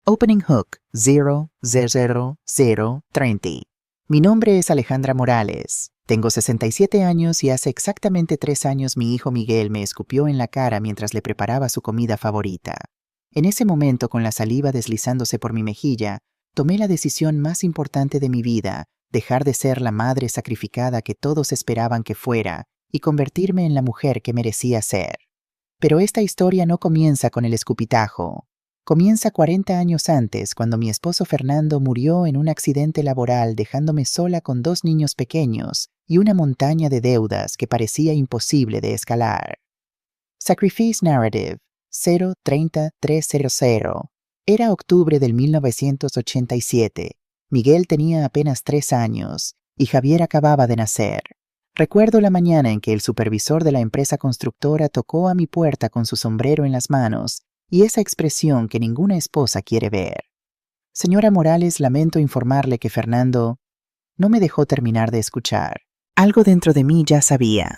Opening Hook 00030. Mi nombre es Alejandra Morales. Tengo 67 años y hace exactamente 3 años mi hijo Miguel me escupió en la cara mientras le preparaba su comida favorita. En ese momento, con la saliva deslizándose por mi mejilla, tomé la decisión más importante de mi vida, dejar de ser la madre sacrificada que todos esperaban que fuera y convertirme en la mujer que merecía ser. Pero esta historia no comienza con el escupitajo. Comienza 40 años antes, cuando mi esposo Fernando murió en un accidente laboral dejándome sola con 2 niños pequeños y una montaña de deudas que parecía imposible de escalar. Sacrifice Narrative 030300. Era octubre del 1987. Miguel tenía apenas 3 años y Javier acababa de nacer. Recuerdo la mañana en que el supervisor de la empresa constructora tocó a mi puerta con su sombrero en las manos y esa expresión que ninguna esposa quiere ver. Señora Morales, lamento informarle que Fernando no me dejó terminar de escuchar. Algo dentro de mí ya sabía.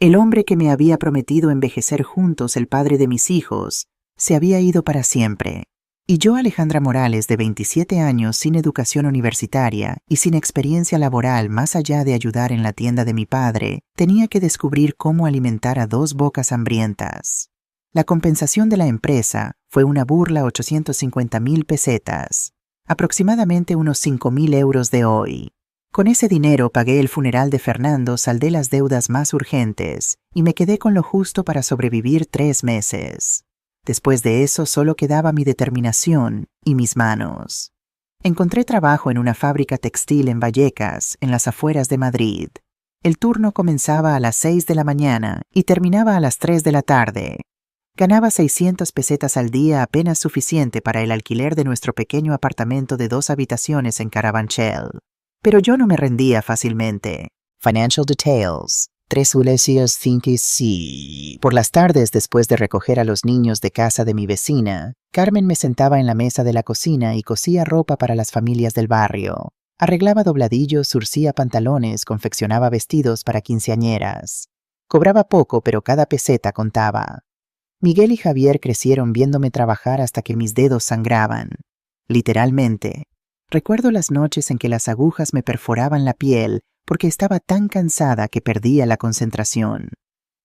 El hombre que me había prometido envejecer juntos, el padre de mis hijos, se había ido para siempre. Y yo, Alejandra Morales, de 27 años, sin educación universitaria y sin experiencia laboral más allá de ayudar en la tienda de mi padre, tenía que descubrir cómo alimentar a 2 bocas hambrientas. La compensación de la empresa fue una burla 850,000 pesetas, aproximadamente unos 5,000 euros de hoy. Con ese dinero pagué el funeral de Fernando, saldé las deudas más urgentes y me quedé con lo justo para sobrevivir 3 meses. Después de eso solo quedaba mi determinación y mis manos. Encontré trabajo en una fábrica textil en Vallecas, en las afueras de Madrid. El turno comenzaba a las 6 de la mañana y terminaba a las 3 de la tarde. Ganaba 600 pesetas al día, apenas suficiente para el alquiler de nuestro pequeño apartamento de 2 habitaciones en Carabanchel. Pero yo no me rendía fácilmente. Financial Details 3:5. Por las tardes, después de recoger a los niños de casa de mi vecina, Carmen me sentaba en la mesa de la cocina y cosía ropa para las familias del barrio. Arreglaba dobladillos, surcía pantalones, confeccionaba vestidos para quinceañeras. Cobraba poco, pero cada peseta contaba. Miguel y Javier crecieron viéndome trabajar hasta que mis dedos sangraban. Literalmente. Recuerdo las noches en que las agujas me perforaban la piel porque estaba tan cansada que perdía la concentración.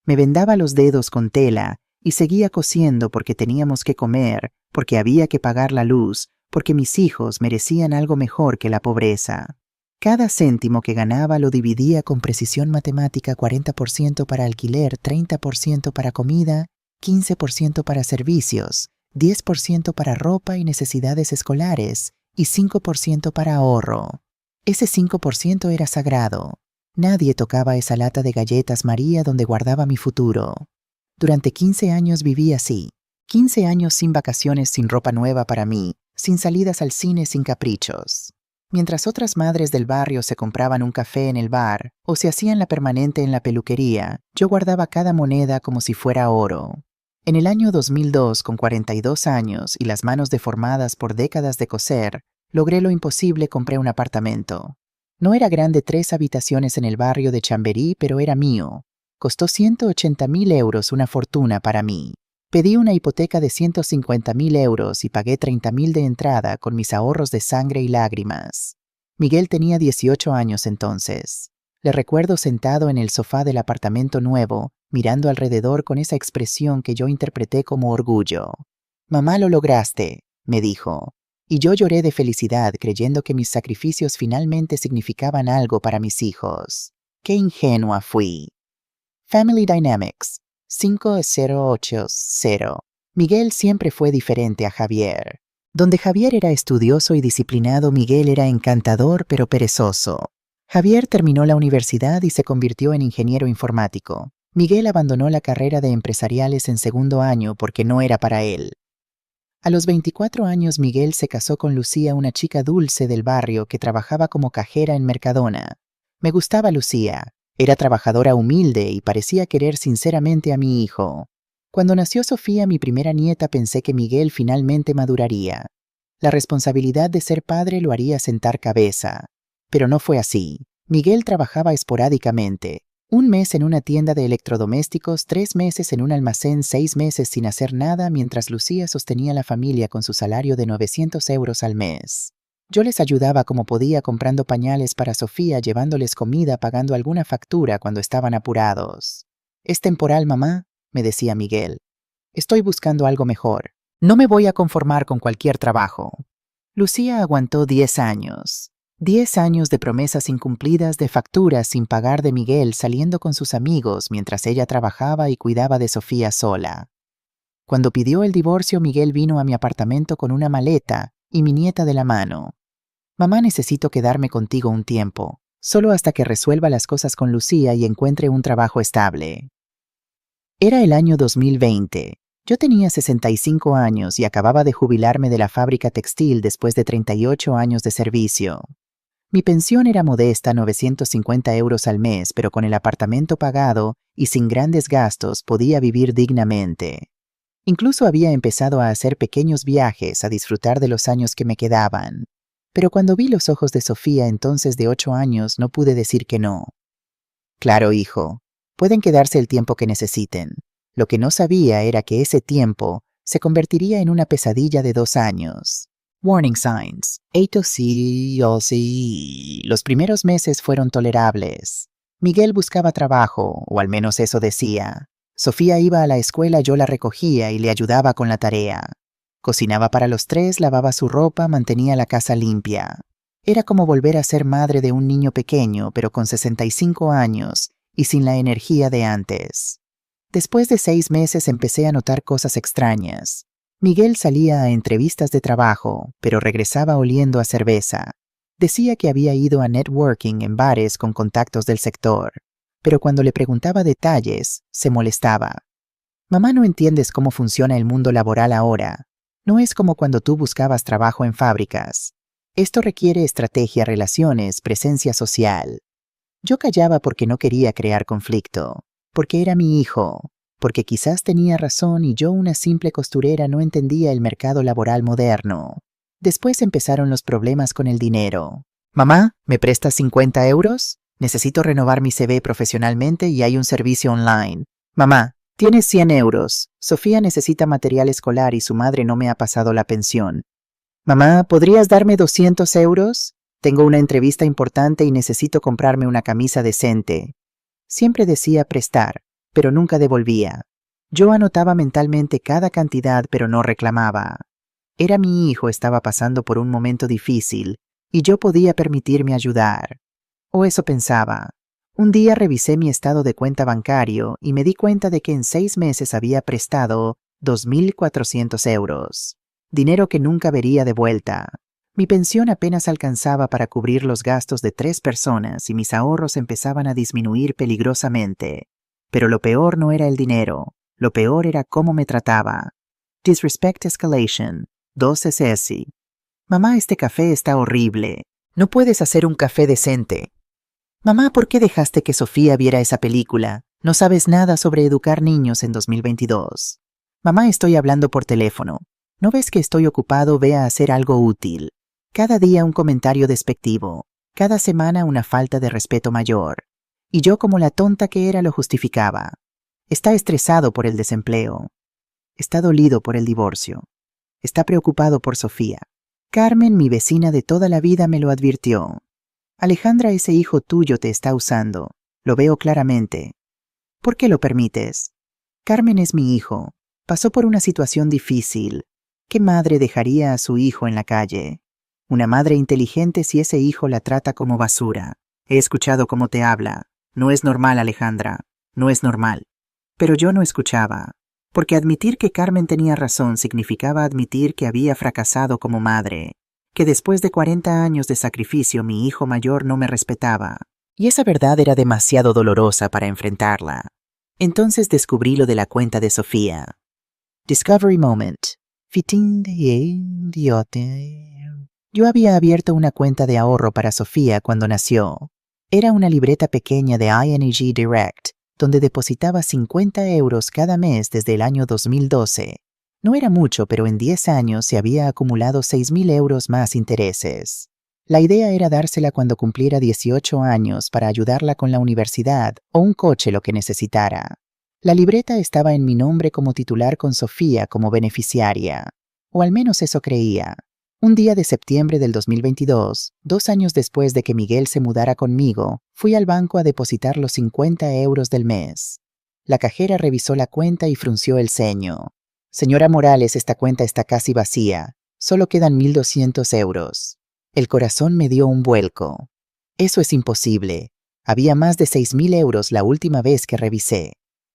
Me vendaba los dedos con tela y seguía cosiendo porque teníamos que comer, porque había que pagar la luz, porque mis hijos merecían algo mejor que la pobreza. Cada céntimo que ganaba lo dividía con precisión matemática: 40% para alquiler, 30% para comida, 15% para servicios, 10% para ropa y necesidades escolares y 5% para ahorro. Ese 5% era sagrado. Nadie tocaba esa lata de galletas María donde guardaba mi futuro. Durante 15 años viví así. 15 años sin vacaciones, sin ropa nueva para mí, sin salidas al cine, sin caprichos. Mientras otras madres del barrio se compraban un café en el bar o se hacían la permanente en la peluquería, yo guardaba cada moneda como si fuera oro. En el año 2002, con 42 años y las manos deformadas por décadas de coser, logré lo imposible: compré un apartamento. No era grande, 3 habitaciones en el barrio de Chamberí, pero era mío. Costó 180,000 euros, una fortuna para mí. Pedí una hipoteca de 150,000 euros y pagué 30,000 de entrada con mis ahorros de sangre y lágrimas. Miguel tenía 18 años entonces. Le recuerdo sentado en el sofá del apartamento nuevo, mirando alrededor con esa expresión que yo interpreté como orgullo. «Mamá, lo lograste», me dijo. Y yo lloré de felicidad, creyendo que mis sacrificios finalmente significaban algo para mis hijos. ¡Qué ingenua fui! Family Dynamics 5080. Miguel siempre fue diferente a Javier. Donde Javier era estudioso y disciplinado, Miguel era encantador pero perezoso. Javier terminó la universidad y se convirtió en ingeniero informático. Miguel abandonó la carrera de empresariales en 2º año porque no era para él. A los 24 años, Miguel se casó con Lucía, una chica dulce del barrio que trabajaba como cajera en Mercadona. Me gustaba Lucía. Era trabajadora, humilde y parecía querer sinceramente a mi hijo. Cuando nació Sofía, mi primera nieta, pensé que Miguel finalmente maduraría. La responsabilidad de ser padre lo haría sentar cabeza. Pero no fue así. Miguel trabajaba esporádicamente. 1 mes en una tienda de electrodomésticos, 3 meses en un almacén, 6 meses sin hacer nada mientras Lucía sostenía a la familia con su salario de 900 euros al mes. Yo les ayudaba como podía comprando pañales para Sofía, llevándoles comida, pagando alguna factura cuando estaban apurados. «Es temporal, mamá», me decía Miguel. «Estoy buscando algo mejor. No me voy a conformar con cualquier trabajo». Lucía aguantó 10 años. 10 años de promesas incumplidas, de facturas sin pagar de Miguel, saliendo con sus amigos mientras ella trabajaba y cuidaba de Sofía sola. Cuando pidió el divorcio, Miguel vino a mi apartamento con una maleta y mi nieta de la mano. «Mamá, necesito quedarme contigo un tiempo, solo hasta que resuelva las cosas con Lucía y encuentre un trabajo estable». Era el año 2020. Yo tenía 65 años y acababa de jubilarme de la fábrica textil después de 38 años de servicio. Mi pensión era modesta, 950 euros al mes, pero con el apartamento pagado y sin grandes gastos podía vivir dignamente. Incluso había empezado a hacer pequeños viajes, a disfrutar de los años que me quedaban. Pero cuando vi los ojos de Sofía, entonces de 8 años, no pude decir que no. «Claro, hijo, pueden quedarse el tiempo que necesiten». Lo que no sabía era que ese tiempo se convertiría en una pesadilla de 2 años. Warning signs. Esto sí o sí. Los primeros meses fueron tolerables. Miguel buscaba trabajo, o al menos eso decía. Sofía iba a la escuela, yo la recogía y le ayudaba con la tarea. Cocinaba para los 3, lavaba su ropa, mantenía la casa limpia. Era como volver a ser madre de un niño pequeño, pero con 65 años y sin la energía de antes. Después de 6 meses empecé a notar cosas extrañas. Miguel salía a entrevistas de trabajo, pero regresaba oliendo a cerveza. Decía que había ido a networking en bares con contactos del sector, pero cuando le preguntaba detalles, se molestaba. «Mamá, no entiendes cómo funciona el mundo laboral ahora. No es como cuando tú buscabas trabajo en fábricas. Esto requiere estrategia, relaciones, presencia social». Yo callaba porque no quería crear conflicto. Porque era mi hijo, porque quizás tenía razón y yo, una simple costurera, no entendía el mercado laboral moderno. Después empezaron los problemas con el dinero. «Mamá, ¿me prestas 50 euros? Necesito renovar mi CV profesionalmente y hay un servicio online». «Mamá, tienes 100 euros. Sofía necesita material escolar y su madre no me ha pasado la pensión». «Mamá, ¿podrías darme 200 euros? Tengo una entrevista importante y necesito comprarme una camisa decente». Siempre decía prestar, pero nunca devolvía. Yo anotaba mentalmente cada cantidad, pero no reclamaba. Era mi hijo, estaba pasando por un momento difícil, y yo podía permitirme ayudar. O eso pensaba. Un día revisé mi estado de cuenta bancario y me di cuenta de que en 6 meses había prestado 2.400 euros. Dinero que nunca vería de vuelta. Mi pensión apenas alcanzaba para cubrir los gastos de 3 personas y mis ahorros empezaban a disminuir peligrosamente. Pero lo peor no era el dinero, lo peor era cómo me trataba. Disrespect escalation, 2 SS. «Mamá, este café está horrible. No puedes hacer un café decente». «Mamá, ¿por qué dejaste que Sofía viera esa película? No sabes nada sobre educar niños en 2022. «Mamá, estoy hablando por teléfono. ¿No ves que estoy ocupado? Ve a hacer algo útil». Cada día un comentario despectivo, cada semana una falta de respeto mayor. Y yo, como la tonta que era, lo justificaba. Está estresado por el desempleo. Está dolido por el divorcio. Está preocupado por Sofía. Carmen, mi vecina de toda la vida, me lo advirtió. «Alejandra, ese hijo tuyo te está usando. Lo veo claramente. ¿Por qué lo permites? Carmen es mi hijo. Pasó por una situación difícil. ¿Qué madre dejaría a su hijo en la calle? Una madre inteligente si ese hijo la trata como basura. He escuchado cómo te habla. No es normal, Alejandra. No es normal». Pero yo no escuchaba, porque admitir que Carmen tenía razón significaba admitir que había fracasado como madre, que después de 40 años de sacrificio mi hijo mayor no me respetaba. Y esa verdad era demasiado dolorosa para enfrentarla. Entonces descubrí lo de la cuenta de Sofía. Discovery Moment. Yo había abierto una cuenta de ahorro para Sofía cuando nació. Era una libreta pequeña de ING Direct, donde depositaba 50 euros cada mes desde el año 2012. No era mucho, pero en 10 años se había acumulado 6.000 euros más intereses. La idea era dársela cuando cumpliera 18 años para ayudarla con la universidad o un coche, lo que necesitara. La libreta estaba en mi nombre como titular con Sofía como beneficiaria, o al menos eso creía. Un día de septiembre del 2022, 2 años después de que Miguel se mudara conmigo, fui al banco a depositar los 50 euros del mes. La cajera revisó la cuenta y frunció el ceño. Señora Morales, esta cuenta está casi vacía. Solo quedan 1.200 euros. El corazón me dio un vuelco. Eso es imposible. Había más de 6.000 euros la última vez que revisé.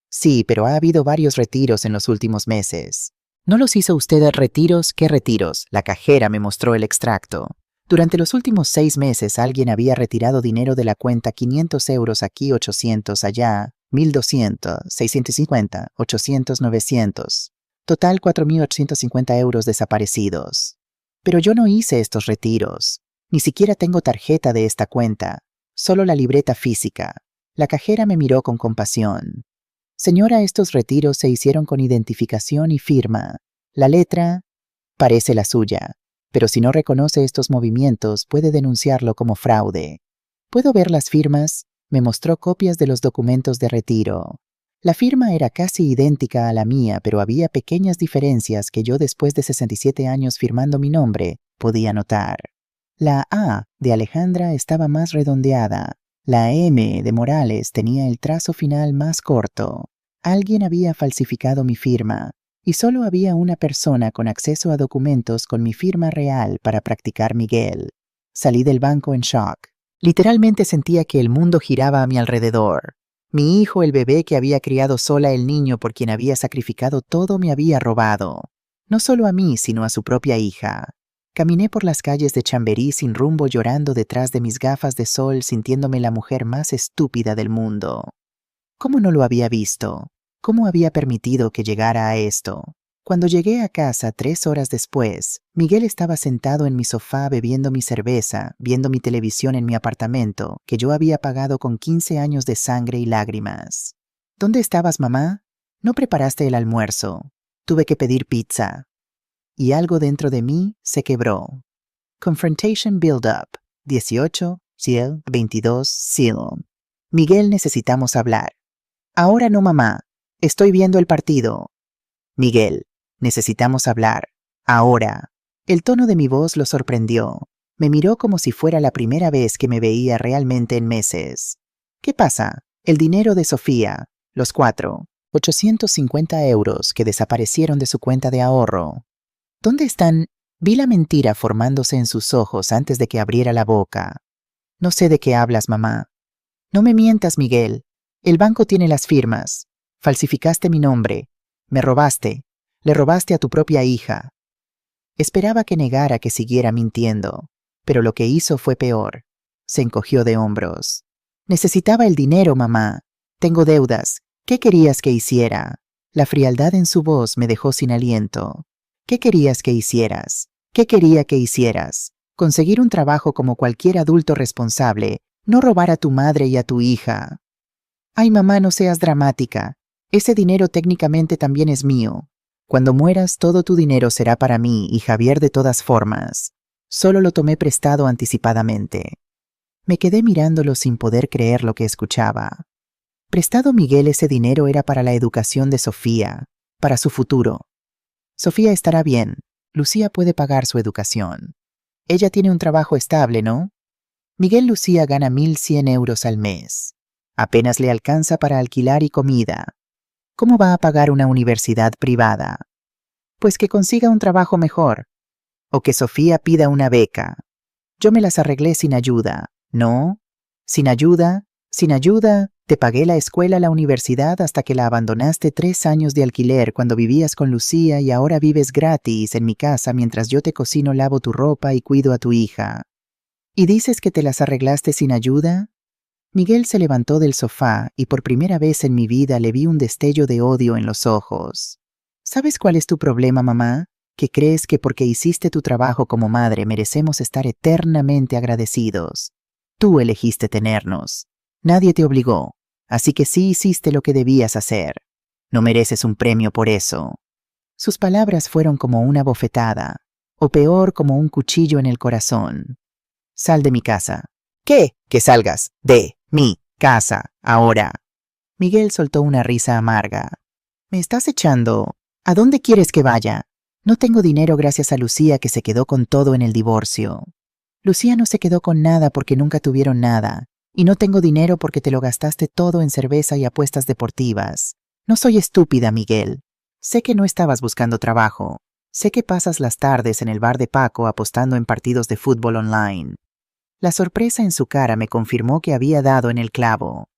Sí, pero ha habido varios retiros en los últimos meses. ¿No los hizo usted retiros? ¿Qué retiros? La cajera me mostró el extracto. Durante los últimos 6 meses alguien había retirado dinero de la cuenta 500 euros aquí, 800 allá, 1.200, 650, 800, 900. Total 4.850 euros desaparecidos. Pero yo no hice estos retiros. Ni siquiera tengo tarjeta de esta cuenta. Solo la libreta física. La cajera me miró con compasión. Señora, estos retiros se hicieron con identificación y firma. La letra parece la suya, pero si no reconoce estos movimientos puede denunciarlo como fraude. ¿Puedo ver las firmas? Me mostró copias de los documentos de retiro. La firma era casi idéntica a la mía, pero había pequeñas diferencias que yo, después de 67 años firmando mi nombre, podía notar. La A de Alejandra estaba más redondeada. La M de Morales tenía el trazo final más corto. Alguien había falsificado mi firma, y solo había una persona con acceso a documentos con mi firma real para practicar Miguel. Salí del banco en shock. Literalmente sentía que el mundo giraba a mi alrededor. Mi hijo, el bebé que había criado sola, el niño por quien había sacrificado todo, me había robado. No solo a mí, sino a su propia hija. Caminé por las calles de Chamberí sin rumbo, llorando detrás de mis gafas de sol, sintiéndome la mujer más estúpida del mundo. ¿Cómo no lo había visto? ¿Cómo había permitido que llegara a esto? Cuando llegué a casa 3 horas después, Miguel estaba sentado en mi sofá bebiendo mi cerveza, viendo mi televisión en mi apartamento, que yo había pagado con 15 años de sangre y lágrimas. ¿Dónde estabas, mamá? No preparaste el almuerzo. Tuve que pedir pizza. Y algo dentro de mí se quebró. Confrontation Build-Up. 18, Ciel, 22, Ciel. Miguel, necesitamos hablar. Ahora no, mamá. Estoy viendo el partido. Miguel, necesitamos hablar. Ahora. El tono de mi voz lo sorprendió. Me miró como si fuera la primera vez que me veía realmente en meses. ¿Qué pasa? El dinero de Sofía. Los 850 euros que desaparecieron de su cuenta de ahorro. ¿Dónde están? Vi la mentira formándose en sus ojos antes de que abriera la boca. No sé de qué hablas, mamá. No me mientas, Miguel. El banco tiene las firmas. Falsificaste mi nombre. Me robaste. Le robaste a tu propia hija. Esperaba que negara, que siguiera mintiendo, pero lo que hizo fue peor. Se encogió de hombros. Necesitaba el dinero, mamá. Tengo deudas. ¿Qué querías que hiciera? La frialdad en su voz me dejó sin aliento. ¿Qué querías que hicieras? ¿Qué quería que hicieras? Conseguir un trabajo como cualquier adulto responsable, no robar a tu madre y a tu hija. Ay, mamá, no seas dramática. Ese dinero técnicamente también es mío. Cuando mueras, todo tu dinero será para mí y Javier de todas formas. Solo lo tomé prestado anticipadamente. Me quedé mirándolo sin poder creer lo que escuchaba. Prestado, Miguel, ese dinero era para la educación de Sofía, para su futuro. Sofía estará bien. Lucía puede pagar su educación. Ella tiene un trabajo estable, ¿no? Miguel, Lucía gana 1.100 euros al mes. Apenas le alcanza para alquilar y comida. ¿Cómo va a pagar una universidad privada? Pues que consiga un trabajo mejor. O que Sofía pida una beca. Yo me las arreglé sin ayuda. ¿No? ¿Sin ayuda? ¿Sin ayuda? Te pagué la escuela, la universidad, hasta que la abandonaste 3 años de alquiler cuando vivías con Lucía y ahora vives gratis en mi casa mientras yo te cocino, lavo tu ropa y cuido a tu hija. ¿Y dices que te las arreglaste sin ayuda? Miguel se levantó del sofá y por primera vez en mi vida le vi un destello de odio en los ojos. ¿Sabes cuál es tu problema, mamá? Que crees que porque hiciste tu trabajo como madre merecemos estar eternamente agradecidos. Tú elegiste tenernos. Nadie te obligó, así que sí hiciste lo que debías hacer. No mereces un premio por eso. Sus palabras fueron como una bofetada, o peor, como un cuchillo en el corazón. Sal de mi casa. ¿Qué? Que salgas de mi casa ahora. Miguel soltó una risa amarga. ¿Me estás echando? ¿A dónde quieres que vaya? No tengo dinero gracias a Lucía, que se quedó con todo en el divorcio. Lucía no se quedó con nada porque nunca tuvieron nada. Y no tengo dinero porque te lo gastaste todo en cerveza y apuestas deportivas. No soy estúpida, Miguel. Sé que no estabas buscando trabajo. Sé que pasas las tardes en el bar de Paco apostando en partidos de fútbol online. La sorpresa en su cara me confirmó que había dado en el clavo.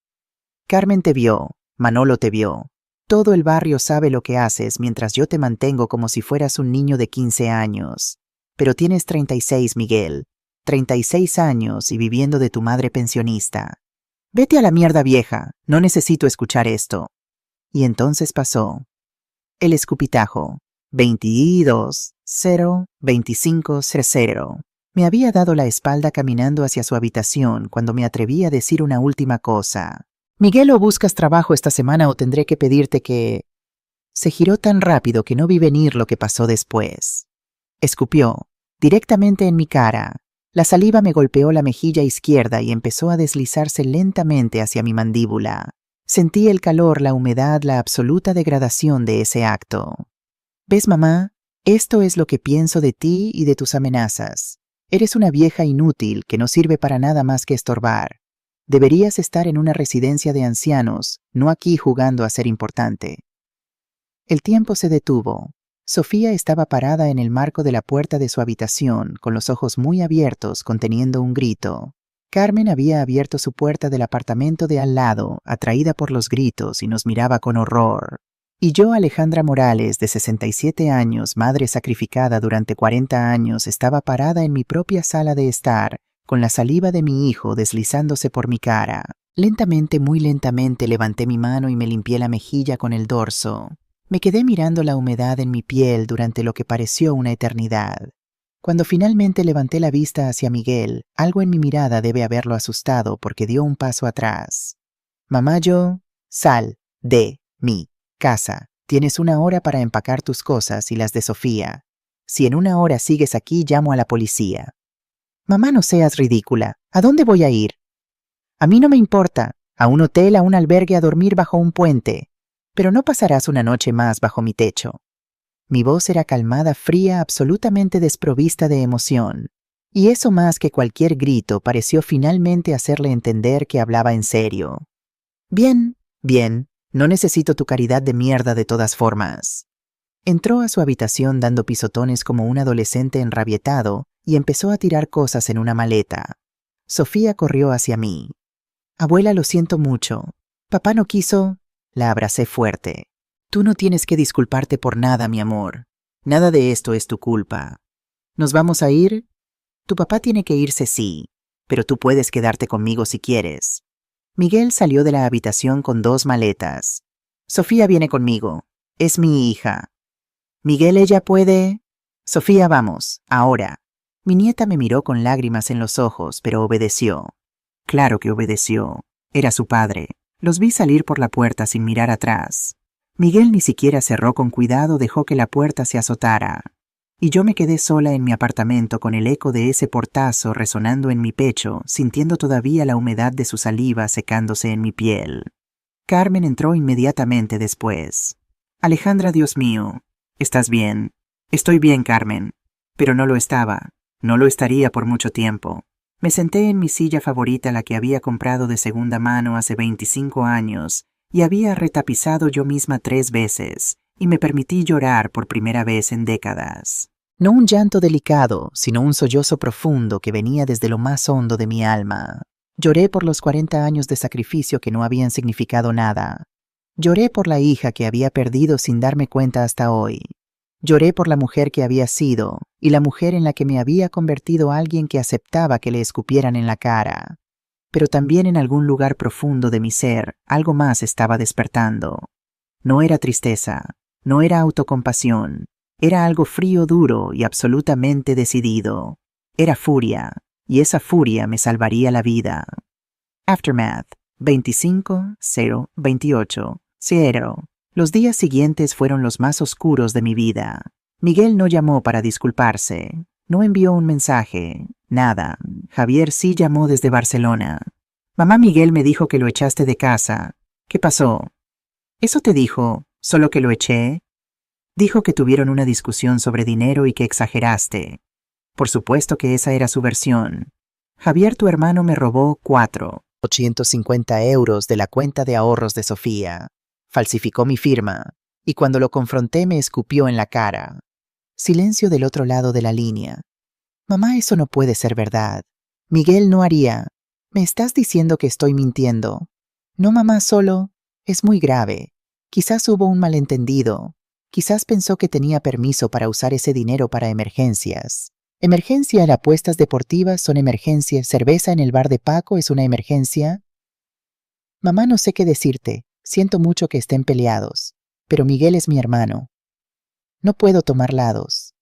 Carmen te vio, Manolo te vio. Todo el barrio sabe lo que haces mientras yo te mantengo como si fueras un niño de 15 años. Pero tienes 36, Miguel. 36 años y viviendo de tu madre pensionista. Vete a la mierda, vieja. No necesito escuchar esto. Y entonces pasó. El escupitajo. 22-0-25-0. Me había dado la espalda caminando hacia su habitación cuando me atreví a decir una última cosa. Miguel, o buscas trabajo esta semana o tendré que pedirte que... Se giró tan rápido que no vi venir lo que pasó después. Escupió, directamente en mi cara. La saliva me golpeó la mejilla izquierda y empezó a deslizarse lentamente hacia mi mandíbula. Sentí el calor, la humedad, la absoluta degradación de ese acto. ¿Ves, mamá? Esto es lo que pienso de ti y de tus amenazas. Eres una vieja inútil que no sirve para nada más que estorbar. Deberías estar en una residencia de ancianos, no aquí jugando a ser importante. El tiempo se detuvo. Sofía estaba parada en el marco de la puerta de su habitación, con los ojos muy abiertos, conteniendo un grito. Carmen había abierto su puerta del apartamento de al lado, atraída por los gritos, y nos miraba con horror. Y yo, Alejandra Morales, de 67 años, madre sacrificada durante 40 años, estaba parada en mi propia sala de estar, con la saliva de mi hijo deslizándose por mi cara. Lentamente, muy lentamente, levanté mi mano y me limpié la mejilla con el dorso. Me quedé mirando la humedad en mi piel durante lo que pareció una eternidad. Cuando finalmente levanté la vista hacia Miguel, algo en mi mirada debe haberlo asustado porque dio un paso atrás. Mamá, sal de mi casa. Tienes 1 hora para empacar tus cosas y las de Sofía. Si en 1 hora sigues aquí, llamo a la policía. Mamá, no seas ridícula. ¿A dónde voy a ir? A mí no me importa. A un hotel, a un albergue, a dormir bajo un puente. Pero no pasarás una noche más bajo mi techo. Mi voz era calmada, fría, absolutamente desprovista de emoción. Y eso, más que cualquier grito, pareció finalmente hacerle entender que hablaba en serio. Bien, bien, no necesito tu caridad de mierda de todas formas. Entró a su habitación dando pisotones como un adolescente enrabietado y empezó a tirar cosas en una maleta. Sofía corrió hacia mí. Abuela, lo siento mucho. Papá no quiso... La abracé fuerte. Tú no tienes que disculparte por nada, mi amor. Nada de esto es tu culpa. ¿Nos vamos a ir? Tu papá tiene que irse, sí, pero tú puedes quedarte conmigo si quieres. Miguel salió de la habitación con 2 maletas. Sofía viene conmigo. Es mi hija. Miguel, ella puede... Sofía, vamos, ahora. Mi nieta me miró con lágrimas en los ojos, pero obedeció. Claro que obedeció. Era su padre. Los vi salir por la puerta sin mirar atrás. Miguel ni siquiera cerró con cuidado, dejó que la puerta se azotara. Y yo me quedé sola en mi apartamento con el eco de ese portazo resonando en mi pecho, sintiendo todavía la humedad de su saliva secándose en mi piel. Carmen entró inmediatamente después. Alejandra, Dios mío, ¿estás bien? Estoy bien, Carmen. Pero no lo estaba. No lo estaría por mucho tiempo. Me senté en mi silla favorita, la que había comprado de segunda mano hace 25 años, y había retapizado yo misma 3 veces, y me permití llorar por primera vez en décadas. No un llanto delicado, sino un sollozo profundo que venía desde lo más hondo de mi alma. Lloré por los 40 años de sacrificio que no habían significado nada. Lloré por la hija que había perdido sin darme cuenta hasta hoy. Lloré por la mujer que había sido, y la mujer en la que me había convertido alguien que aceptaba que le escupieran en la cara. Pero también en algún lugar profundo de mi ser, algo más estaba despertando. No era tristeza, no era autocompasión, era algo frío, duro y absolutamente decidido. Era furia, y esa furia me salvaría la vida. Aftermath, 25-0-28-0. Los días siguientes fueron los más oscuros de mi vida. Miguel no llamó para disculparse, no envió un mensaje, nada. Javier sí llamó desde Barcelona. Mamá Miguel me dijo que lo echaste de casa. ¿Qué pasó? ¿Eso te dijo? ¿Solo que lo eché? Dijo que tuvieron una discusión sobre dinero y que exageraste. Por supuesto que esa era su versión. Javier, tu hermano, me robó 450 euros de la cuenta de ahorros de Sofía. Falsificó mi firma, y cuando lo confronté me escupió en la cara. Silencio del otro lado de la línea. Mamá, eso no puede ser verdad. Miguel no haría. ¿Me estás diciendo que estoy mintiendo? No, mamá, solo. Es muy grave. Quizás hubo un malentendido. Quizás pensó que tenía permiso para usar ese dinero para emergencias. Emergencia en apuestas deportivas son emergencias. Cerveza en el bar de Paco es una emergencia. Mamá, no sé qué decirte. Siento mucho que estén peleados. Pero Miguel es mi hermano. No puedo tomar lados.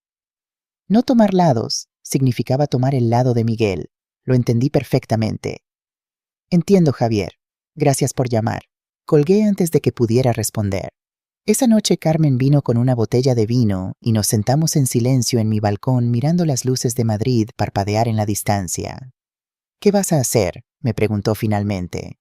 No tomar lados significaba tomar el lado de Miguel. Lo entendí perfectamente. Entiendo, Javier. Gracias por llamar. Colgué antes de que pudiera responder. Esa noche Carmen vino con una botella de vino y nos sentamos en silencio en mi balcón mirando las luces de Madrid parpadear en la distancia. ¿Qué vas a hacer?, me preguntó finalmente.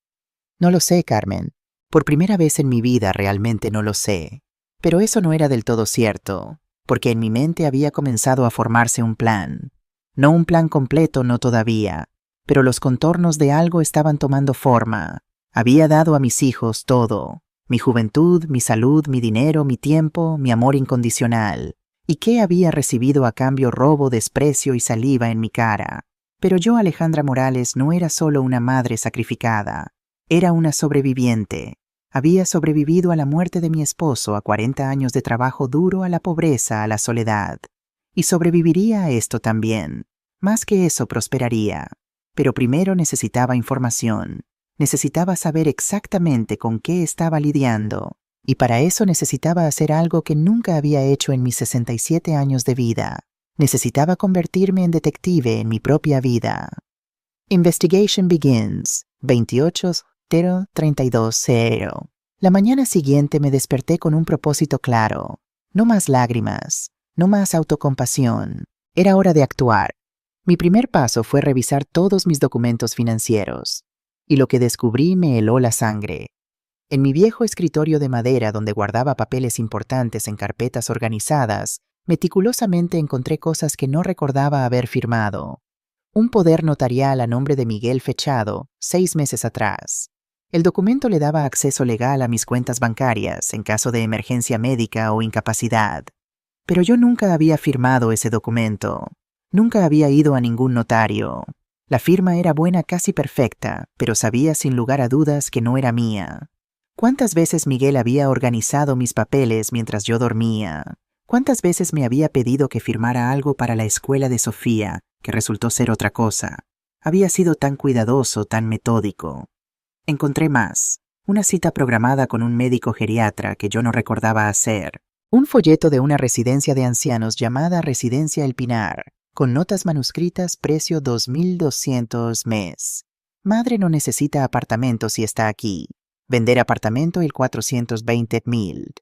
No lo sé, Carmen. Por primera vez en mi vida realmente no lo sé. Pero eso no era del todo cierto, porque en mi mente había comenzado a formarse un plan. No un plan completo, no todavía, pero los contornos de algo estaban tomando forma. Había dado a mis hijos todo. Mi juventud, mi salud, mi dinero, mi tiempo, mi amor incondicional. ¿Y qué había recibido a cambio? Robo, desprecio y saliva en mi cara. Pero yo, Alejandra Morales, no era solo una madre sacrificada. Era una sobreviviente. Había sobrevivido a la muerte de mi esposo, a 40 años de trabajo duro, a la pobreza, a la soledad. Y sobreviviría a esto también. Más que eso, prosperaría. Pero primero necesitaba información. Necesitaba saber exactamente con qué estaba lidiando, y para eso necesitaba hacer algo que nunca había hecho en mis 67 años de vida. Necesitaba convertirme en detective en mi propia vida. Investigation begins. 28/0/32/0. La mañana siguiente me desperté con un propósito claro. No más lágrimas, no más autocompasión. Era hora de actuar. Mi primer paso fue revisar todos mis documentos financieros. Y lo que descubrí me heló la sangre. En mi viejo escritorio de madera donde guardaba papeles importantes en carpetas organizadas, meticulosamente encontré cosas que no recordaba haber firmado. Un poder notarial a nombre de Miguel fechado, 6 meses atrás. El documento le daba acceso legal a mis cuentas bancarias en caso de emergencia médica o incapacidad. Pero yo nunca había firmado ese documento. Nunca había ido a ningún notario. La firma era buena, casi perfecta, pero sabía sin lugar a dudas que no era mía. ¿Cuántas veces Miguel había organizado mis papeles mientras yo dormía? ¿Cuántas veces me había pedido que firmara algo para la escuela de Sofía, que resultó ser otra cosa? Había sido tan cuidadoso, tan metódico. Encontré más. Una cita programada con un médico geriatra que yo no recordaba hacer. Un folleto de una residencia de ancianos llamada Residencia El Pinar, con notas manuscritas, precio 2.200 mes. Madre no necesita apartamento si está aquí. Vender apartamento el 420.000.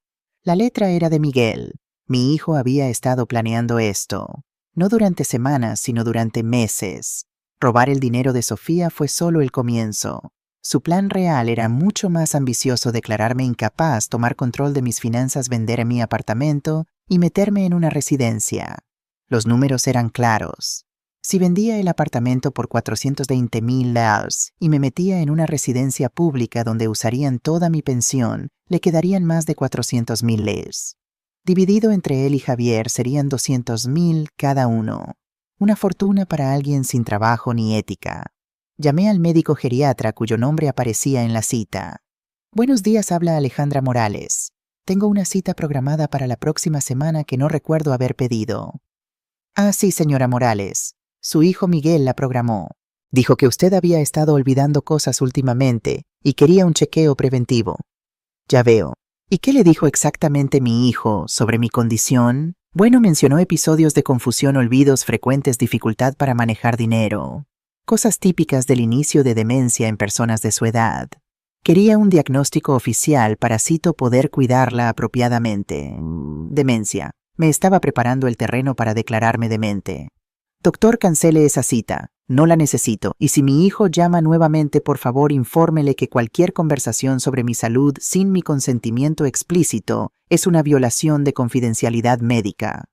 La letra era de Miguel. Mi hijo había estado planeando esto. No durante semanas, sino durante meses. Robar el dinero de Sofía fue solo el comienzo. Su plan real era mucho más ambicioso: declararme incapaz, tomar control de mis finanzas, vender mi apartamento y meterme en una residencia. Los números eran claros. Si vendía el apartamento por 420.000 euros y me metía en una residencia pública donde usarían toda mi pensión, le quedarían más de 400.000 euros. Dividido entre él y Javier serían 200.000 cada uno. Una fortuna para alguien sin trabajo ni ética. Llamé al médico geriatra cuyo nombre aparecía en la cita. Buenos días, habla Alejandra Morales. Tengo una cita programada para la próxima semana que no recuerdo haber pedido. Ah, sí, señora Morales. Su hijo Miguel la programó. Dijo que usted había estado olvidando cosas últimamente y quería un chequeo preventivo. Ya veo. ¿Y qué le dijo exactamente mi hijo sobre mi condición? Bueno, mencionó episodios de confusión, olvidos frecuentes, dificultad para manejar dinero. Cosas típicas del inicio de demencia en personas de su edad. Quería un diagnóstico oficial para, cito, poder cuidarla apropiadamente. Demencia. Me estaba preparando el terreno para declararme demente. Doctor, cancele esa cita. No la necesito. Y si mi hijo llama nuevamente, por favor, infórmele que cualquier conversación sobre mi salud sin mi consentimiento explícito es una violación de confidencialidad médica.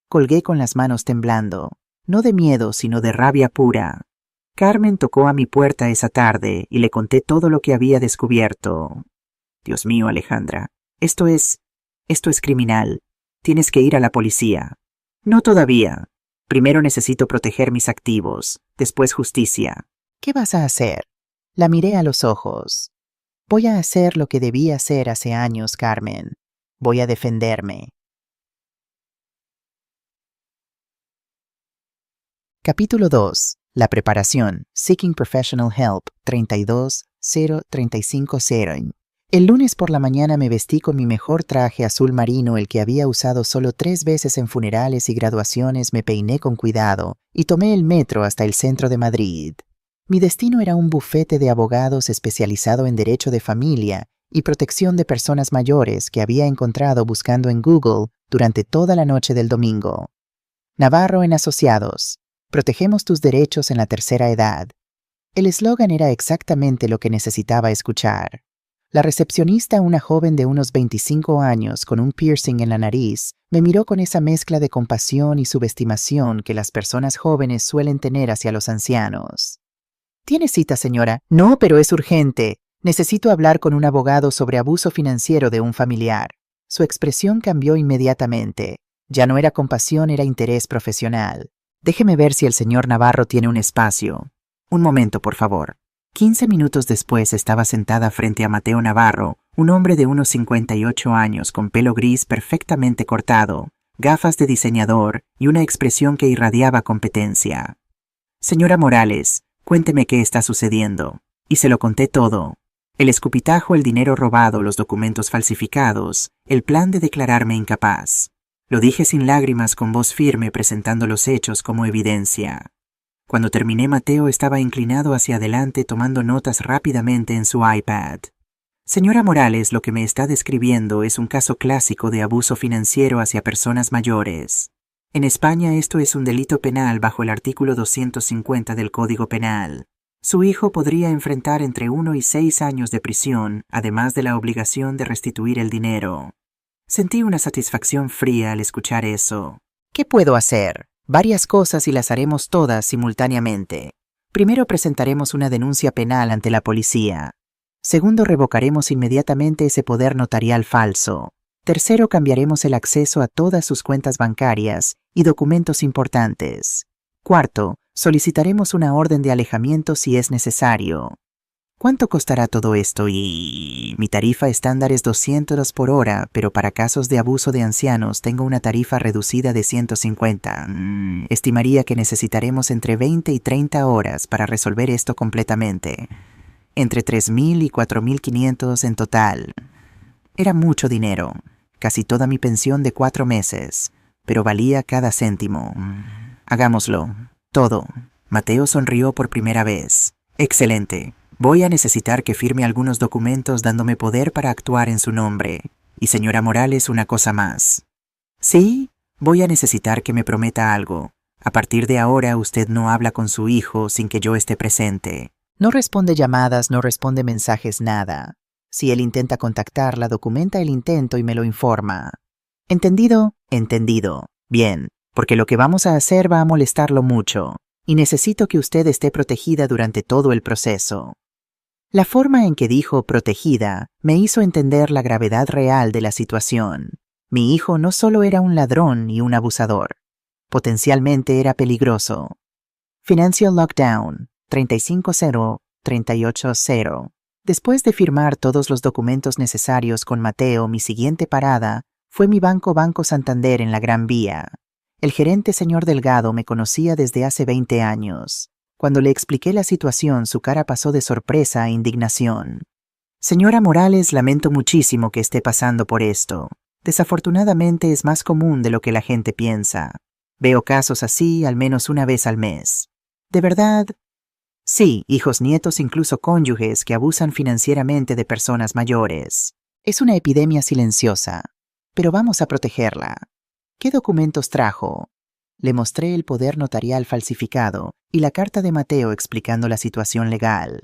Colgué con las manos temblando. No de miedo, sino de rabia pura. Carmen tocó a mi puerta esa tarde y le conté todo lo que había descubierto. Dios mío, Alejandra, esto es criminal. Tienes que ir a la policía. No todavía. Primero necesito proteger mis activos, después justicia. ¿Qué vas a hacer? La miré a los ojos. Voy a hacer lo que debí hacer hace años, Carmen. Voy a defenderme. Capítulo 2. La preparación. Seeking Professional Help. 32-0-35-0. El lunes por la mañana me vestí con mi mejor traje azul marino, el que había usado solo 3 veces en funerales y graduaciones. Me peiné con cuidado y tomé el metro hasta el centro de Madrid. Mi destino era un bufete de abogados especializado en derecho de familia y protección de personas mayores que había encontrado buscando en Google durante toda la noche del domingo. Navarro en Asociados. Protegemos tus derechos en la tercera edad. El eslogan era exactamente lo que necesitaba escuchar. La recepcionista, una joven de unos 25 años con un piercing en la nariz, me miró con esa mezcla de compasión y subestimación que las personas jóvenes suelen tener hacia los ancianos. ¿Tiene cita, señora? No, pero es urgente. Necesito hablar con un abogado sobre abuso financiero de un familiar. Su expresión cambió inmediatamente. Ya no era compasión, era interés profesional. Déjeme ver si el señor Navarro tiene un espacio. Un momento, por favor. 15 minutos después estaba sentada frente a Mateo Navarro, un hombre de unos 58 años con pelo gris perfectamente cortado, gafas de diseñador y una expresión que irradiaba competencia. Señora Morales, cuénteme qué está sucediendo. Y se lo conté todo. El escupitajo, el dinero robado, los documentos falsificados, el plan de declararme incapaz. Lo dije sin lágrimas, con voz firme, presentando los hechos como evidencia. Cuando terminé, Mateo estaba inclinado hacia adelante tomando notas rápidamente en su iPad. Señora Morales, lo que me está describiendo es un caso clásico de abuso financiero hacia personas mayores. En España esto es un delito penal bajo el artículo 250 del Código Penal. Su hijo podría enfrentar entre 1 y 6 años de prisión, además de la obligación de restituir el dinero. Sentí una satisfacción fría al escuchar eso. ¿Qué puedo hacer? Varias cosas y las haremos todas simultáneamente. Primero, presentaremos una denuncia penal ante la policía. Segundo, revocaremos inmediatamente ese poder notarial falso. Tercero, cambiaremos el acceso a todas sus cuentas bancarias y documentos importantes. Cuarto, solicitaremos una orden de alejamiento si es necesario. ¿Cuánto costará todo esto? Y mi tarifa estándar es 200 por hora, pero para casos de abuso de ancianos tengo una tarifa reducida de 150. Estimaría que necesitaremos entre 20 y 30 horas para resolver esto completamente. Entre 3.000 y 4.500 en total. Era mucho dinero, casi toda mi pensión de 4 meses, pero valía cada céntimo. Hagámoslo. Todo. Mateo sonrió por primera vez. Excelente. Voy a necesitar que firme algunos documentos dándome poder para actuar en su nombre. Y señora Morales, una cosa más. ¿Sí? Voy a necesitar que me prometa algo. A partir de ahora usted no habla con su hijo sin que yo esté presente. No responde llamadas, no responde mensajes, nada. Si él intenta contactarla, documenta el intento y me lo informa. ¿Entendido? Entendido. Bien, porque lo que vamos a hacer va a molestarlo mucho. Y necesito que usted esté protegida durante todo el proceso. La forma en que dijo protegida me hizo entender la gravedad real de la situación. Mi hijo no solo era un ladrón y un abusador. Potencialmente era peligroso. Financial Lockdown, 35-0-38-0. Después de firmar todos los documentos necesarios con Mateo, mi siguiente parada fue mi Banco Santander en la Gran Vía. El gerente, señor Delgado, me conocía desde hace 20 años. Cuando le expliqué la situación, su cara pasó de sorpresa a indignación. Señora Morales, lamento muchísimo que esté pasando por esto. Desafortunadamente es más común de lo que la gente piensa. Veo casos así al menos una vez al mes. ¿De verdad? Sí, hijos, nietos, incluso cónyuges que abusan financieramente de personas mayores. Es una epidemia silenciosa, pero vamos a protegerla. ¿Qué documentos trajo? Le mostré el poder notarial falsificado y la carta de Mateo explicando la situación legal.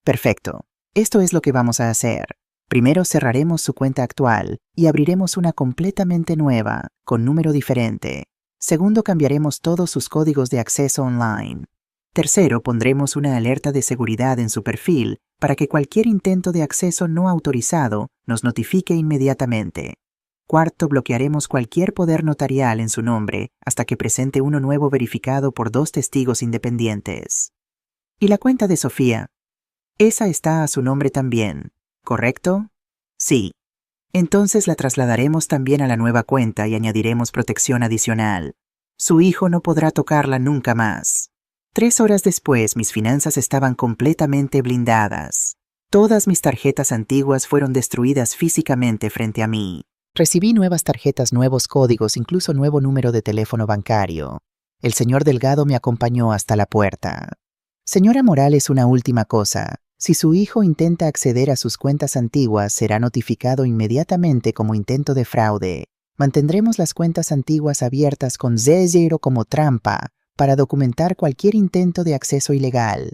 Perfecto. Esto es lo que vamos a hacer. Primero cerraremos su cuenta actual y abriremos una completamente nueva, con número diferente. Segundo, cambiaremos todos sus códigos de acceso online. Tercero, pondremos una alerta de seguridad en su perfil para que cualquier intento de acceso no autorizado nos notifique inmediatamente. Cuarto, bloquearemos cualquier poder notarial en su nombre hasta que presente uno nuevo verificado por 2 testigos independientes. ¿Y la cuenta de Sofía? Esa está a su nombre también, ¿correcto? Sí. Entonces la trasladaremos también a la nueva cuenta y añadiremos protección adicional. Su hijo no podrá tocarla nunca más. 3 horas después, mis finanzas estaban completamente blindadas. Todas mis tarjetas antiguas fueron destruidas físicamente frente a mí. Recibí nuevas tarjetas, nuevos códigos, incluso nuevo número de teléfono bancario. El señor Delgado me acompañó hasta la puerta. Señora Morales, una última cosa. Si su hijo intenta acceder a sus cuentas antiguas, será notificado inmediatamente como intento de fraude. Mantendremos las cuentas antiguas abiertas con Z0 como trampa para documentar cualquier intento de acceso ilegal.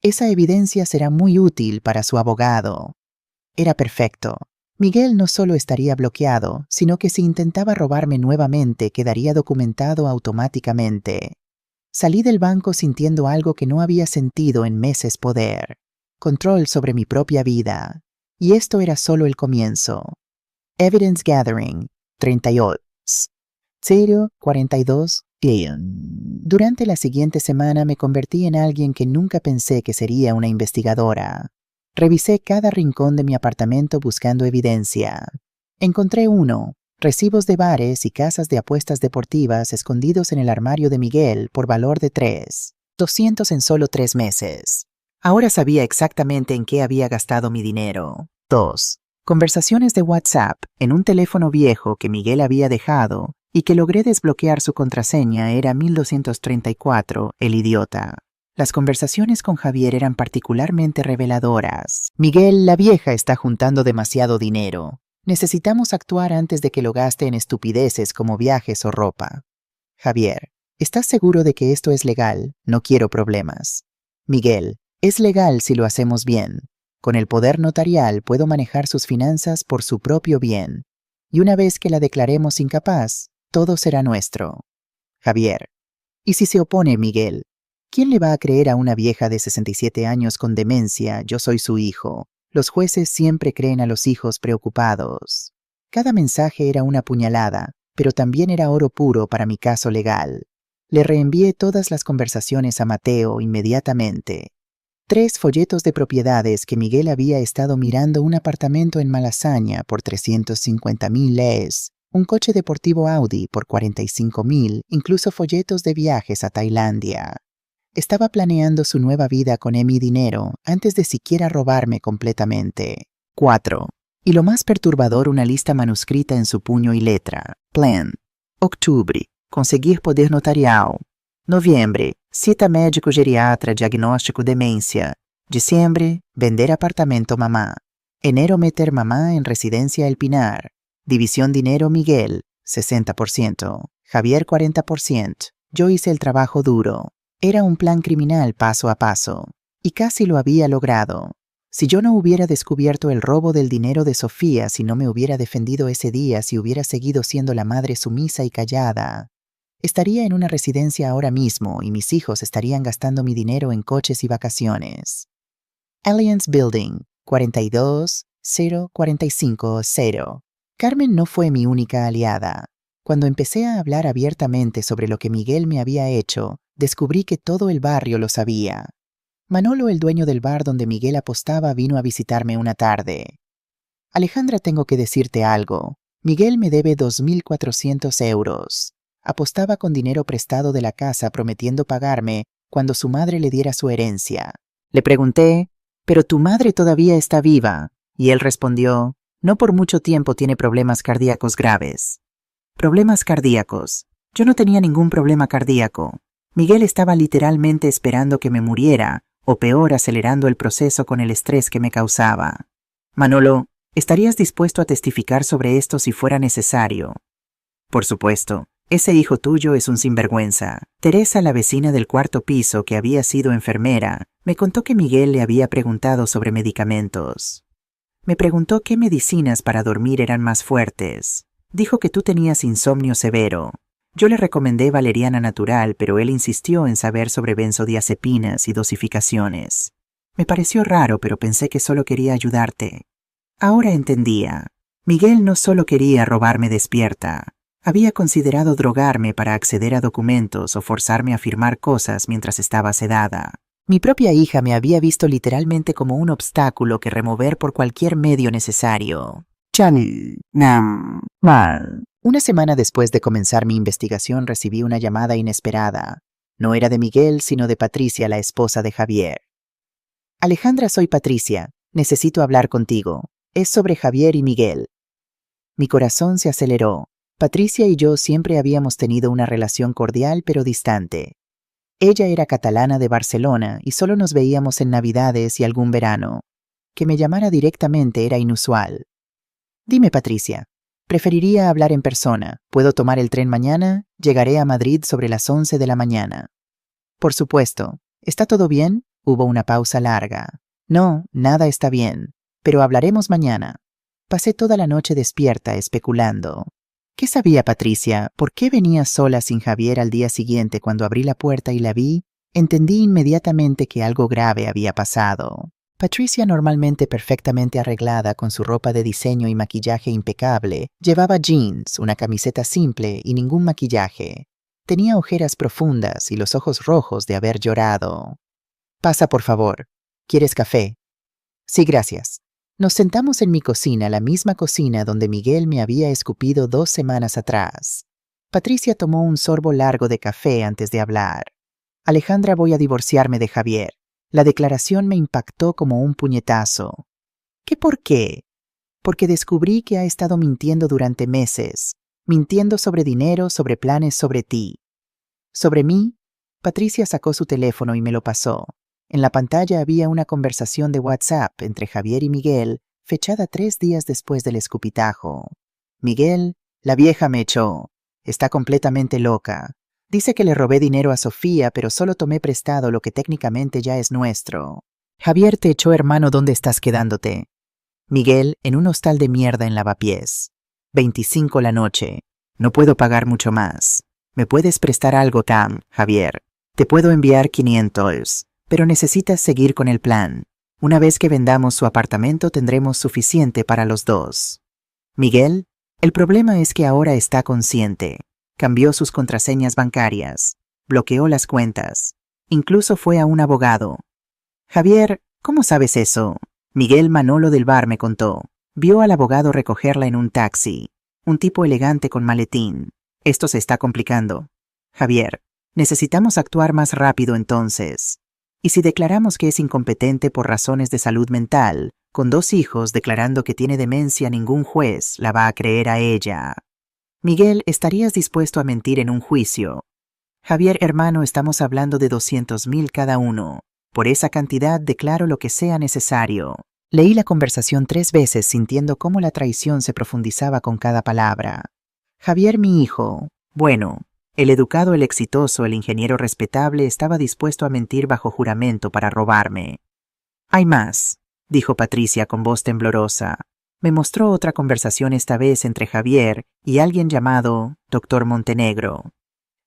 Esa evidencia será muy útil para su abogado. Era perfecto. Miguel no solo estaría bloqueado, sino que si intentaba robarme nuevamente, quedaría documentado automáticamente. Salí del banco sintiendo algo que no había sentido en meses: poder. Control sobre mi propia vida. Y esto era solo el comienzo. Evidence Gathering, 38. 042. Durante la siguiente semana me convertí en alguien que nunca pensé que sería una investigadora. Revisé cada rincón de mi apartamento buscando evidencia. Encontré 1. Recibos de bares y casas de apuestas deportivas escondidos en el armario de Miguel por valor de 3,200 en solo 3 meses. Ahora sabía exactamente en qué había gastado mi dinero. 2. Conversaciones de WhatsApp en un teléfono viejo que Miguel había dejado y que logré desbloquear su contraseña. Era 1234, el idiota. Las conversaciones con Javier eran particularmente reveladoras. Miguel, la vieja está juntando demasiado dinero. Necesitamos actuar antes de que lo gaste en estupideces como viajes o ropa. Javier, ¿estás seguro de que esto es legal? No quiero problemas. Miguel, es legal si lo hacemos bien. Con el poder notarial puedo manejar sus finanzas por su propio bien. Y una vez que la declaremos incapaz, todo será nuestro. Javier, ¿y si se opone Miguel? ¿Quién le va a creer a una vieja de 67 años con demencia? Yo soy su hijo. Los jueces siempre creen a los hijos preocupados. Cada mensaje era una puñalada, pero también era oro puro para mi caso legal. Le reenvié todas las conversaciones a Mateo inmediatamente. 3 folletos de propiedades que Miguel había estado mirando: un apartamento en Malasaña por 350,000 LES, un coche deportivo Audi por 45,000, incluso folletos de viajes a Tailandia. Estaba planeando su nueva vida con mi dinero antes de siquiera robarme completamente. 4. Y lo más perturbador, una lista manuscrita en su puño y letra. Plan. Octubre. Conseguir poder notarial. Noviembre. Cita médico geriatra, diagnóstico demência. Diciembre. Vender apartamento mamá. Enero, meter mamá en residencia El Pinar. División dinero Miguel, 60%. Javier, 40%. Yo hice el trabajo duro. Era un plan criminal paso a paso. Y casi lo había logrado. Si yo no hubiera descubierto el robo del dinero de Sofía, si no me hubiera defendido ese día, si hubiera seguido siendo la madre sumisa y callada, estaría en una residencia ahora mismo y mis hijos estarían gastando mi dinero en coches y vacaciones. Alliance Building, 42,045,0. Carmen no fue mi única aliada. Cuando empecé a hablar abiertamente sobre lo que Miguel me había hecho, descubrí que todo el barrio lo sabía. Manolo, el dueño del bar donde Miguel apostaba, vino a visitarme una tarde. Alejandra, tengo que decirte algo. Miguel me debe 2.400 euros. Apostaba con dinero prestado de la casa prometiendo pagarme cuando su madre le diera su herencia. Le pregunté, ¿pero tu madre todavía está viva? Y él respondió, no por mucho tiempo, tiene problemas cardíacos graves. Problemas cardíacos. Yo no tenía ningún problema cardíaco. Miguel estaba literalmente esperando que me muriera, o peor, acelerando el proceso con el estrés que me causaba. Manolo, ¿estarías dispuesto a testificar sobre esto si fuera necesario? Por supuesto. Ese hijo tuyo es un sinvergüenza. Teresa, la vecina del cuarto piso que había sido enfermera, me contó que Miguel le había preguntado sobre medicamentos. Me preguntó qué medicinas para dormir eran más fuertes. Dijo que tú tenías insomnio severo. Yo le recomendé valeriana natural, pero él insistió en saber sobre benzodiazepinas y dosificaciones. Me pareció raro, pero pensé que solo quería ayudarte. Ahora entendía. Miguel no solo quería robarme despierta. Había considerado drogarme para acceder a documentos o forzarme a firmar cosas mientras estaba sedada. Mi propia hija me había visto literalmente como un obstáculo que remover por cualquier medio necesario. Una semana después de comenzar mi investigación recibí una llamada inesperada. No era de Miguel, sino de Patricia, la esposa de Javier. Alejandra, soy Patricia. Necesito hablar contigo. Es sobre Javier y Miguel. Mi corazón se aceleró. Patricia y yo siempre habíamos tenido una relación cordial pero distante. Ella era catalana de Barcelona y solo nos veíamos en Navidades y algún verano. Que me llamara directamente era inusual. Dime, Patricia, preferiría hablar en persona. ¿Puedo tomar el tren mañana? Llegaré a Madrid sobre las 11 de la mañana. Por supuesto. ¿Está todo bien? Hubo una pausa larga. No, nada está bien. Pero hablaremos mañana. Pasé toda la noche despierta, especulando. ¿Qué sabía Patricia? ¿Por qué venía sola sin Javier al día siguiente? Cuando abrí la puerta y la vi, entendí inmediatamente que algo grave había pasado. Patricia, normalmente perfectamente arreglada con su ropa de diseño y maquillaje impecable, llevaba jeans, una camiseta simple y ningún maquillaje. Tenía ojeras profundas y los ojos rojos de haber llorado. Pasa, por favor. ¿Quieres café? Sí, gracias. Nos sentamos en mi cocina, la misma cocina donde Miguel me había escupido 2 semanas atrás. Patricia tomó un sorbo largo de café antes de hablar. Alejandra, voy a divorciarme de Javier. La declaración me impactó como un puñetazo. ¿Qué por qué? Porque descubrí que ha estado mintiendo durante meses. Mintiendo sobre dinero, sobre planes, sobre ti. ¿Sobre mí? Patricia sacó su teléfono y me lo pasó. En la pantalla había una conversación de WhatsApp entre Javier y Miguel, fechada 3 días después del escupitajo. Miguel, la vieja me echó. Está completamente loca. Dice que le robé dinero a Sofía, pero solo tomé prestado lo que técnicamente ya es nuestro. Javier te echó, hermano, ¿dónde estás quedándote? Miguel, en un hostal de mierda en Lavapiés. 25 la noche. No puedo pagar mucho más. ¿Me puedes prestar algo, Javier? Te puedo enviar 500. Pero necesitas seguir con el plan. Una vez que vendamos su apartamento tendremos suficiente para los dos. Miguel, el problema es que ahora está consciente. Cambió sus contraseñas bancarias. Bloqueó las cuentas. Incluso fue a un abogado. Javier, ¿cómo sabes eso? Miguel Manolo del bar me contó. Vio al abogado recogerla en un taxi. Un tipo elegante con maletín. Esto se está complicando. Javier, necesitamos actuar más rápido entonces. Y si declaramos que es incompetente por razones de salud mental, con 2 hijos declarando que tiene demencia, ningún juez la va a creer a ella. Miguel, ¿estarías dispuesto a mentir en un juicio? Javier, hermano, estamos hablando de 200,000 cada uno. Por esa cantidad declaro lo que sea necesario. Leí la conversación 3 veces sintiendo cómo la traición se profundizaba con cada palabra. Javier, mi hijo. Bueno. El educado, el exitoso, el ingeniero respetable estaba dispuesto a mentir bajo juramento para robarme. Hay más, dijo Patricia con voz temblorosa. Me mostró otra conversación, esta vez entre Javier y alguien llamado Dr. Montenegro.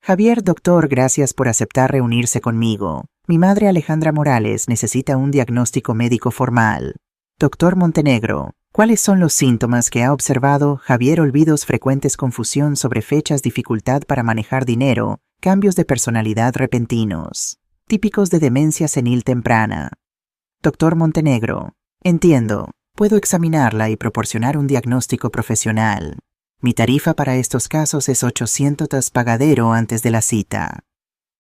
Javier, doctor, gracias por aceptar reunirse conmigo. Mi madre Alejandra Morales necesita un diagnóstico médico formal. Dr. Montenegro, ¿cuáles son los síntomas que ha observado Javier? Olvidos frecuentes, confusión sobre fechas, dificultad para manejar dinero, cambios de personalidad repentinos, típicos de demencia senil temprana. Dr. Montenegro, entiendo. Puedo examinarla y proporcionar un diagnóstico profesional. Mi tarifa para estos casos es 800 pagadero antes de la cita.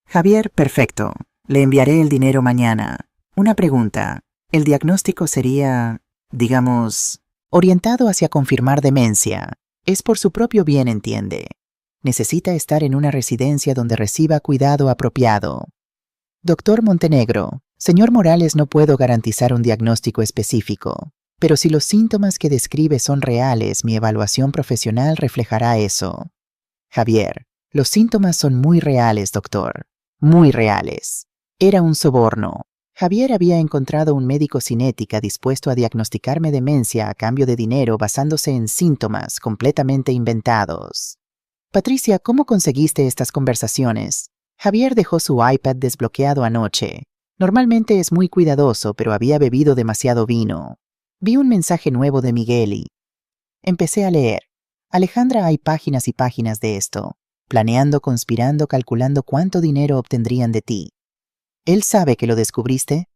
Javier, perfecto. Le enviaré el dinero mañana. Una pregunta. El diagnóstico sería, digamos, orientado hacia confirmar demencia. Es por su propio bien, entiende. Necesita estar en una residencia donde reciba cuidado apropiado. Doctor Montenegro, señor Morales, no puedo garantizar un diagnóstico específico, pero si los síntomas que describe son reales, mi evaluación profesional reflejará eso. Javier, Los síntomas son muy reales, doctor. Muy reales. Era un soborno. Javier había encontrado un médico sin ética dispuesto a diagnosticarme demencia a cambio de dinero basándose en síntomas completamente inventados. Patricia, ¿cómo conseguiste estas conversaciones? Javier dejó su iPad desbloqueado anoche. Normalmente es muy cuidadoso, pero había bebido demasiado vino. Vi un mensaje nuevo de Miguel y empecé a leer. Alejandra, hay páginas y páginas de esto. Planeando, conspirando, calculando cuánto dinero obtendrían de ti. ¿Él sabe que lo descubriste?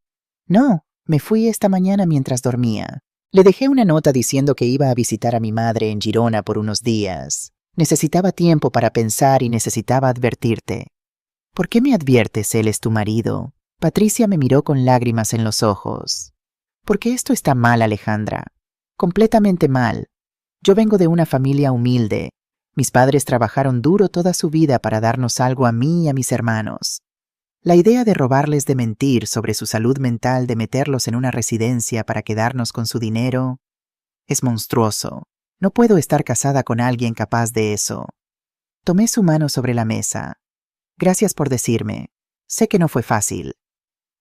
No, me fui esta mañana mientras dormía. Le dejé una nota diciendo que iba a visitar a mi madre en Girona por unos días. Necesitaba tiempo para pensar y necesitaba advertirte. ¿Por qué me adviertes? Él es tu marido. Patricia me miró con lágrimas en los ojos. Porque esto está mal, Alejandra. Completamente mal. Yo vengo de una familia humilde. Mis padres trabajaron duro toda su vida para darnos algo a mí y a mis hermanos. La idea de robarles, de mentir sobre su salud mental, de meterlos en una residencia para quedarnos con su dinero, es monstruoso. No puedo estar casada con alguien capaz de eso. Tomé su mano sobre la mesa. Gracias por decirme. Sé que no fue fácil.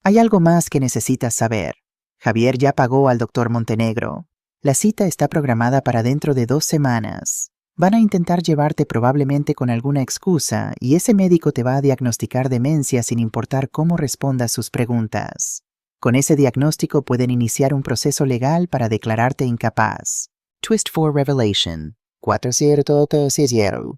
Hay algo más que necesitas saber. Javier ya pagó al doctor Montenegro. La cita está programada para dentro de 2 semanas. Van a intentar llevarte probablemente con alguna excusa y ese médico te va a diagnosticar demencia sin importar cómo respondas sus preguntas. Con ese diagnóstico pueden iniciar un proceso legal para declararte incapaz. Twist 4 Revelation 4080.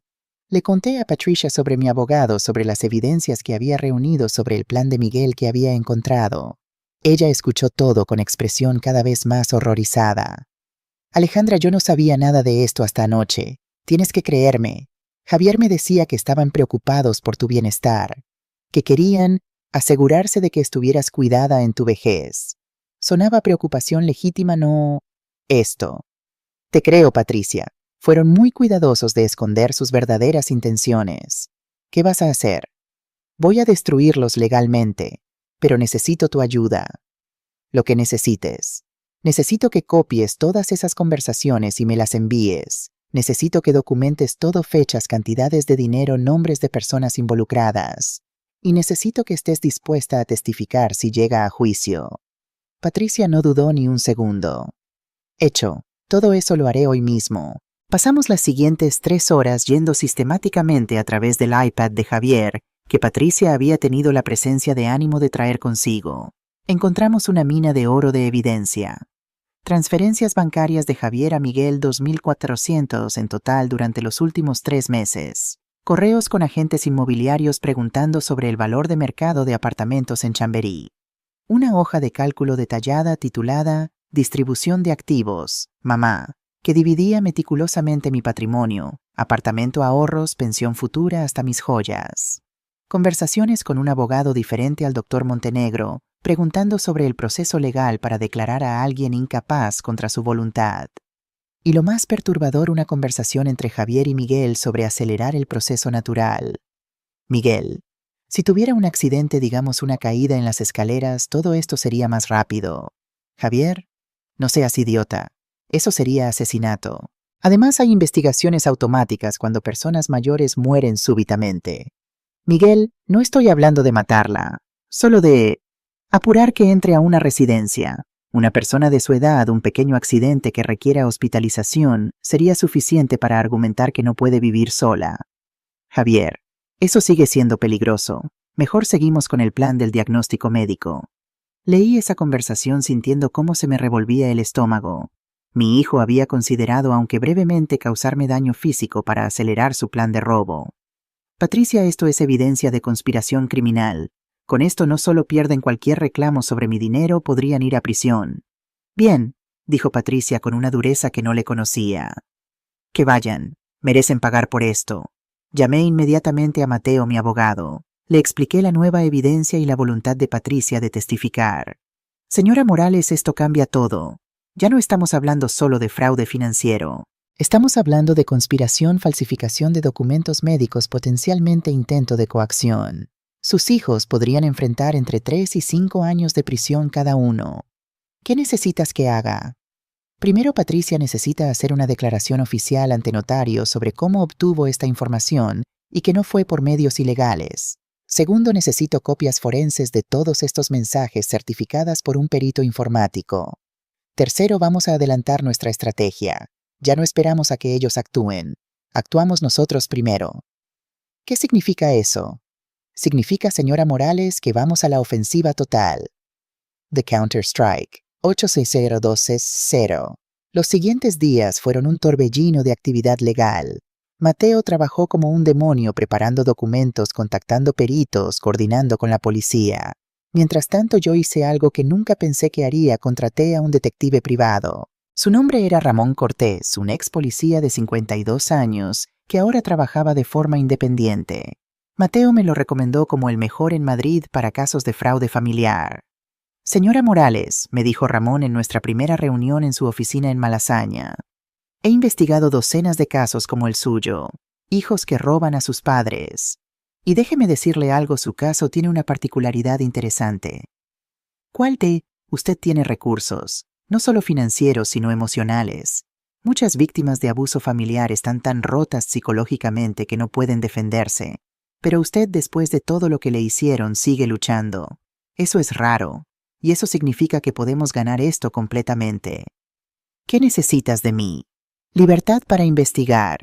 Le conté a Patricia sobre mi abogado, sobre las evidencias que había reunido sobre el plan de Miguel que había encontrado. Ella escuchó todo con expresión cada vez más horrorizada. Alejandra, yo no sabía nada de esto hasta anoche. Tienes que creerme. Javier me decía que estaban preocupados por tu bienestar, que querían asegurarse de que estuvieras cuidada en tu vejez. Sonaba preocupación legítima, no esto. Te creo, Patricia. Fueron muy cuidadosos de esconder sus verdaderas intenciones. ¿Qué vas a hacer? Voy a destruirlos legalmente, pero necesito tu ayuda. Lo que necesites. Necesito que copies todas esas conversaciones y me las envíes. Necesito que documentes todo, fechas, cantidades de dinero, nombres de personas involucradas. Y necesito que estés dispuesta a testificar si llega a juicio. Patricia no dudó ni un segundo. Hecho, todo eso lo haré hoy mismo. Pasamos las siguientes 3 horas yendo sistemáticamente a través del iPad de Javier, que Patricia había tenido la presencia de ánimo de traer consigo. Encontramos una mina de oro de evidencia. Transferencias bancarias de Javier a Miguel, 2.400 en total durante los últimos 3 meses. Correos con agentes inmobiliarios preguntando sobre el valor de mercado de apartamentos en Chamberí. Una hoja de cálculo detallada titulada Distribución de activos, mamá, que dividía meticulosamente mi patrimonio, apartamento, ahorros, pensión futura hasta mis joyas. Conversaciones con un abogado diferente al doctor Montenegro, preguntando sobre el proceso legal para declarar a alguien incapaz contra su voluntad. Y lo más perturbador, una conversación entre Javier y Miguel sobre acelerar el proceso natural. Miguel, si tuviera un accidente, digamos una caída en las escaleras, todo esto sería más rápido. Javier, no seas idiota. Eso sería asesinato. Además, hay investigaciones automáticas cuando personas mayores mueren súbitamente. Miguel, no estoy hablando de matarla, solo de apurar que entre a una residencia. Una persona de su edad, un pequeño accidente que requiera hospitalización, sería suficiente para argumentar que no puede vivir sola. Javier, eso sigue siendo peligroso. Mejor seguimos con el plan del diagnóstico médico. Leí esa conversación sintiendo cómo se me revolvía el estómago. Mi hijo había considerado, aunque brevemente, causarme daño físico para acelerar su plan de robo. Patricia, esto es evidencia de conspiración criminal. Con esto no solo pierden cualquier reclamo sobre mi dinero, podrían ir a prisión. Bien, dijo Patricia con una dureza que no le conocía. Que vayan, merecen pagar por esto. Llamé inmediatamente a Mateo, mi abogado. Le expliqué la nueva evidencia y la voluntad de Patricia de testificar. Señora Morales, esto cambia todo. Ya no estamos hablando solo de fraude financiero. Estamos hablando de conspiración, falsificación de documentos médicos, potencialmente intento de coacción. Sus hijos podrían enfrentar entre 3 y 5 años de prisión cada uno. ¿Qué necesitas que haga? Primero, Patricia necesita hacer una declaración oficial ante notario sobre cómo obtuvo esta información y que no fue por medios ilegales. Segundo, necesito copias forenses de todos estos mensajes certificadas por un perito informático. Tercero, vamos a adelantar nuestra estrategia. Ya no esperamos a que ellos actúen. Actuamos nosotros primero. ¿Qué significa eso? Significa, señora Morales, que vamos a la ofensiva total. The Counter-Strike. 860-260. Los siguientes días fueron un torbellino de actividad legal. Mateo trabajó como un demonio preparando documentos, contactando peritos, coordinando con la policía. Mientras tanto, yo hice algo que nunca pensé que haría: contraté a un detective privado. Su nombre era Ramón Cortés, un ex policía de 52 años que ahora trabajaba de forma independiente. Mateo me lo recomendó como el mejor en Madrid para casos de fraude familiar. Señora Morales, me dijo Ramón en nuestra primera reunión en su oficina en Malasaña, he investigado docenas de casos como el suyo, hijos que roban a sus padres. Y déjeme decirle algo, su caso tiene una particularidad interesante. ¿Cuál de? Usted tiene recursos, no solo financieros sino emocionales. Muchas víctimas de abuso familiar están tan rotas psicológicamente que no pueden defenderse. Pero usted, después de todo lo que le hicieron, sigue luchando. Eso es raro. Y eso significa que podemos ganar esto completamente. ¿Qué necesitas de mí? Libertad para investigar.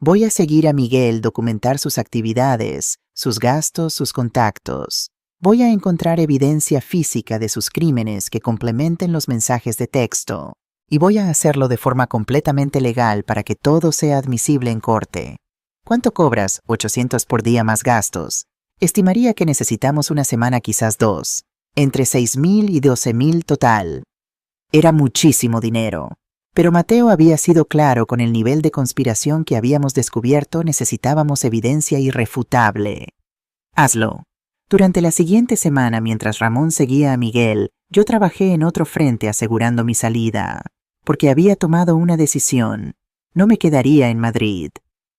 Voy a seguir a Miguel, documentar sus actividades, sus gastos, sus contactos. Voy a encontrar evidencia física de sus crímenes que complementen los mensajes de texto. Y voy a hacerlo de forma completamente legal para que todo sea admisible en corte. ¿Cuánto cobras? 800 por día más gastos. Estimaría que necesitamos una semana, quizás 2. Entre 6,000 y 12,000 total. Era muchísimo dinero. Pero Mateo había sido claro: con el nivel de conspiración que habíamos descubierto, necesitábamos evidencia irrefutable. Hazlo. Durante la siguiente semana, mientras Ramón seguía a Miguel, yo trabajé en otro frente asegurando mi salida, porque había tomado una decisión. No me quedaría en Madrid.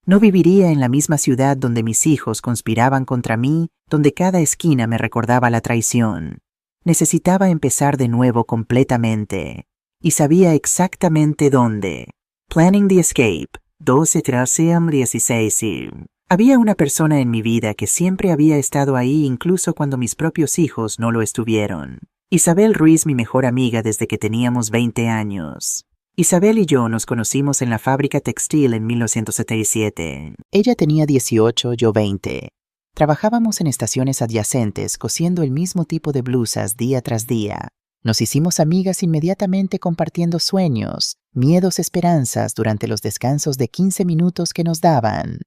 No viviría en la misma ciudad donde mis hijos conspiraban contra mí, donde cada esquina me recordaba la traición. Necesitaba empezar de nuevo completamente. Y sabía exactamente dónde. Planning the Escape, 12/13/16. Había una persona en mi vida que siempre había estado ahí incluso cuando mis propios hijos no lo estuvieron. Isabel Ruiz, mi mejor amiga desde que teníamos 20 años. Isabel y yo nos conocimos en la fábrica textil en 1977. Ella tenía 18, yo 20. Trabajábamos en estaciones adyacentes cosiendo el mismo tipo de blusas día tras día. Nos hicimos amigas inmediatamente, compartiendo sueños, miedos, esperanzas durante los descansos de 15 minutos que nos daban.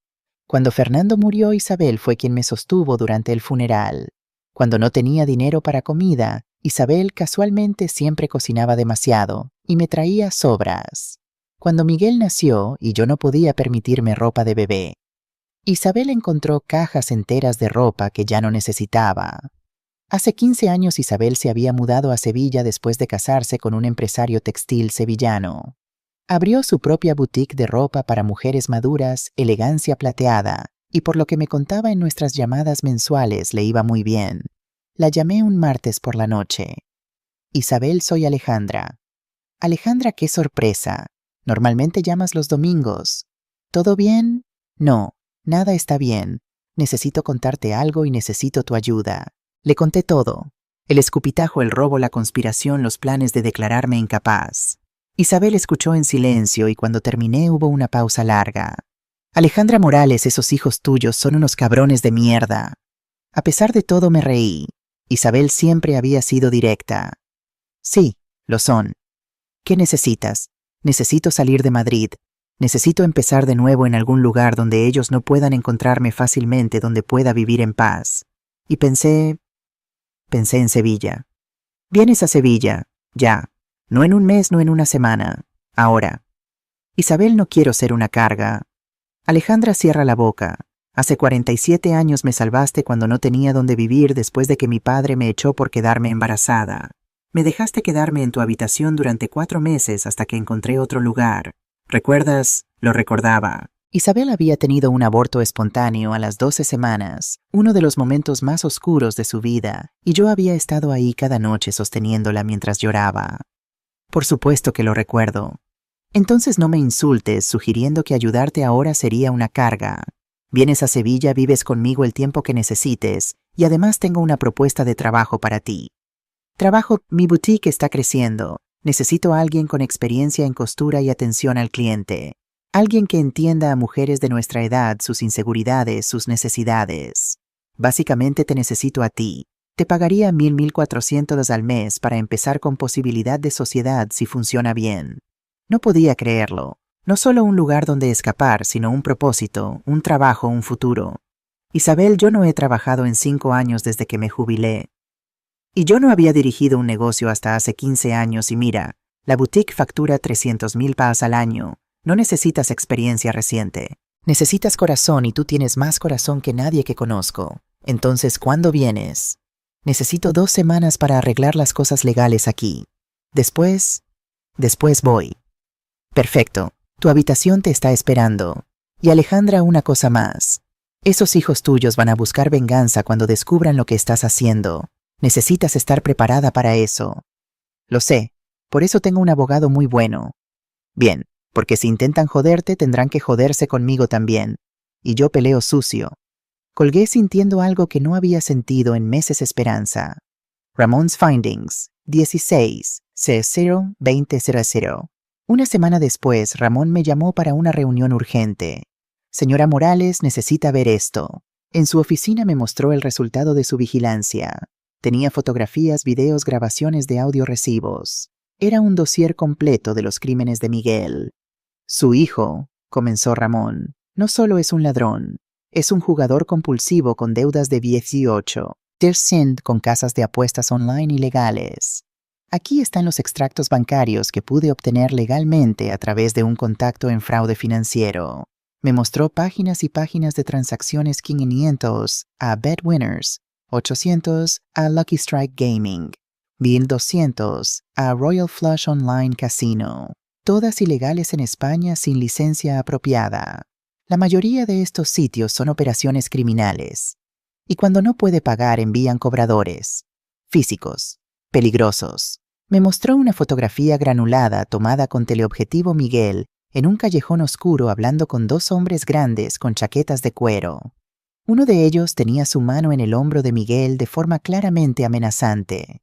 Cuando Fernando murió, Isabel fue quien me sostuvo durante el funeral. Cuando no tenía dinero para comida, Isabel casualmente siempre cocinaba demasiado y me traía sobras. Cuando Miguel nació y yo no podía permitirme ropa de bebé, Isabel encontró cajas enteras de ropa que ya no necesitaba. Hace 15 años Isabel se había mudado a Sevilla después de casarse con un empresario textil sevillano. Abrió su propia boutique de ropa para mujeres maduras, Elegancia Plateada, y por lo que me contaba en nuestras llamadas mensuales le iba muy bien. La llamé un martes por la noche. Isabel, soy Alejandra. Alejandra, qué sorpresa. Normalmente llamas los domingos. ¿Todo bien? No, nada está bien. Necesito contarte algo y necesito tu ayuda. Le conté todo. El escupitajo, el robo, la conspiración, los planes de declararme incapaz. Isabel escuchó en silencio y cuando terminé hubo una pausa larga. Alejandra Morales, esos hijos tuyos son unos cabrones de mierda. A pesar de todo me reí. Isabel siempre había sido directa. Sí, lo son. ¿Qué necesitas? Necesito salir de Madrid. Necesito empezar de nuevo en algún lugar donde ellos no puedan encontrarme fácilmente, donde pueda vivir en paz. Y pensé en Sevilla. Vienes a Sevilla, ya. No en un mes, no en una semana. Ahora. Isabel, no quiero ser una carga. Alejandra cierra la boca. Hace 47 años me salvaste cuando no tenía dónde vivir después de que mi padre me echó por quedarme embarazada. Me dejaste quedarme en tu habitación durante 4 meses hasta que encontré otro lugar. ¿Recuerdas? Lo recordaba. Isabel había tenido un aborto espontáneo a las 12 semanas, uno de los momentos más oscuros de su vida, y yo había estado ahí cada noche sosteniéndola mientras lloraba. Por supuesto que lo recuerdo. Entonces no me insultes sugiriendo que ayudarte ahora sería una carga. Vienes a Sevilla, vives conmigo el tiempo que necesites y además tengo una propuesta de trabajo para ti. Mi boutique está creciendo. Necesito a alguien con experiencia en costura y atención al cliente. Alguien que entienda a mujeres de nuestra edad, sus inseguridades, sus necesidades. Básicamente te necesito a ti. Te pagaría 1.400 al mes para empezar con posibilidad de sociedad si funciona bien. No podía creerlo. No solo un lugar donde escapar, sino un propósito, un trabajo, un futuro. Isabel, yo no he trabajado en 5 años desde que me jubilé. Y yo no había dirigido un negocio hasta hace 15 años y mira, la boutique factura 300,000 pounds al año. No necesitas experiencia reciente. Necesitas corazón y tú tienes más corazón que nadie que conozco. Entonces, ¿cuándo vienes? Necesito 2 semanas para arreglar las cosas legales aquí. Después voy. Perfecto. Tu habitación te está esperando. Y Alejandra, una cosa más. Esos hijos tuyos van a buscar venganza cuando descubran lo que estás haciendo. Necesitas estar preparada para eso. Lo sé. Por eso tengo un abogado muy bueno. Bien, porque si intentan joderte, tendrán que joderse conmigo también. Y yo peleo sucio. Colgué sintiendo algo que no había sentido en meses esperanza. Ramon's Findings, 16/00/2000. Una semana después, Ramón me llamó para una reunión urgente. Señora Morales, necesita ver esto. En su oficina me mostró el resultado de su vigilancia. Tenía fotografías, videos, grabaciones de audio recibos. Era un dossier completo de los crímenes de Miguel. Su hijo, comenzó Ramón, no solo es un ladrón, es un jugador compulsivo con deudas de 18, con casas de apuestas online ilegales. Aquí están los extractos bancarios que pude obtener legalmente a través de un contacto en fraude financiero. Me mostró páginas y páginas de transacciones 500 a BetWinners, 800 a Lucky Strike Gaming, 1,200 a Royal Flush Online Casino, todas ilegales en España sin licencia apropiada. La mayoría de estos sitios son operaciones criminales. Y cuando no puede pagar envían cobradores. Físicos. Peligrosos. Me mostró una fotografía granulada tomada con teleobjetivo Miguel en un callejón oscuro hablando con 2 hombres grandes con chaquetas de cuero. Uno de ellos tenía su mano en el hombro de Miguel de forma claramente amenazante.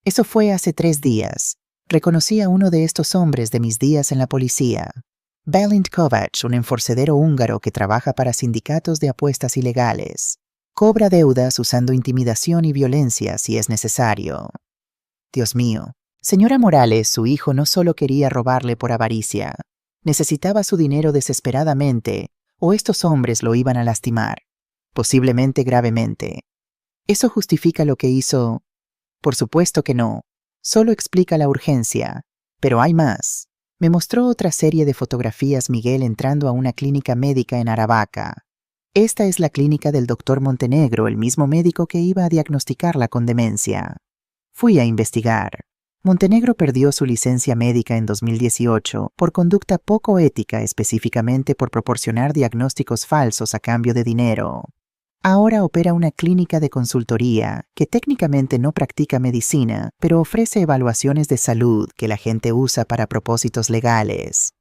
Eso fue hace 3 días. Reconocí a uno de estos hombres de mis días en la policía. Balint Kovac, un enforcedero húngaro que trabaja para sindicatos de apuestas ilegales. Cobra deudas usando intimidación y violencia si es necesario. Dios mío. Señora Morales, su hijo no solo quería robarle por avaricia. Necesitaba su dinero desesperadamente, o estos hombres lo iban a lastimar. Posiblemente gravemente. ¿Eso justifica lo que hizo? Por supuesto que no. Solo explica la urgencia. Pero hay más. Me mostró otra serie de fotografías Miguel entrando a una clínica médica en Aravaca. Esta es la clínica del Dr. Montenegro, el mismo médico que iba a diagnosticarla con demencia. Fui a investigar. Montenegro perdió su licencia médica en 2018 por conducta poco ética, específicamente por proporcionar diagnósticos falsos a cambio de dinero. Ahora opera una clínica de consultoría que técnicamente no practica medicina, pero ofrece evaluaciones de salud que la gente usa para propósitos legales.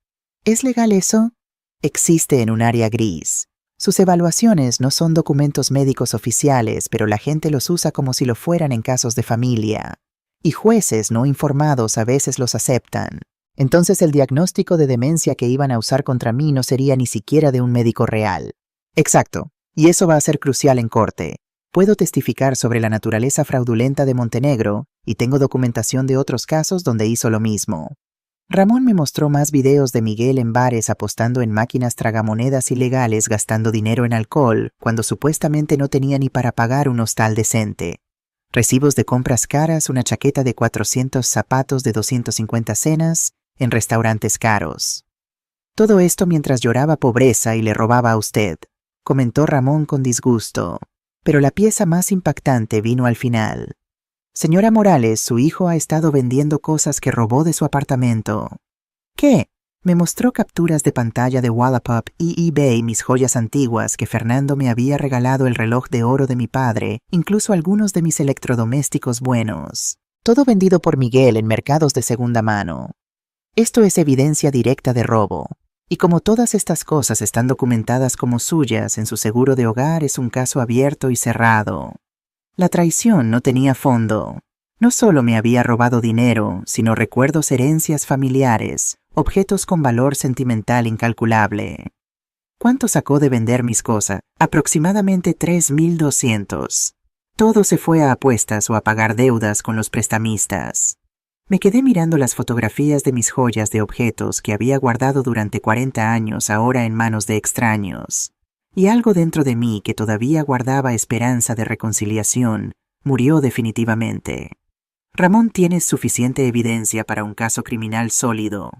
¿Es legal eso? Existe en un área gris. Sus evaluaciones no son documentos médicos oficiales, pero la gente los usa como si lo fueran en casos de familia. Y jueces no informados a veces los aceptan. Entonces el diagnóstico de demencia que iban a usar contra mí no sería ni siquiera de un médico real. Exacto. Y eso va a ser crucial en corte. Puedo testificar sobre la naturaleza fraudulenta de Montenegro y tengo documentación de otros casos donde hizo lo mismo. Ramón me mostró más videos de Miguel en bares apostando en máquinas tragamonedas ilegales gastando dinero en alcohol cuando supuestamente no tenía ni para pagar un hostal decente. Recibos de compras caras, una chaqueta de 400 zapatos de 250 cenas en restaurantes caros. Todo esto mientras lloraba pobreza y le robaba a usted, comentó Ramón con disgusto. Pero la pieza más impactante vino al final. Señora Morales, su hijo ha estado vendiendo cosas que robó de su apartamento. ¿Qué? Me mostró capturas de pantalla de Wallapop y eBay, mis joyas antiguas que Fernando me había regalado, el reloj de oro de mi padre, incluso algunos de mis electrodomésticos buenos. Todo vendido por Miguel en mercados de segunda mano. Esto es evidencia directa de robo. Y como todas estas cosas están documentadas como suyas en su seguro de hogar, es un caso abierto y cerrado. La traición no tenía fondo. No solo me había robado dinero, sino recuerdos, herencias familiares, objetos con valor sentimental incalculable. ¿Cuánto sacó de vender mis cosas? Aproximadamente 3.200. Todo se fue a apuestas o a pagar deudas con los prestamistas. Me quedé mirando las fotografías de mis joyas de objetos que había guardado durante 40 años ahora en manos de extraños. Y algo dentro de mí que todavía guardaba esperanza de reconciliación, murió definitivamente. Ramón, ¿tienes suficiente evidencia para un caso criminal sólido?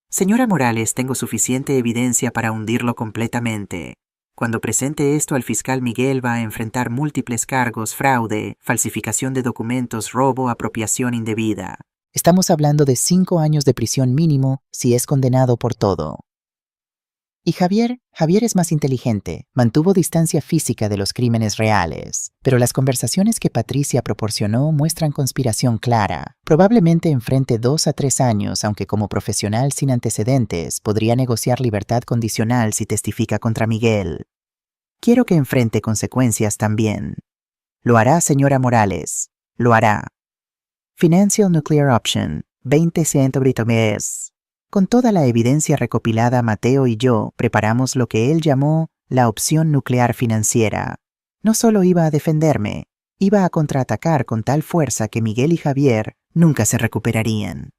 Señora Morales, tengo suficiente evidencia para hundirlo completamente. Cuando presente esto al fiscal, Miguel va a enfrentar múltiples cargos: fraude, falsificación de documentos, robo, apropiación indebida. Estamos hablando de 5 años de prisión mínimo si es condenado por todo. Y Javier es más inteligente, mantuvo distancia física de los crímenes reales, pero las conversaciones que Patricia proporcionó muestran conspiración clara. Probablemente enfrente 2 a 3 años, aunque como profesional sin antecedentes podría negociar libertad condicional si testifica contra Miguel. Quiero que enfrente consecuencias también. Lo hará, señora Morales, lo hará. Financial Nuclear Option, 20 mes. Con toda la evidencia recopilada, Mateo y yo preparamos lo que él llamó la opción nuclear financiera. No solo iba a defenderme, iba a contraatacar con tal fuerza que Miguel y Javier nunca se recuperarían.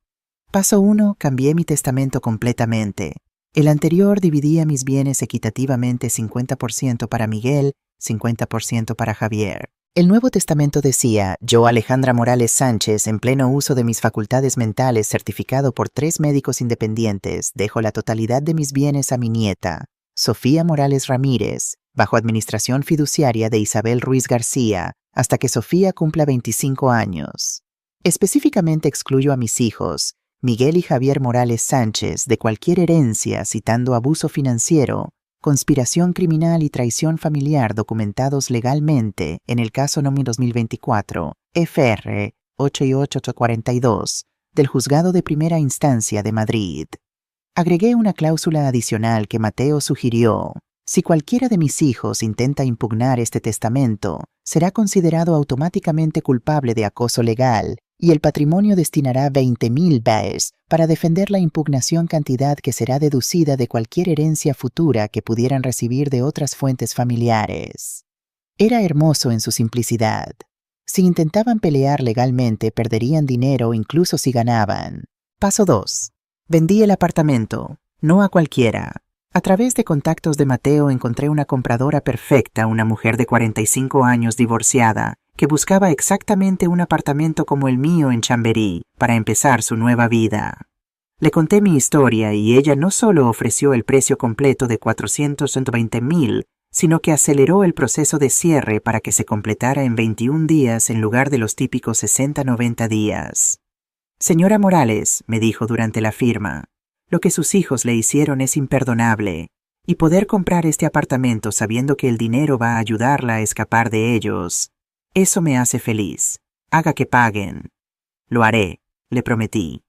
Paso 1. Cambié mi testamento completamente. El anterior dividía mis bienes equitativamente: 50% para Miguel, 50% para Javier. El Nuevo Testamento decía: yo, Alejandra Morales Sánchez, en pleno uso de mis facultades mentales, certificado por 3 médicos independientes, dejo la totalidad de mis bienes a mi nieta, Sofía Morales Ramírez, bajo administración fiduciaria de Isabel Ruiz García, hasta que Sofía cumpla 25 años. Específicamente excluyo a mis hijos, Miguel y Javier Morales Sánchez, de cualquier herencia, citando abuso financiero, conspiración criminal y traición familiar documentados legalmente en el caso NOMI 2024, FR 8842, del Juzgado de Primera Instancia de Madrid. Agregué una cláusula adicional que Mateo sugirió: si cualquiera de mis hijos intenta impugnar este testamento, será considerado automáticamente culpable de acoso legal y el patrimonio destinará 20,000 BES para defender la impugnación, cantidad que será deducida de cualquier herencia futura que pudieran recibir de otras fuentes familiares. Era hermoso en su simplicidad. Si intentaban pelear legalmente, perderían dinero incluso si ganaban. Paso 2. Vendí el apartamento, no a cualquiera. A través de contactos de Mateo encontré una compradora perfecta, una mujer de 45 años divorciada, que buscaba exactamente un apartamento como el mío en Chamberí para empezar su nueva vida. Le conté mi historia y ella no solo ofreció el precio completo de 420,000, sino que aceleró el proceso de cierre para que se completara en 21 días en lugar de los típicos 60-90 días. Señora Morales, me dijo durante la firma, lo que sus hijos le hicieron es imperdonable, y poder comprar este apartamento sabiendo que el dinero va a ayudarla a escapar de ellos, eso me hace feliz. Haga que paguen. Lo haré, le prometí.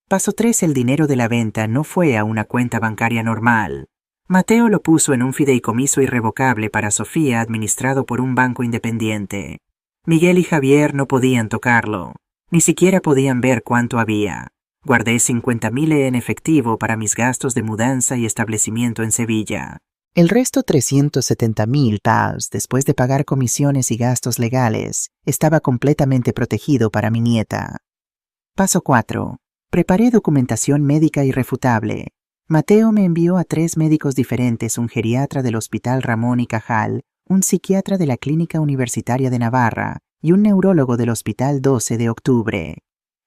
Paso 3. El dinero de la venta no fue a una cuenta bancaria normal. Mateo lo puso en un fideicomiso irrevocable para Sofía, administrado por un banco independiente. Miguel y Javier no podían tocarlo, ni siquiera podían ver cuánto había. Guardé 50,000 en efectivo para mis gastos de mudanza y establecimiento en Sevilla. El resto, 370,000 PAUs, después de pagar comisiones y gastos legales, estaba completamente protegido para mi nieta. Paso 4. Preparé documentación médica irrefutable. Mateo me envió a 3 médicos diferentes: un geriatra del Hospital Ramón y Cajal, un psiquiatra de la Clínica Universitaria de Navarra y un neurólogo del Hospital 12 de Octubre.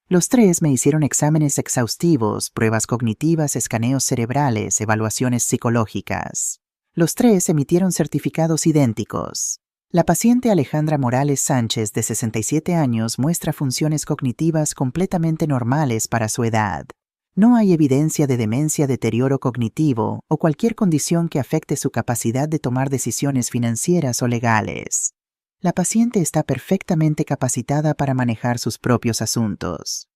Los 3 me hicieron exámenes exhaustivos, pruebas cognitivas, escaneos cerebrales, evaluaciones psicológicas. Los 3 emitieron certificados idénticos. La paciente Alejandra Morales Sánchez, de 67 años, muestra funciones cognitivas completamente normales para su edad. No hay evidencia de demencia, deterioro cognitivo o cualquier condición que afecte su capacidad de tomar decisiones financieras o legales. La paciente está perfectamente capacitada para manejar sus propios asuntos.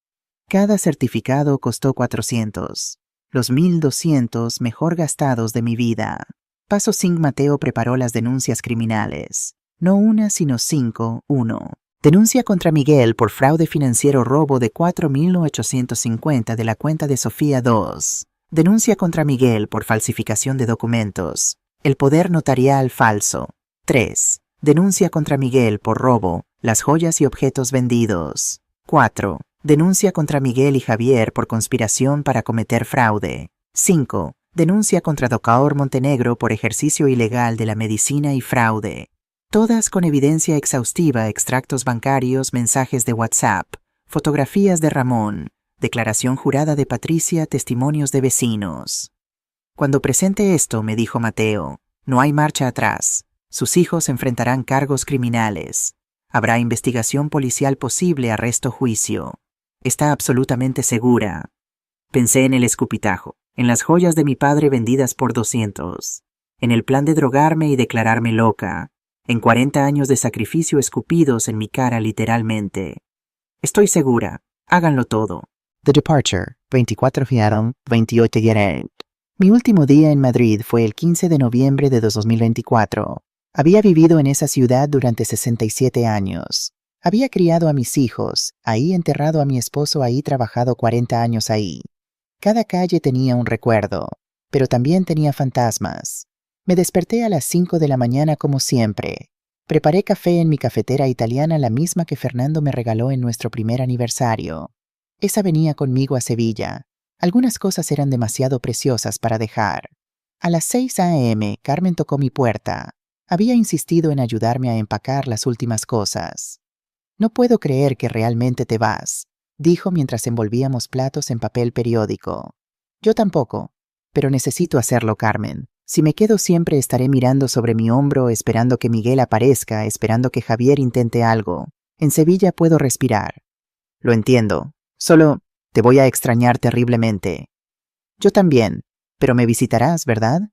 Cada certificado costó 400. los 1.200 mejor gastados de mi vida. Paso 5. Mateo preparó las denuncias criminales. No una, sino 5. 1. Denuncia contra Miguel por fraude financiero, robo de 4.850 de la cuenta de Sofía. 2. Denuncia contra Miguel por falsificación de documentos. El poder notarial falso. 3. Denuncia contra Miguel por robo, las joyas y objetos vendidos. 4. Denuncia contra Miguel y Javier por conspiración para cometer fraude. 5. Denuncia contra Docaor Montenegro por ejercicio ilegal de la medicina y fraude. Todas con evidencia exhaustiva, extractos bancarios, mensajes de WhatsApp, fotografías de Ramón, declaración jurada de Patricia, testimonios de vecinos. Cuando presente esto, me dijo Mateo, no hay marcha atrás. Sus hijos enfrentarán cargos criminales. Habrá investigación policial posible, arresto, juicio. Está absolutamente segura. Pensé en el escupitajo, en las joyas de mi padre vendidas por 200, en el plan de drogarme y declararme loca, en 40 años de sacrificio escupidos en mi cara literalmente. Estoy segura. Háganlo todo. The Departure, 24 Seattle, 28 Gerard. Mi último día en Madrid fue el 15 de noviembre de 2024. Había vivido en esa ciudad durante 67 años. Había criado a mis hijos, ahí enterrado a mi esposo, ahí trabajado 40 años ahí. Cada calle tenía un recuerdo, pero también tenía fantasmas. Me desperté a las 5 de la mañana como siempre. Preparé café en mi cafetera italiana, la misma que Fernando me regaló en nuestro primer aniversario. Esa venía conmigo a Sevilla. Algunas cosas eran demasiado preciosas para dejar. A las 6 a.m., Carmen tocó mi puerta. Había insistido en ayudarme a empacar las últimas cosas. No puedo creer que realmente te vas, dijo mientras envolvíamos platos en papel periódico. Yo tampoco, pero necesito hacerlo, Carmen. Si me quedo siempre estaré mirando sobre mi hombro, esperando que Miguel aparezca, esperando que Javier intente algo. En Sevilla puedo respirar. Lo entiendo. Solo te voy a extrañar terriblemente. Yo también, pero me visitarás, ¿verdad?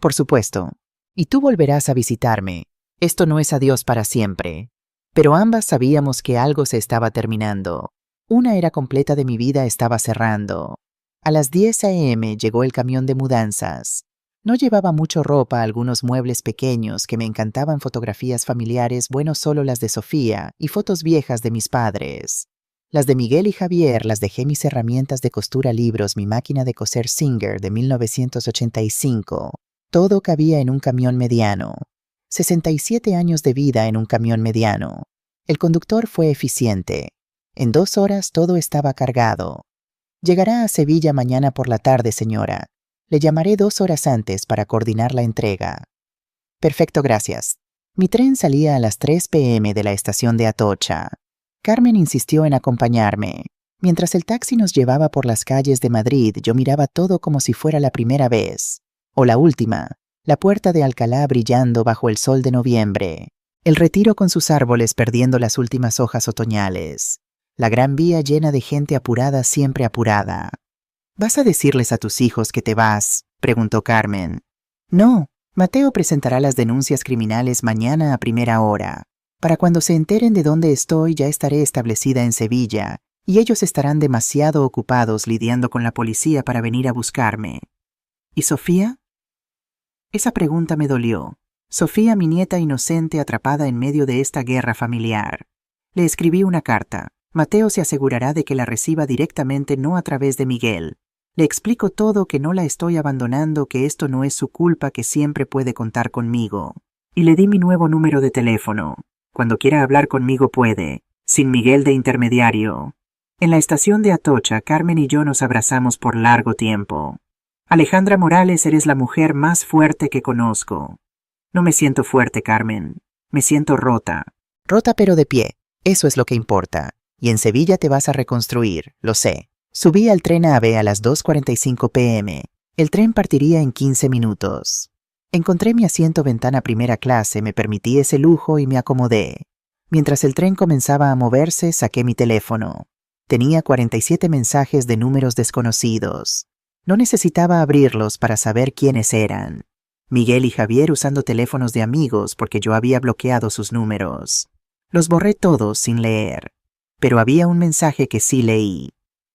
Por supuesto. Y tú volverás a visitarme. Esto no es adiós para siempre. Pero ambas sabíamos que algo se estaba terminando. Una era completa de mi vida estaba cerrando. A las 10 a.m. llegó el camión de mudanzas. No llevaba mucho ropa, algunos muebles pequeños que me encantaban, fotografías familiares, bueno, solo las de Sofía, y fotos viejas de mis padres. Las de Miguel y Javier, las dejé, mis herramientas de costura, libros, mi máquina de coser Singer de 1985. Todo cabía en un camión mediano. 67 años de vida en un camión mediano. El conductor fue eficiente. En 2 horas todo estaba cargado. Llegará a Sevilla mañana por la tarde, señora. Le llamaré 2 horas antes para coordinar la entrega. Perfecto, gracias. Mi tren salía a las 3 p.m. de la estación de Atocha. Carmen insistió en acompañarme. Mientras el taxi nos llevaba por las calles de Madrid, yo miraba todo como si fuera la primera vez. O la última. La puerta de Alcalá brillando bajo el sol de noviembre. El Retiro con sus árboles perdiendo las últimas hojas otoñales. La Gran Vía llena de gente apurada, siempre apurada. ¿Vas a decirles a tus hijos que te vas?, preguntó Carmen. No, Mateo presentará las denuncias criminales mañana a primera hora. Para cuando se enteren de dónde estoy, ya estaré establecida en Sevilla, y ellos estarán demasiado ocupados lidiando con la policía para venir a buscarme. ¿Y Sofía? Esa pregunta me dolió. Sofía, mi nieta inocente, atrapada en medio de esta guerra familiar. Le escribí una carta. Mateo se asegurará de que la reciba directamente, no a través de Miguel. Le explico todo, que no la estoy abandonando, que esto no es su culpa, que siempre puede contar conmigo. Y le di mi nuevo número de teléfono. Cuando quiera hablar conmigo puede, sin Miguel de intermediario. En la estación de Atocha, Carmen y yo nos abrazamos por largo tiempo. Alejandra Morales, eres la mujer más fuerte que conozco. No me siento fuerte, Carmen. Me siento rota. Rota pero de pie. Eso es lo que importa. Y en Sevilla te vas a reconstruir, lo sé. Subí al tren AVE a las 2:45 p.m. El tren partiría en 15 minutos. Encontré mi asiento ventana primera clase, me permití ese lujo y me acomodé. Mientras el tren comenzaba a moverse, saqué mi teléfono. Tenía 47 mensajes de números desconocidos. No necesitaba abrirlos para saber quiénes eran. Miguel y Javier usando teléfonos de amigos porque yo había bloqueado sus números. Los borré todos sin leer. Pero había un mensaje que sí leí.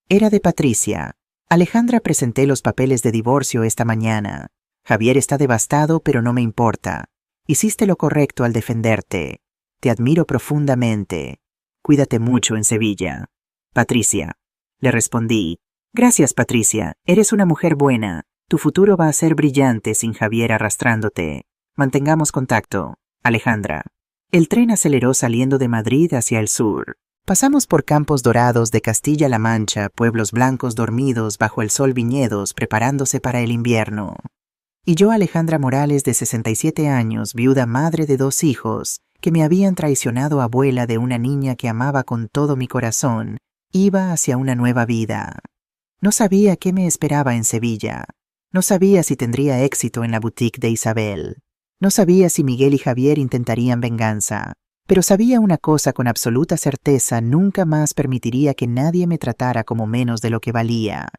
Era de Patricia. Alejandra, presenté los papeles de divorcio esta mañana. Javier está devastado, pero no me importa. Hiciste lo correcto al defenderte. Te admiro profundamente. Cuídate mucho en Sevilla. Patricia. Le respondí. Gracias, Patricia. Eres una mujer buena. Tu futuro va a ser brillante sin Javier arrastrándote. Mantengamos contacto. Alejandra. El tren aceleró saliendo de Madrid hacia el sur. Pasamos por campos dorados de Castilla-La Mancha, pueblos blancos dormidos bajo el sol, viñedos preparándose para el invierno. Y yo, Alejandra Morales, de 67 años, viuda, madre de 2 hijos, que me habían traicionado, abuela de una niña que amaba con todo mi corazón, iba hacia una nueva vida. No sabía qué me esperaba en Sevilla. No sabía si tendría éxito en la boutique de Isabel. No sabía si Miguel y Javier intentarían venganza. Pero sabía una cosa con absoluta certeza: nunca más permitiría que nadie me tratara como menos de lo que valía.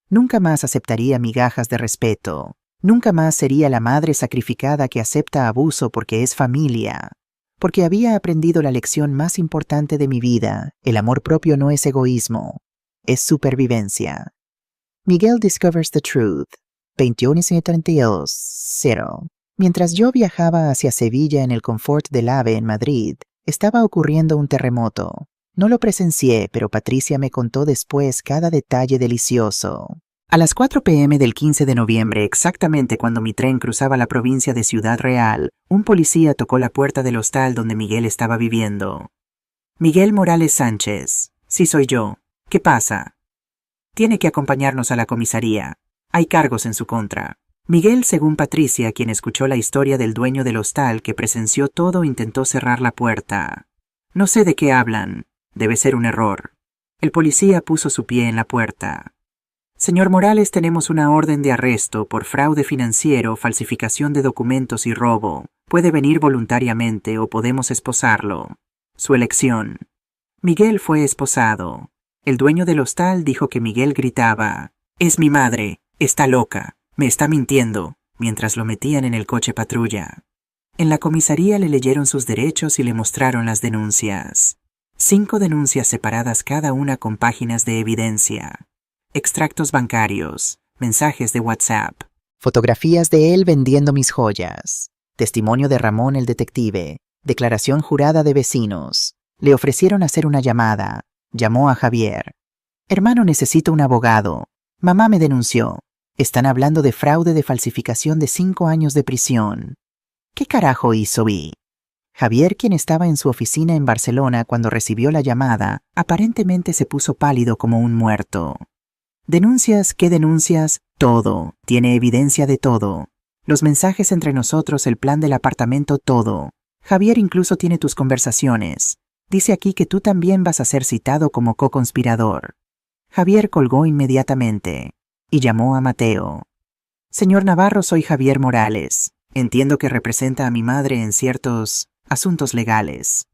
Nunca más aceptaría migajas de respeto. Nunca más sería la madre sacrificada que acepta abuso porque es familia. Porque había aprendido la lección más importante de mi vida: el amor propio no es egoísmo, es supervivencia. Miguel discovers the truth. 21:32. Mientras yo viajaba hacia Sevilla en el Confort del AVE en Madrid, estaba ocurriendo un terremoto. No lo presencié, pero Patricia me contó después cada detalle delicioso. A las 4 p.m. del 15 de noviembre, exactamente cuando mi tren cruzaba la provincia de Ciudad Real, un policía tocó la puerta del hostal donde Miguel estaba viviendo. Miguel Morales Sánchez. Sí, soy yo. ¿Qué pasa? Tiene que acompañarnos a la comisaría. Hay cargos en su contra. Miguel, según Patricia, quien escuchó la historia del dueño del hostal que presenció todo, intentó cerrar la puerta. No sé de qué hablan. Debe ser un error. El policía puso su pie en la puerta. Señor Morales, tenemos una orden de arresto por fraude financiero, falsificación de documentos y robo. Puede venir voluntariamente o podemos esposarlo. Su elección. Miguel fue esposado. El dueño del hostal dijo que Miguel gritaba: «Es mi madre, está loca, me está mintiendo», mientras lo metían en el coche patrulla. En la comisaría le leyeron sus derechos y le mostraron las denuncias. 5 denuncias separadas cada una con páginas de evidencia. Extractos bancarios, mensajes de WhatsApp. Fotografías de él vendiendo mis joyas. Testimonio de Ramón el detective. Declaración jurada de vecinos. Le ofrecieron hacer una llamada. Llamó a Javier. «Hermano, necesito un abogado. Mamá me denunció. Están hablando de fraude, de falsificación, de 5 años de prisión». ¿Qué carajo hizo Vi? Javier, quien estaba en su oficina en Barcelona cuando recibió la llamada, aparentemente se puso pálido como un muerto. ¿Denuncias? ¿Qué denuncias? Todo. Tiene evidencia de todo. Los mensajes entre nosotros, el plan del apartamento, todo. Javier incluso tiene tus conversaciones. Dice aquí que tú también vas a ser citado como co-conspirador. Javier colgó inmediatamente y llamó a Mateo. «Señor Navarro, soy Javier Morales. Entiendo que representa a mi madre en ciertos asuntos legales».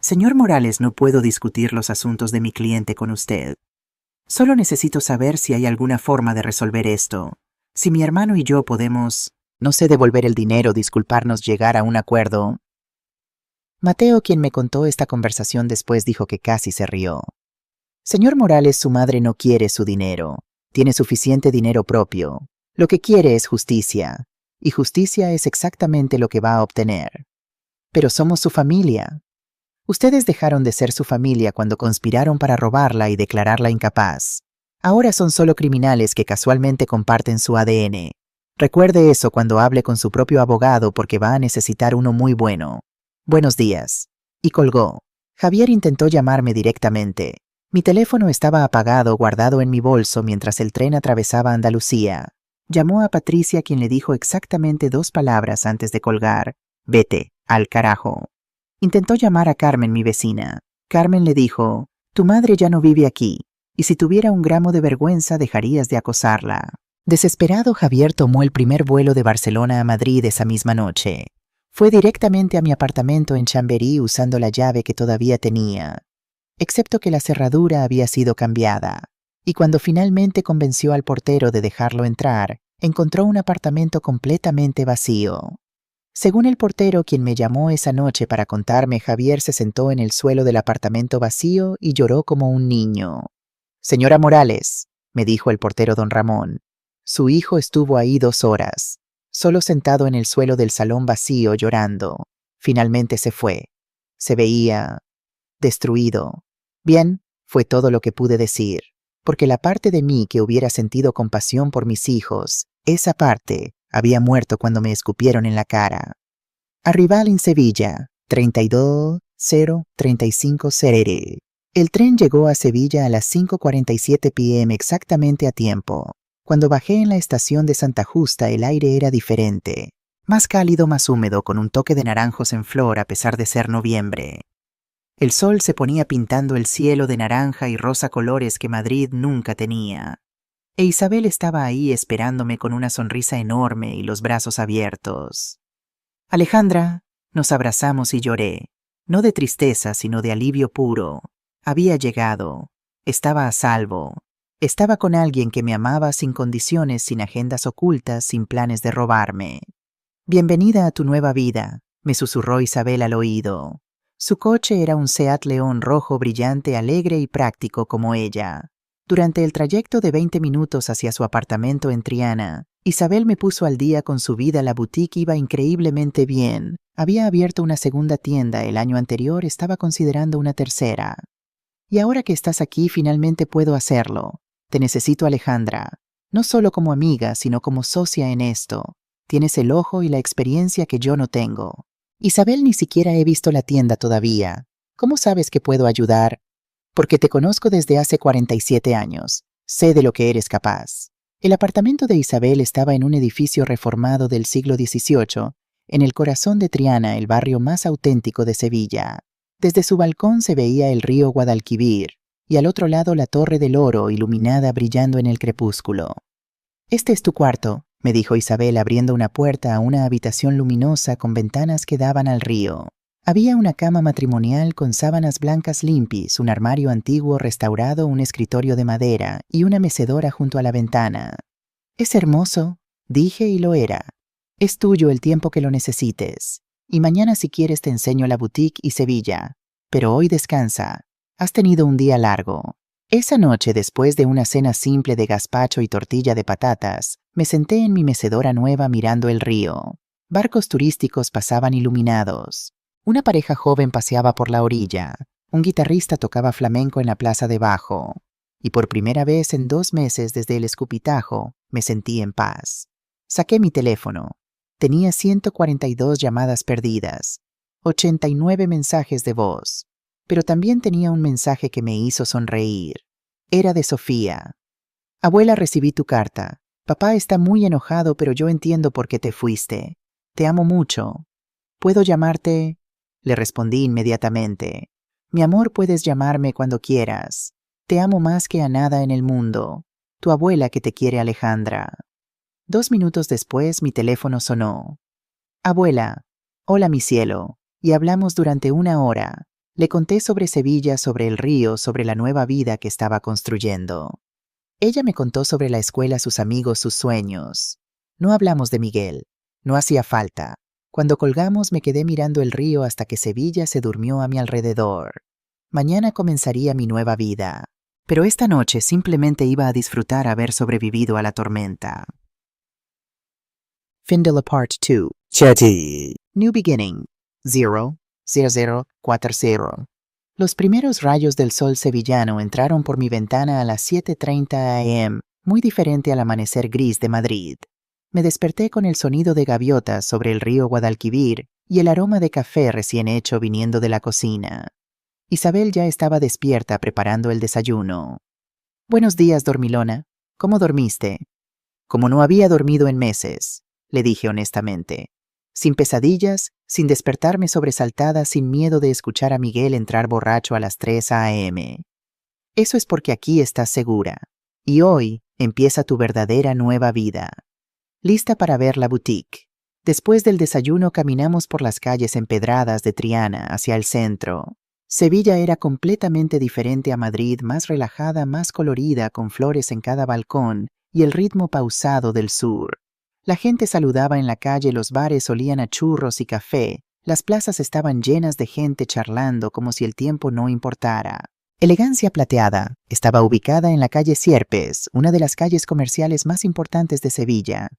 «Señor Morales, no puedo discutir los asuntos de mi cliente con usted. Solo necesito saber si hay alguna forma de resolver esto. Si mi hermano y yo podemos, no sé, devolver el dinero, disculparnos, llegar a un acuerdo». Mateo, quien me contó esta conversación después, dijo que casi se rió. «Señor Morales, su madre no quiere su dinero. Tiene suficiente dinero propio. Lo que quiere es justicia. Y justicia es exactamente lo que va a obtener. Pero somos su familia. Ustedes dejaron de ser su familia cuando conspiraron para robarla y declararla incapaz. Ahora son solo criminales que casualmente comparten su ADN. Recuerde eso cuando hable con su propio abogado, porque va a necesitar uno muy bueno. Buenos días». Y colgó. Javier intentó llamarme directamente. Mi teléfono estaba apagado, guardado en mi bolso mientras el tren atravesaba Andalucía. Llamó a Patricia, quien le dijo exactamente 2 palabras antes de colgar: «Vete al carajo». Intentó llamar a Carmen, mi vecina. Carmen le dijo: «Tu madre ya no vive aquí, y si tuviera un gramo de vergüenza dejarías de acosarla». Desesperado, Javier tomó el primer vuelo de Barcelona a Madrid esa misma noche. Fue directamente a mi apartamento en Chamberí usando la llave que todavía tenía, excepto que la cerradura había sido cambiada. Y cuando finalmente convenció al portero de dejarlo entrar, encontró un apartamento completamente vacío. Según el portero, quien me llamó esa noche para contarme, Javier se sentó en el suelo del apartamento vacío y lloró como un niño. «Señora Morales, me dijo el portero don Ramón. Su hijo estuvo ahí 2 horas, solo sentado en el suelo del salón vacío llorando. Finalmente se fue. Se veía destruido. Bien, fue todo lo que pude decir, porque la parte de mí que hubiera sentido compasión por mis hijos, esa parte había muerto cuando me escupieron en la cara. Arrival en Sevilla, 32:035 CR. El tren llegó a Sevilla a las 5:47 p.m. exactamente a tiempo. Cuando bajé en la estación de Santa Justa el aire era diferente, más cálido, más húmedo, con un toque de naranjos en flor a pesar de ser noviembre. El sol se ponía pintando el cielo de naranja y rosa, colores que Madrid nunca tenía. E Isabel estaba ahí esperándome con una sonrisa enorme y los brazos abiertos. Alejandra, nos abrazamos y lloré, no de tristeza sino de alivio puro. Había llegado, estaba a salvo, estaba con alguien que me amaba sin condiciones, sin agendas ocultas, sin planes de robarme. Bienvenida a tu nueva vida, me susurró Isabel al oído. Su coche era un Seat León rojo brillante, alegre y práctico como ella. Durante el trayecto de 20 minutos hacia su apartamento en Triana, Isabel me puso al día con su vida. La boutique iba increíblemente bien. Había abierto una segunda tienda el año anterior, estaba considerando una tercera. Y ahora que estás aquí, finalmente puedo hacerlo. Te necesito, Alejandra. No solo como amiga, sino como socia en esto. Tienes el ojo y la experiencia que yo no tengo. Isabel, ni siquiera he visto la tienda todavía. ¿Cómo sabes que puedo ayudar? Porque te conozco desde hace 47 años. Sé de lo que eres capaz. El apartamento de Isabel estaba en un edificio reformado del siglo XVIII, en el corazón de Triana, el barrio más auténtico de Sevilla. Desde su balcón se veía el río Guadalquivir, y al otro lado la Torre del Oro iluminada brillando en el crepúsculo. «Este es tu cuarto», me dijo Isabel abriendo una puerta a una habitación luminosa con ventanas que daban al río. Había una cama matrimonial con sábanas blancas limpias, un armario antiguo restaurado, un escritorio de madera y una mecedora junto a la ventana. «Es hermoso», dije, y lo era. «Es tuyo el tiempo que lo necesites. Y mañana si quieres te enseño la boutique y Sevilla. Pero hoy descansa. Has tenido un día largo». Esa noche, después de una cena simple de gazpacho y tortilla de patatas, me senté en mi mecedora nueva mirando el río. Barcos turísticos pasaban iluminados. Una pareja joven paseaba por la orilla. Un guitarrista tocaba flamenco en la plaza debajo. Y por primera vez en 2 meses desde el escupitajo, me sentí en paz. Saqué mi teléfono. Tenía 142 llamadas perdidas, 89 mensajes de voz. Pero también tenía un mensaje que me hizo sonreír. Era de Sofía. «Abuela, recibí tu carta. Papá está muy enojado, pero yo entiendo por qué te fuiste. Te amo mucho. ¿Puedo llamarte?» Le respondí inmediatamente. «Mi amor, puedes llamarme cuando quieras. Te amo más que a nada en el mundo. Tu abuela que te quiere, Alejandra». 2 minutos después mi teléfono sonó. «Abuela, hola mi cielo», y hablamos durante 1 hora. Le conté sobre Sevilla, sobre el río, sobre la nueva vida que estaba construyendo. Ella me contó sobre la escuela, sus amigos, sus sueños. No hablamos de Miguel. No hacía falta. Cuando colgamos me quedé mirando el río hasta que Sevilla se durmió a mi alrededor. Mañana comenzaría mi nueva vida. Pero esta noche simplemente iba a disfrutar haber sobrevivido a la tormenta. Fin de la Part 2. Chatty. New Beginning. 0:0040. Los primeros rayos del sol sevillano entraron por mi ventana a las 7:30 am, muy diferente al amanecer gris de Madrid. Me desperté con el sonido de gaviotas sobre el río Guadalquivir y el aroma de café recién hecho viniendo de la cocina. Isabel ya estaba despierta preparando el desayuno. «Buenos días, dormilona. ¿Cómo dormiste?» «Como no había dormido en meses», le dije honestamente. Sin pesadillas, sin despertarme sobresaltada, sin miedo de escuchar a Miguel entrar borracho a las 3 am. «Eso es porque aquí estás segura. Y hoy empieza tu verdadera nueva vida. Lista para ver la boutique». Después del desayuno caminamos por las calles empedradas de Triana hacia el centro. Sevilla era completamente diferente a Madrid, más relajada, más colorida, con flores en cada balcón y el ritmo pausado del sur. La gente saludaba en la calle, los bares olían a churros y café, las plazas estaban llenas de gente charlando como si el tiempo no importara. Elegancia Plateada estaba ubicada en la calle Sierpes, una de las calles comerciales más importantes de Sevilla.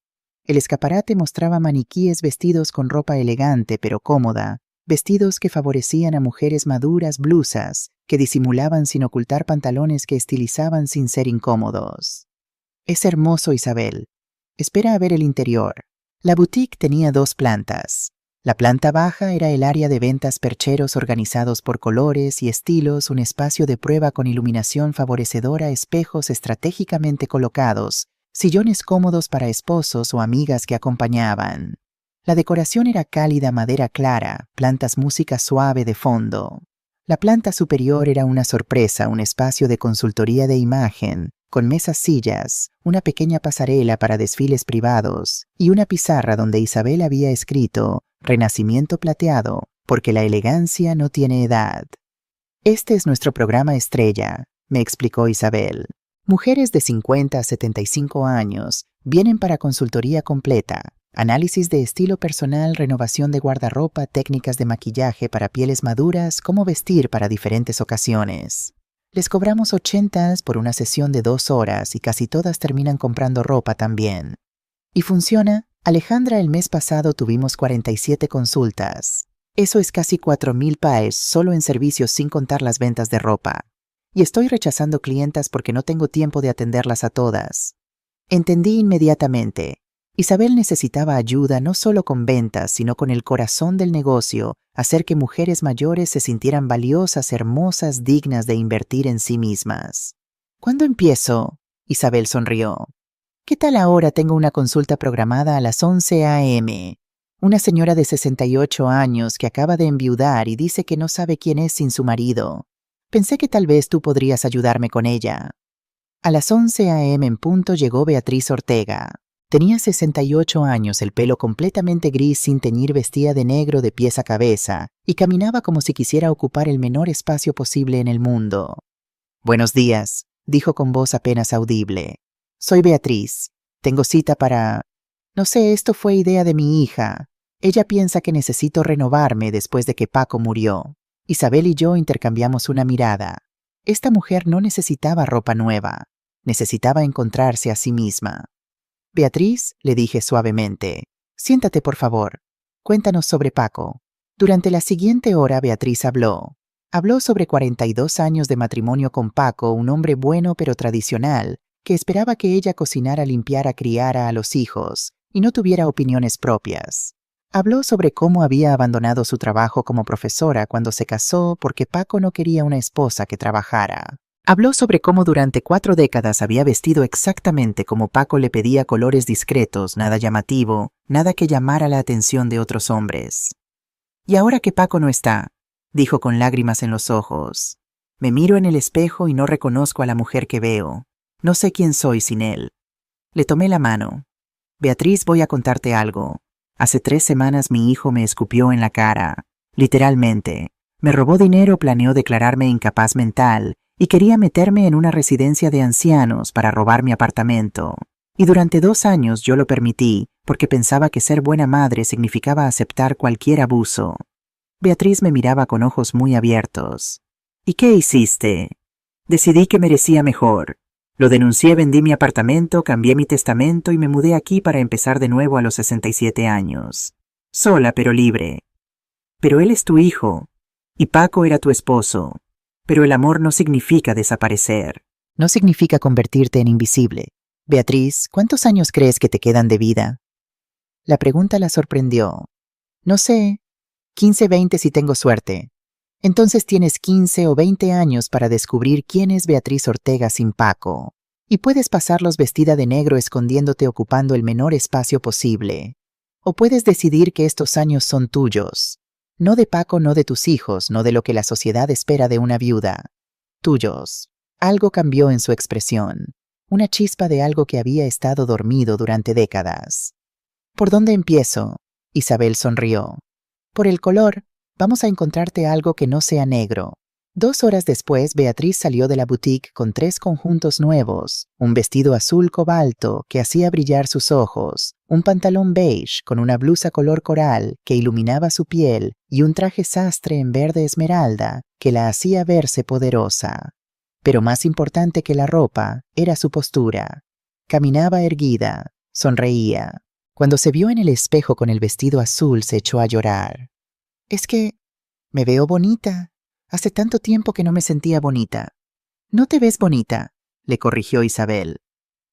El escaparate mostraba maniquíes vestidos con ropa elegante pero cómoda, vestidos que favorecían a mujeres maduras, blusas que disimulaban sin ocultar pantalones que estilizaban sin ser incómodos. Es hermoso, Isabel. Espera a ver el interior. La boutique tenía 2 plantas. La planta baja era el área de ventas, percheros organizados por colores y estilos, un espacio de prueba con iluminación favorecedora, espejos estratégicamente colocados, sillones cómodos para esposos o amigas que acompañaban. La decoración era cálida madera clara, plantas música suave de fondo. La planta superior era una sorpresa, un espacio de consultoría de imagen, con mesas sillas, una pequeña pasarela para desfiles privados y una pizarra donde Isabel había escrito Renacimiento Plateado, porque la elegancia no tiene edad. Este es nuestro programa estrella, me explicó Isabel. Mujeres de 50 a 75 años vienen para consultoría completa, análisis de estilo personal, renovación de guardarropa, técnicas de maquillaje para pieles maduras, cómo vestir para diferentes ocasiones. Les cobramos 80 por una sesión de 2 horas y casi todas terminan comprando ropa también. ¿Y funciona? Alejandra, el mes pasado tuvimos 47 consultas. Eso es casi 4,000 paes solo en servicios sin contar las ventas de ropa. Y estoy rechazando clientas porque no tengo tiempo de atenderlas a todas. Entendí inmediatamente. Isabel necesitaba ayuda no solo con ventas, sino con el corazón del negocio, hacer que mujeres mayores se sintieran valiosas, hermosas, dignas de invertir en sí mismas. ¿Cuándo empiezo? Isabel sonrió. ¿Qué tal ahora? Tengo una consulta programada a las 11 a.m. Una señora de 68 años que acaba de enviudar y dice que no sabe quién es sin su marido. Pensé que tal vez tú podrías ayudarme con ella. A las 11 a.m. en punto llegó Beatriz Ortega. Tenía 68 años, el pelo completamente gris sin teñir, vestía de negro de pies a cabeza y caminaba como si quisiera ocupar el menor espacio posible en el mundo. Buenos días, dijo con voz apenas audible. Soy Beatriz. Tengo cita para... No sé, esto fue idea de mi hija. Ella piensa que necesito renovarme después de que Paco murió. Isabel y yo intercambiamos una mirada. Esta mujer no necesitaba ropa nueva. Necesitaba encontrarse a sí misma. Beatriz, le dije suavemente, siéntate por favor. Cuéntanos sobre Paco. Durante la siguiente hora Beatriz habló. Habló sobre 42 años de matrimonio con Paco, un hombre bueno pero tradicional, que esperaba que ella cocinara, limpiara, criara a los hijos y no tuviera opiniones propias. Habló sobre cómo había abandonado su trabajo como profesora cuando se casó porque Paco no quería una esposa que trabajara. Habló sobre cómo durante 4 décadas había vestido exactamente como Paco le pedía, colores discretos, nada llamativo, nada que llamara la atención de otros hombres. Y ahora que Paco no está, dijo con lágrimas en los ojos, me miro en el espejo y no reconozco a la mujer que veo. No sé quién soy sin él. Le tomé la mano. Beatriz, voy a contarte algo. Hace 3 semanas mi hijo me escupió en la cara. Literalmente. Me robó dinero, planeó declararme incapaz mental y quería meterme en una residencia de ancianos para robar mi apartamento. Y durante 2 años yo lo permití porque pensaba que ser buena madre significaba aceptar cualquier abuso. Beatriz me miraba con ojos muy abiertos. ¿Y qué hiciste? Decidí que merecía mejor. Lo denuncié, vendí mi apartamento, cambié mi testamento y me mudé aquí para empezar de nuevo a los 67 años. Sola pero libre. Pero él es tu hijo, y Paco era tu esposo. Pero el amor no significa desaparecer. No significa convertirte en invisible. Beatriz, ¿cuántos años crees que te quedan de vida? La pregunta la sorprendió. No sé, 15, 20 si tengo suerte. Entonces tienes 15 o 20 años para descubrir quién es Beatriz Ortega sin Paco. Y puedes pasarlos vestida de negro escondiéndote ocupando el menor espacio posible. O puedes decidir que estos años son tuyos. No de Paco, no de tus hijos, no de lo que la sociedad espera de una viuda. Tuyos. Algo cambió en su expresión. Una chispa de algo que había estado dormido durante décadas. ¿Por dónde empiezo? Isabel sonrió. Por el color. Vamos a encontrarte algo que no sea negro. 2 horas después, Beatriz salió de la boutique con 3 conjuntos nuevos, un vestido azul cobalto que hacía brillar sus ojos, un pantalón beige con una blusa color coral que iluminaba su piel y un traje sastre en verde esmeralda que la hacía verse poderosa. Pero más importante que la ropa era su postura. Caminaba erguida, sonreía. Cuando se vio en el espejo con el vestido azul, se echó a llorar. «Es que me veo bonita. Hace tanto tiempo que no me sentía bonita». «No te ves bonita», le corrigió Isabel.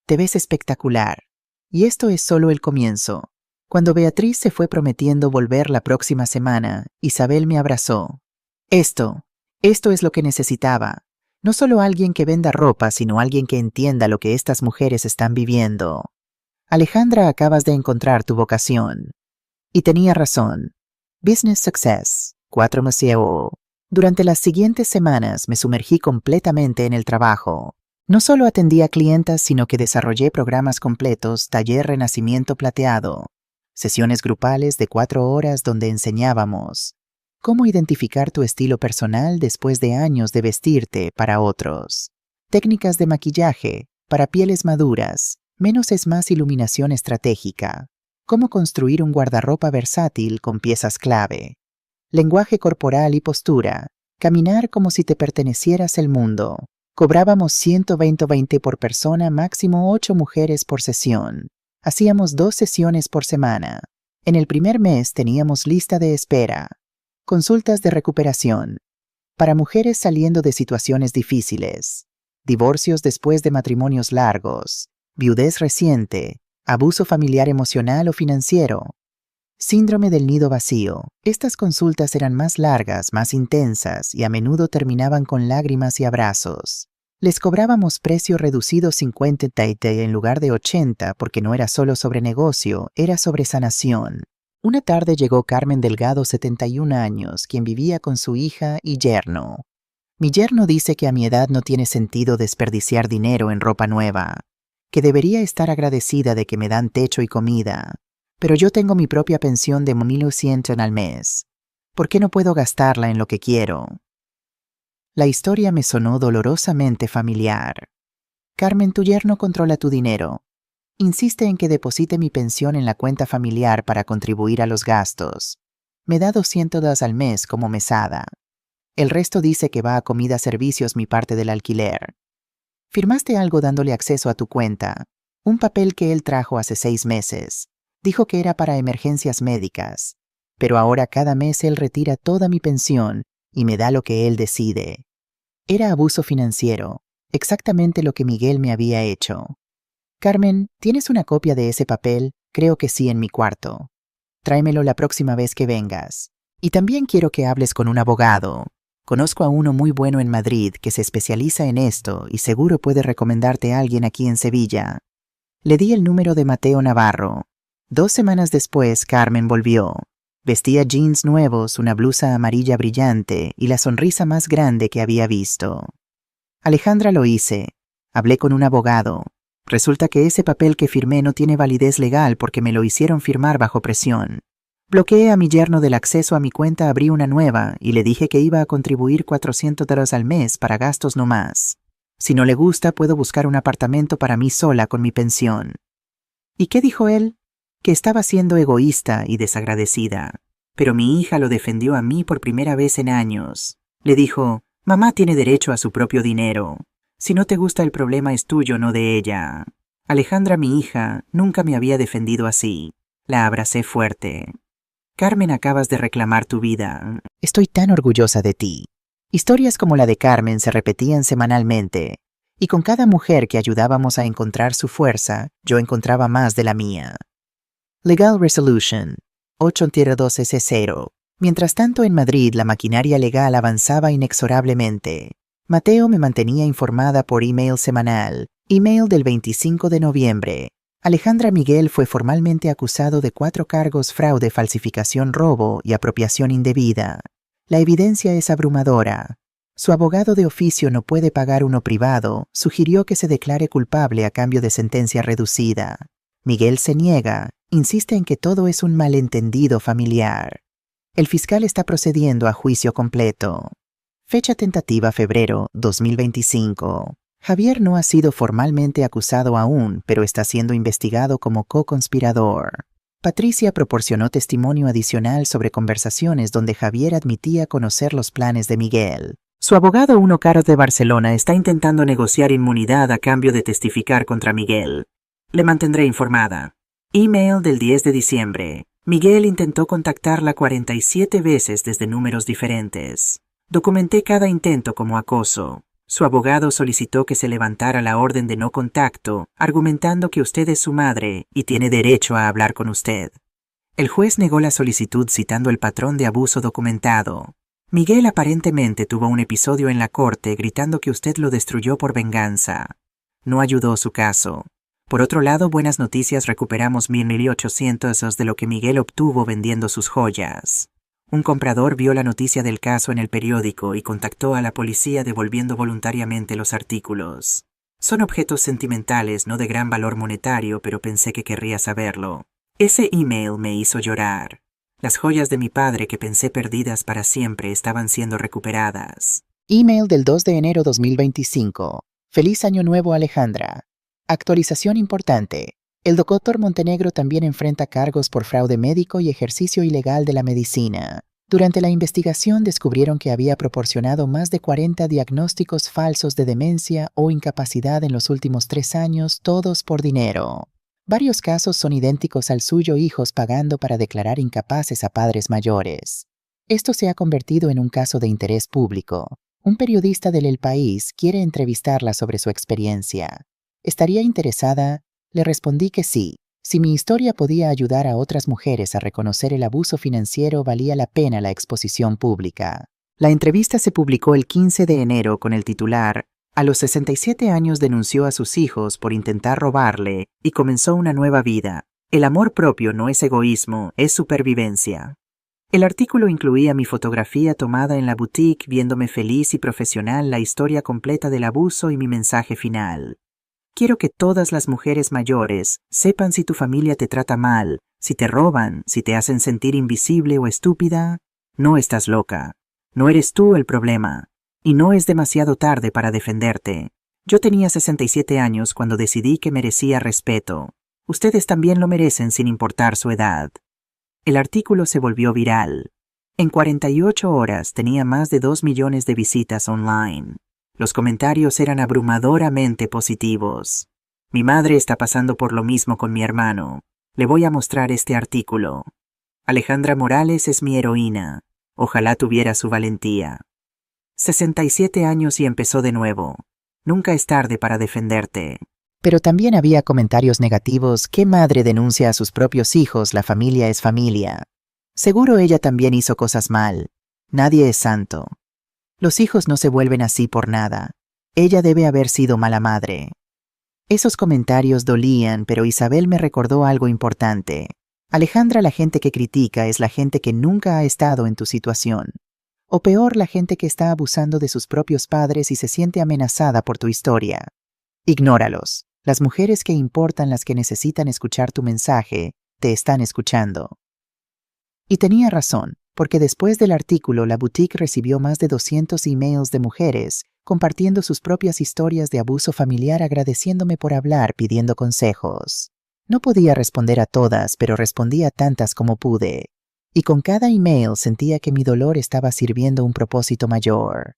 «Te ves espectacular. Y esto es solo el comienzo». Cuando Beatriz se fue prometiendo volver la próxima semana, Isabel me abrazó. Esto es lo que necesitaba. No solo alguien que venda ropa, sino alguien que entienda lo que estas mujeres están viviendo. Alejandra, acabas de encontrar tu vocación. Y tenía razón. Business Success, 4 Museo. Durante las siguientes semanas me sumergí completamente en el trabajo. No solo atendía clientas, sino que desarrollé programas completos, taller Renacimiento Plateado, sesiones grupales de 4 horas donde enseñábamos cómo identificar tu estilo personal después de años de vestirte para otros, técnicas de maquillaje para pieles maduras, menos es más iluminación estratégica, cómo construir un guardarropa versátil con piezas clave, lenguaje corporal y postura, caminar como si te pertenecieras el mundo. Cobrábamos 120 por persona, máximo 8 mujeres por sesión. Hacíamos 2 sesiones por semana. En el primer mes teníamos lista de espera. Consultas de recuperación. Para mujeres saliendo de situaciones difíciles. Divorcios después de matrimonios largos. Viudez reciente. Abuso familiar emocional o financiero. Síndrome del nido vacío. Estas consultas eran más largas, más intensas y a menudo terminaban con lágrimas y abrazos. Les cobrábamos precio reducido 50 en lugar de 80 porque no era solo sobre negocio, era sobre sanación. Una tarde llegó Carmen Delgado, 71 años, quien vivía con su hija y yerno. Mi yerno dice que a mi edad no tiene sentido desperdiciar dinero en ropa nueva, que debería estar agradecida de que me dan techo y comida. Pero yo tengo mi propia pensión de 1.100 al mes. ¿Por qué no puedo gastarla en lo que quiero? La historia me sonó dolorosamente familiar. Carmen, tu yerno controla tu dinero. Insiste en que deposite mi pensión en la cuenta familiar para contribuir a los gastos. Me da 200 al mes como mesada. El resto dice que va a comida, servicios, mi parte del alquiler. Firmaste algo dándole acceso a tu cuenta. Un papel que él trajo hace 6 meses. Dijo que era para emergencias médicas, pero ahora cada mes él retira toda mi pensión y me da lo que él decide. Era abuso financiero, exactamente lo que Miguel me había hecho. Carmen, ¿tienes una copia de ese papel? Creo que sí, en mi cuarto. Tráemelo la próxima vez que vengas. Y también quiero que hables con un abogado. Conozco a uno muy bueno en Madrid que se especializa en esto y seguro puede recomendarte a alguien aquí en Sevilla. Le di el número de Mateo Navarro. 2 semanas después, Carmen volvió. Vestía jeans nuevos, una blusa amarilla brillante y la sonrisa más grande que había visto. Alejandra, lo hice. Hablé con un abogado. Resulta que ese papel que firmé no tiene validez legal porque me lo hicieron firmar bajo presión. Bloqueé a mi yerno del acceso a mi cuenta, abrí una nueva y le dije que iba a contribuir $400 al mes para gastos no más. Si no le gusta, puedo buscar un apartamento para mí sola con mi pensión. ¿Y qué dijo él? Que estaba siendo egoísta y desagradecida. Pero mi hija lo defendió a mí por primera vez en años. Le dijo, mamá tiene derecho a su propio dinero. Si no te gusta el problema es tuyo, no de ella. Alejandra, mi hija, nunca me había defendido así. La abracé fuerte. Carmen, acabas de reclamar tu vida. Estoy tan orgullosa de ti. Historias como la de Carmen se repetían semanalmente, y con cada mujer que ayudábamos a encontrar su fuerza, yo encontraba más de la mía. Legal Resolution 8-12C0. Mientras tanto, en Madrid la maquinaria legal avanzaba inexorablemente. Mateo me mantenía informada por email semanal. Email del 25 de noviembre. Alejandra Miguel fue formalmente acusado de 4 cargos: fraude, falsificación, robo y apropiación indebida. La evidencia es abrumadora. Su abogado de oficio no puede pagar uno privado. Sugirió que se declare culpable a cambio de sentencia reducida. Miguel se niega. Insiste en que todo es un malentendido familiar. El fiscal está procediendo a juicio completo. Fecha tentativa febrero 2025. Javier no ha sido formalmente acusado aún, pero está siendo investigado como co-conspirador. Patricia proporcionó testimonio adicional sobre conversaciones donde Javier admitía conocer los planes de Miguel. Su abogado Uno Caros de Barcelona está intentando negociar inmunidad a cambio de testificar contra Miguel. Le mantendré informada. Email del 10 de diciembre. Miguel intentó contactarla 47 veces desde números diferentes. Documenté cada intento como acoso. Su abogado solicitó que se levantara la orden de no contacto, argumentando que usted es su madre y tiene derecho a hablar con usted. El juez negó la solicitud citando el patrón de abuso documentado. Miguel aparentemente tuvo un episodio en la corte gritando que usted lo destruyó por venganza. No ayudó su caso. Por otro lado, buenas noticias, recuperamos 1.800 de lo que Miguel obtuvo vendiendo sus joyas. Un comprador vio la noticia del caso en el periódico y contactó a la policía devolviendo voluntariamente los artículos. Son objetos sentimentales, no de gran valor monetario, pero pensé que querría saberlo. Ese email me hizo llorar. Las joyas de mi padre que pensé perdidas para siempre estaban siendo recuperadas. Email del 2 de enero 2025. Feliz Año Nuevo, Alejandra. Actualización importante. El doctor Montenegro también enfrenta cargos por fraude médico y ejercicio ilegal de la medicina. Durante la investigación descubrieron que había proporcionado más de 40 diagnósticos falsos de demencia o incapacidad en los últimos 3 años, todos por dinero. Varios casos son idénticos al suyo, hijos pagando para declarar incapaces a padres mayores. Esto se ha convertido en un caso de interés público. Un periodista del El País quiere entrevistarla sobre su experiencia. ¿Estaría interesada? Le respondí que sí. Si mi historia podía ayudar a otras mujeres a reconocer el abuso financiero, valía la pena la exposición pública. La entrevista se publicó el 15 de enero con el titular "A los 67 años denunció a sus hijos por intentar robarle y comenzó una nueva vida. El amor propio no es egoísmo, es supervivencia". El artículo incluía mi fotografía tomada en la boutique viéndome feliz y profesional, la historia completa del abuso y mi mensaje final. Quiero que todas las mujeres mayores sepan: si tu familia te trata mal, si te roban, si te hacen sentir invisible o estúpida, no estás loca. No eres tú el problema. Y no es demasiado tarde para defenderte. Yo tenía 67 años cuando decidí que merecía respeto. Ustedes también lo merecen sin importar su edad. El artículo se volvió viral. En 48 horas tenía más de 2 millones de visitas online. Los comentarios eran abrumadoramente positivos. Mi madre está pasando por lo mismo con mi hermano. Le voy a mostrar este artículo. Alejandra Morales es mi heroína. Ojalá tuviera su valentía. 67 años y empezó de nuevo. Nunca es tarde para defenderte. Pero también había comentarios negativos. ¿Qué madre denuncia a sus propios hijos? La familia es familia. Seguro ella también hizo cosas mal. Nadie es santo. Los hijos no se vuelven así por nada. Ella debe haber sido mala madre. Esos comentarios dolían, pero Isabel me recordó algo importante. Alejandra, la gente que critica es la gente que nunca ha estado en tu situación. O peor, la gente que está abusando de sus propios padres y se siente amenazada por tu historia. Ignóralos. Las mujeres que importan, las que necesitan escuchar tu mensaje, te están escuchando. Y tenía razón, porque después del artículo la boutique recibió más de 200 emails de mujeres compartiendo sus propias historias de abuso familiar, agradeciéndome por hablar, pidiendo consejos. No podía responder a todas, pero respondí a tantas como pude. Y con cada email sentía que mi dolor estaba sirviendo un propósito mayor.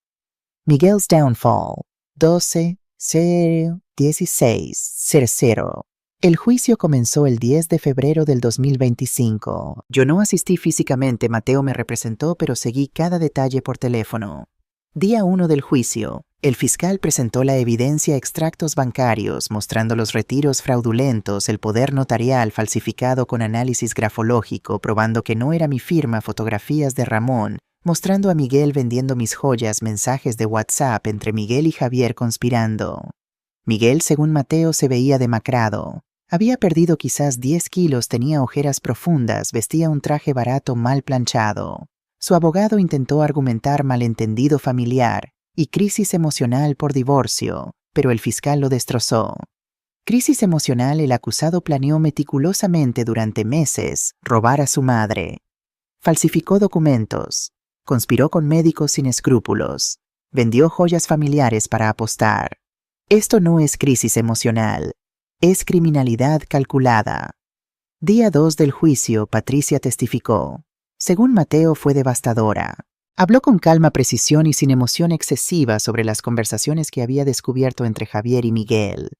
Miguel's Downfall, 12/0/16/00. El juicio comenzó el 10 de febrero del 2025. Yo no asistí físicamente, Mateo me representó, pero seguí cada detalle por teléfono. Día 1 del juicio. El fiscal presentó la evidencia: extractos bancarios mostrando los retiros fraudulentos, el poder notarial falsificado con análisis grafológico probando que no era mi firma, fotografías de Ramón, mostrando a Miguel vendiendo mis joyas, mensajes de WhatsApp entre Miguel y Javier conspirando. Miguel, según Mateo, se veía demacrado. Había perdido quizás 10 kilos, tenía ojeras profundas, vestía un traje barato mal planchado. Su abogado intentó argumentar malentendido familiar y crisis emocional por divorcio, pero el fiscal lo destrozó. Crisis emocional: el acusado planeó meticulosamente durante meses robar a su madre. Falsificó documentos. Conspiró con médicos sin escrúpulos. Vendió joyas familiares para apostar. Esto no es crisis emocional, es criminalidad calculada. Día 2 del juicio, Patricia testificó. Según Mateo, fue devastadora. Habló con calma, precisión y sin emoción excesiva sobre las conversaciones que había descubierto entre Javier y Miguel.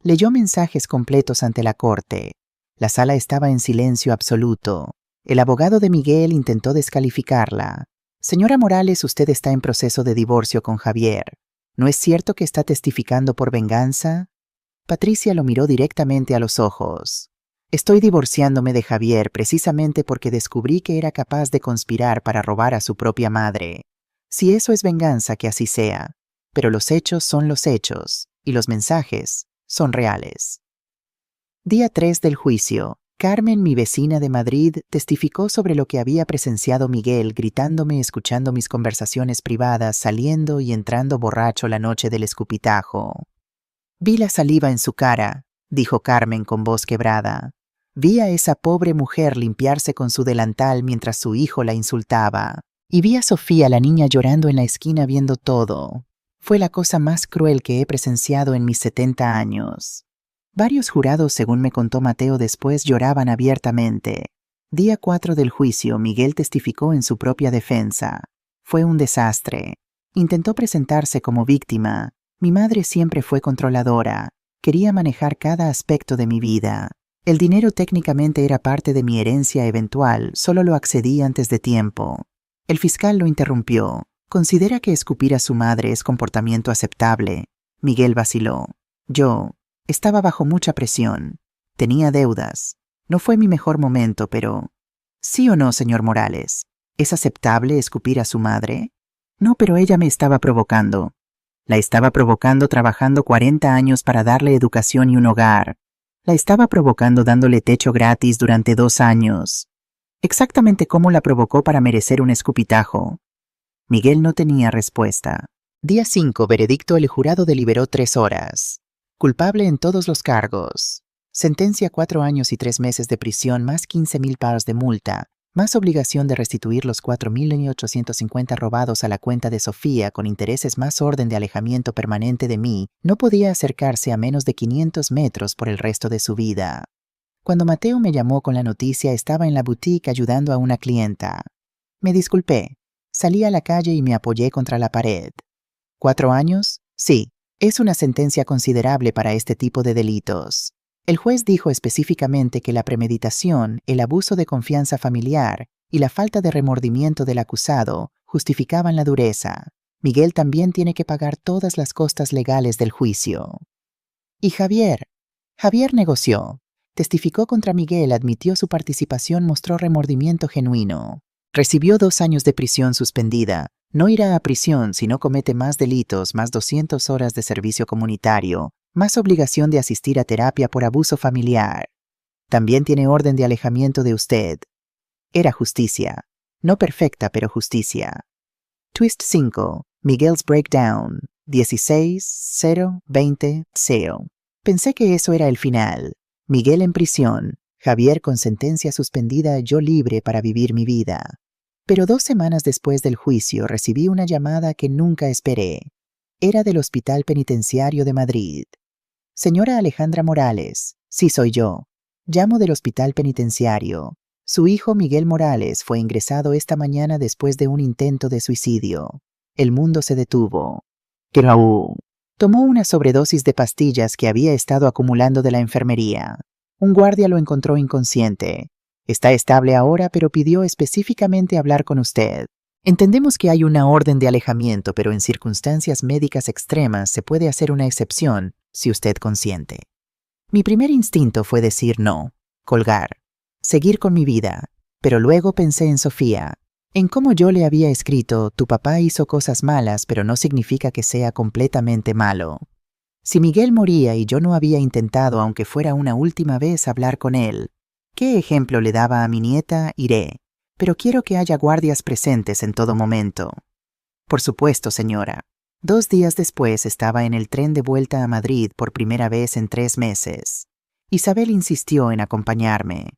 Leyó mensajes completos ante la corte. La sala estaba en silencio absoluto. El abogado de Miguel intentó descalificarla. Señora Morales, usted está en proceso de divorcio con Javier. ¿No es cierto que está testificando por venganza? Patricia lo miró directamente a los ojos. Estoy divorciándome de Javier precisamente porque descubrí que era capaz de conspirar para robar a su propia madre. Si eso es venganza, que así sea. Pero los hechos son los hechos, y los mensajes son reales. Día 3 del juicio. Carmen, mi vecina de Madrid, testificó sobre lo que había presenciado Miguel gritándome escuchando mis conversaciones privadas, saliendo y entrando borracho la noche del escupitajo. Vi la saliva en su cara, dijo Carmen con voz quebrada. Vi a esa pobre mujer limpiarse con su delantal mientras su hijo la insultaba. Y vi a Sofía, la niña, llorando en la esquina viendo todo. Fue la cosa más cruel que he presenciado en mis 70 años. Varios jurados, según me contó Mateo después, lloraban abiertamente. Día 4 del juicio, Miguel testificó en su propia defensa. Fue un desastre. Intentó presentarse como víctima. Mi madre siempre fue controladora. Quería manejar cada aspecto de mi vida. El dinero técnicamente era parte de mi herencia eventual, solo lo accedí antes de tiempo. El fiscal lo interrumpió. ¿Considera que escupir a su madre es comportamiento aceptable? Miguel vaciló. Yo estaba bajo mucha presión. Tenía deudas. No fue mi mejor momento, pero... ¿Sí o no, señor Morales? ¿Es aceptable escupir a su madre? No, pero ella me estaba provocando. La estaba provocando trabajando 40 años para darle educación y un hogar. La estaba provocando dándole techo gratis durante 2 años. Exactamente cómo la provocó para merecer un escupitajo. Miguel no tenía respuesta. Día 5, veredicto. El jurado deliberó 3 horas. Culpable en todos los cargos. Sentencia 4 años y 3 meses de prisión más 15,000 paros de multa, más obligación de restituir los 4,850 robados a la cuenta de Sofía con intereses más orden de alejamiento permanente de mí. No podía acercarse a menos de 500 metros por el resto de su vida. Cuando Mateo me llamó con la noticia, estaba en la boutique ayudando a una clienta. Me disculpé. Salí a la calle y me apoyé contra la pared. ¿4 años? Sí, es una sentencia considerable para este tipo de delitos. El juez dijo específicamente que la premeditación, el abuso de confianza familiar y la falta de remordimiento del acusado justificaban la dureza. Miguel también tiene que pagar todas las costas legales del juicio. ¿Y Javier? Javier negoció. Testificó contra Miguel, admitió su participación, mostró remordimiento genuino. Recibió 2 años de prisión suspendida. No irá a prisión si no comete más delitos, más 200 horas de servicio comunitario, más obligación de asistir a terapia por abuso familiar. También tiene orden de alejamiento de usted. Era justicia. No perfecta, pero justicia. Twist 5. Miguel's Breakdown. 16-0-20-0. Pensé que eso era el final. Miguel en prisión. Javier con sentencia suspendida, yo libre para vivir mi vida. Pero 2 semanas después del juicio recibí una llamada que nunca esperé. Era del Hospital Penitenciario de Madrid. Señora Alejandra Morales, sí soy yo. Llamo del Hospital Penitenciario. Su hijo Miguel Morales fue ingresado esta mañana después de un intento de suicidio. El mundo se detuvo. Tomó una sobredosis de pastillas que había estado acumulando de la enfermería. Un guardia lo encontró inconsciente. Está estable ahora, pero pidió específicamente hablar con usted. Entendemos que hay una orden de alejamiento, pero en circunstancias médicas extremas se puede hacer una excepción, si usted consiente. Mi primer instinto fue decir no, colgar, seguir con mi vida, pero luego pensé en Sofía, en cómo yo le había escrito, tu papá hizo cosas malas, pero no significa que sea completamente malo. Si Miguel moría y yo no había intentado, aunque fuera una última vez, hablar con él, ¿qué ejemplo le daba a mi nieta? Iré, pero quiero que haya guardias presentes en todo momento. Por supuesto, señora. 2 días después estaba en el tren de vuelta a Madrid por primera vez en 3 meses. Isabel insistió en acompañarme.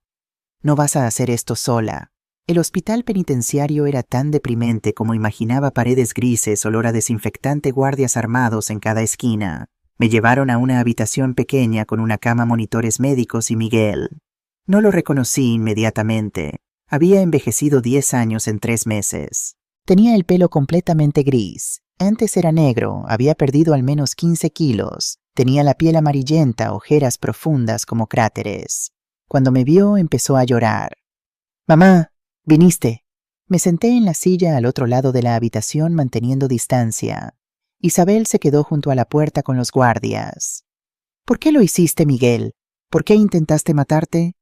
No vas a hacer esto sola. El hospital penitenciario era tan deprimente como imaginaba: paredes grises, olor a desinfectante, guardias armados en cada esquina. Me llevaron a una habitación pequeña con una cama, monitores médicos y Miguel. No lo reconocí inmediatamente. Había envejecido 10 años en 3 meses. Tenía el pelo completamente gris. Antes era negro, había perdido al menos 15 kilos. Tenía la piel amarillenta, ojeras profundas como cráteres. Cuando me vio, empezó a llorar. «Mamá, viniste». Me senté en la silla al otro lado de la habitación manteniendo distancia. Isabel se quedó junto a la puerta con los guardias. «¿Por qué lo hiciste, Miguel? ¿Por qué intentaste matarte?»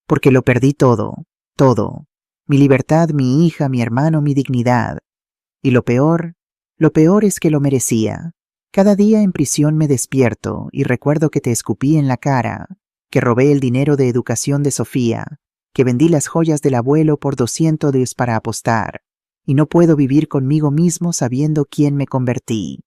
«Porque lo perdí todo, todo. Mi libertad, mi hija, mi hermano, mi dignidad. Y lo peor es que lo merecía. Cada día en prisión me despierto y recuerdo que te escupí en la cara, que robé el dinero de educación de Sofía, que vendí las joyas del abuelo por 200 para apostar, y no puedo vivir conmigo mismo sabiendo quién me convertí.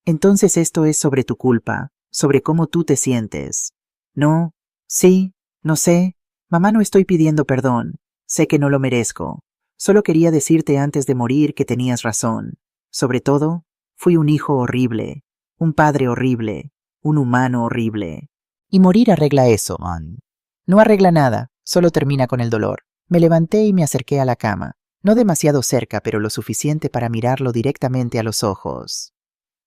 Entonces esto es sobre tu culpa, sobre cómo tú te sientes. No, sí, no sé, mamá, no estoy pidiendo perdón, sé que no lo merezco. Solo quería decirte antes de morir que tenías razón. Sobre todo, fui un hijo horrible, un padre horrible, un humano horrible. Y morir arregla eso, man. No arregla nada, solo termina con el dolor. Me levanté y me acerqué a la cama. No demasiado cerca, pero lo suficiente para mirarlo directamente a los ojos.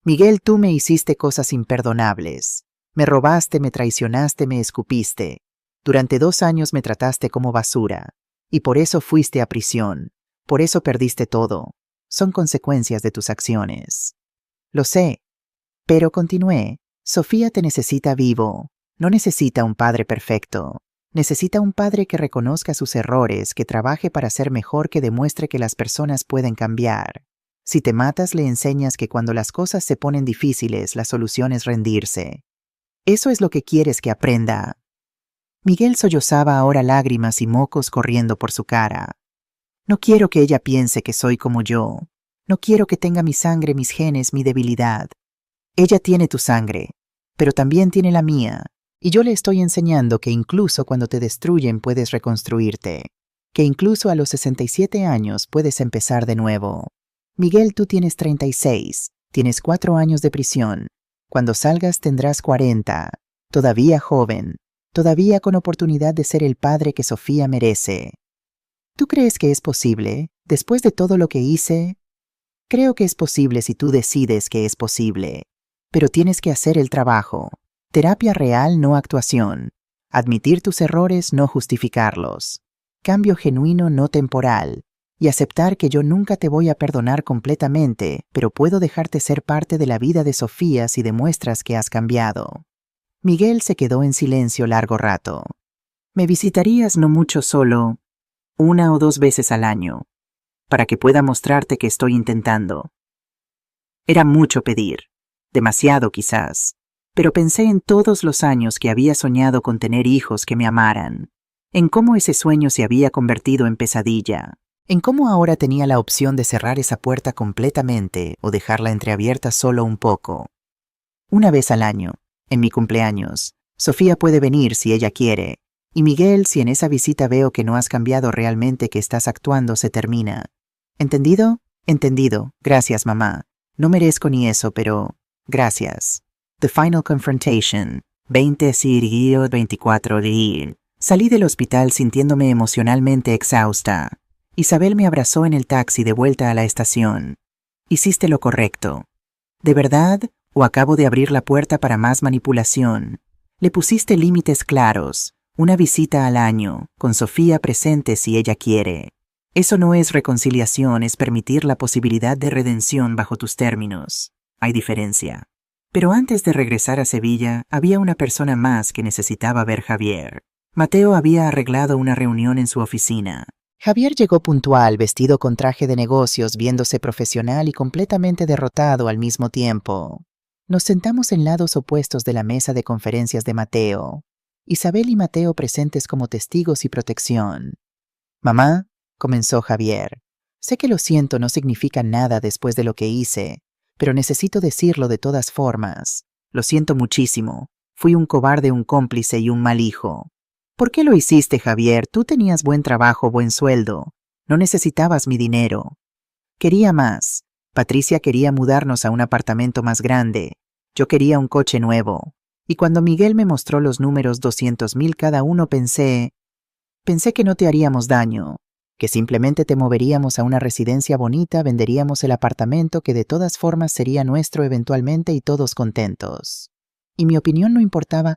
Miguel, tú me hiciste cosas imperdonables. Me robaste, me traicionaste, me escupiste. Durante 2 años me trataste como basura. Y por eso fuiste a prisión. Por eso perdiste todo. Son consecuencias de tus acciones. Lo sé. Pero continué. Sofía te necesita vivo. No necesita un padre perfecto. Necesita un padre que reconozca sus errores, que trabaje para ser mejor, que demuestre que las personas pueden cambiar. Si te matas, le enseñas que cuando las cosas se ponen difíciles, la solución es rendirse. Eso es lo que quieres que aprenda. Miguel sollozaba ahora, lágrimas y mocos corriendo por su cara. No quiero que ella piense que soy como yo. No quiero que tenga mi sangre, mis genes, mi debilidad. Ella tiene tu sangre, pero también tiene la mía. Y yo le estoy enseñando que incluso cuando te destruyen puedes reconstruirte. Que incluso a los 67 años puedes empezar de nuevo. Miguel, tú tienes 36. Tienes 4 años de prisión. Cuando salgas tendrás 40. Todavía joven. Todavía con oportunidad de ser el padre que Sofía merece. ¿Tú crees que es posible, después de todo lo que hice? Creo que es posible si tú decides que es posible. Pero tienes que hacer el trabajo. Terapia real, no actuación. Admitir tus errores, no justificarlos. Cambio genuino, no temporal. Y aceptar que yo nunca te voy a perdonar completamente, pero puedo dejarte ser parte de la vida de Sofía si demuestras que has cambiado. Miguel se quedó en silencio largo rato. Me visitarías no mucho, solo 1 o 2 veces al año, para que pueda mostrarte que estoy intentando. Era mucho pedir, demasiado quizás, pero pensé en todos los años que había soñado con tener hijos que me amaran, en cómo ese sueño se había convertido en pesadilla, en cómo ahora tenía la opción de cerrar esa puerta completamente o dejarla entreabierta solo un poco. 1 vez al año, en mi cumpleaños, Sofía puede venir si ella quiere. Y Miguel, si en esa visita veo que no has cambiado realmente, que estás actuando, se termina. ¿Entendido? Entendido. Gracias, mamá. No merezco ni eso, pero gracias. The Final Confrontation. 24 de abril. Salí del hospital sintiéndome emocionalmente exhausta. Isabel me abrazó en el taxi de vuelta a la estación. Hiciste lo correcto. ¿De verdad? ¿O acabo de abrir la puerta para más manipulación? Le pusiste límites claros. 1 visita al año, con Sofía presente si ella quiere. Eso no es reconciliación, es permitir la posibilidad de redención bajo tus términos. Hay diferencia. Pero antes de regresar a Sevilla, había una persona más que necesitaba ver: Javier. Mateo había arreglado una reunión en su oficina. Javier llegó puntual, vestido con traje de negocios, viéndose profesional y completamente derrotado al mismo tiempo. Nos sentamos en lados opuestos de la mesa de conferencias de Mateo. Isabel y Mateo presentes como testigos y protección. «Mamá», comenzó Javier, «sé que lo siento no significa nada después de lo que hice, pero necesito decirlo de todas formas. Lo siento muchísimo. Fui un cobarde, un cómplice y un mal hijo». «¿Por qué lo hiciste, Javier? Tú tenías buen trabajo, buen sueldo. No necesitabas mi dinero. Quería más. Patricia quería mudarnos a un apartamento más grande. Yo quería un coche nuevo. Y cuando Miguel me mostró los números 200,000 cada uno, pensé que no te haríamos daño, que simplemente te moveríamos a una residencia bonita, venderíamos el apartamento que de todas formas sería nuestro eventualmente y todos contentos. Y mi opinión no importaba.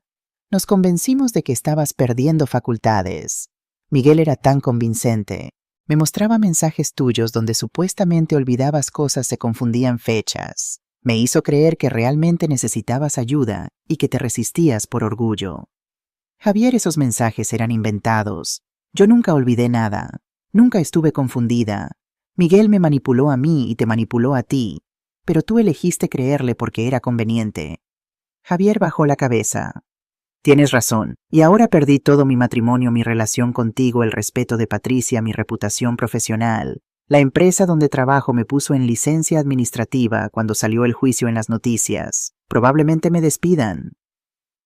Nos convencimos de que estabas perdiendo facultades. Miguel era tan convincente. Me mostraba mensajes tuyos donde supuestamente olvidabas cosas, se confundían fechas. Me hizo creer que realmente necesitabas ayuda y que te resistías por orgullo. Javier, esos mensajes eran inventados. Yo nunca olvidé nada. Nunca estuve confundida. Miguel me manipuló a mí y te manipuló a ti, pero tú elegiste creerle porque era conveniente. Javier bajó la cabeza. Tienes razón, y ahora perdí todo: mi matrimonio, mi relación contigo, el respeto de Patricia, mi reputación profesional. La empresa donde trabajo me puso en licencia administrativa cuando salió el juicio en las noticias. Probablemente me despidan.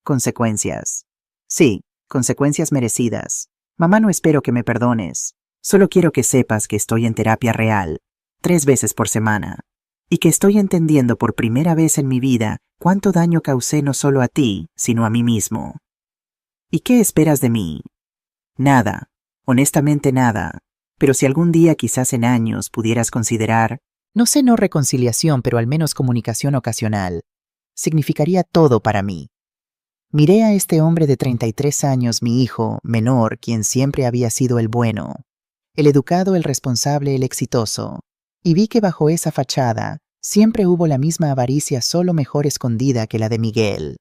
Consecuencias. Sí, consecuencias merecidas. Mamá, no espero que me perdones. Solo quiero que sepas que estoy en terapia real, 3 veces por semana, y que estoy entendiendo por primera vez en mi vida cuánto daño causé no solo a ti, sino a mí mismo. ¿Y qué esperas de mí? Nada, honestamente nada. Pero si algún día, quizás en años, pudieras considerar, no sé, no reconciliación, pero al menos comunicación ocasional, significaría todo para mí. Miré a este hombre de 33 años, mi hijo menor, quien siempre había sido el bueno, el educado, el responsable, el exitoso, y vi que bajo esa fachada siempre hubo la misma avaricia, solo mejor escondida que la de Miguel.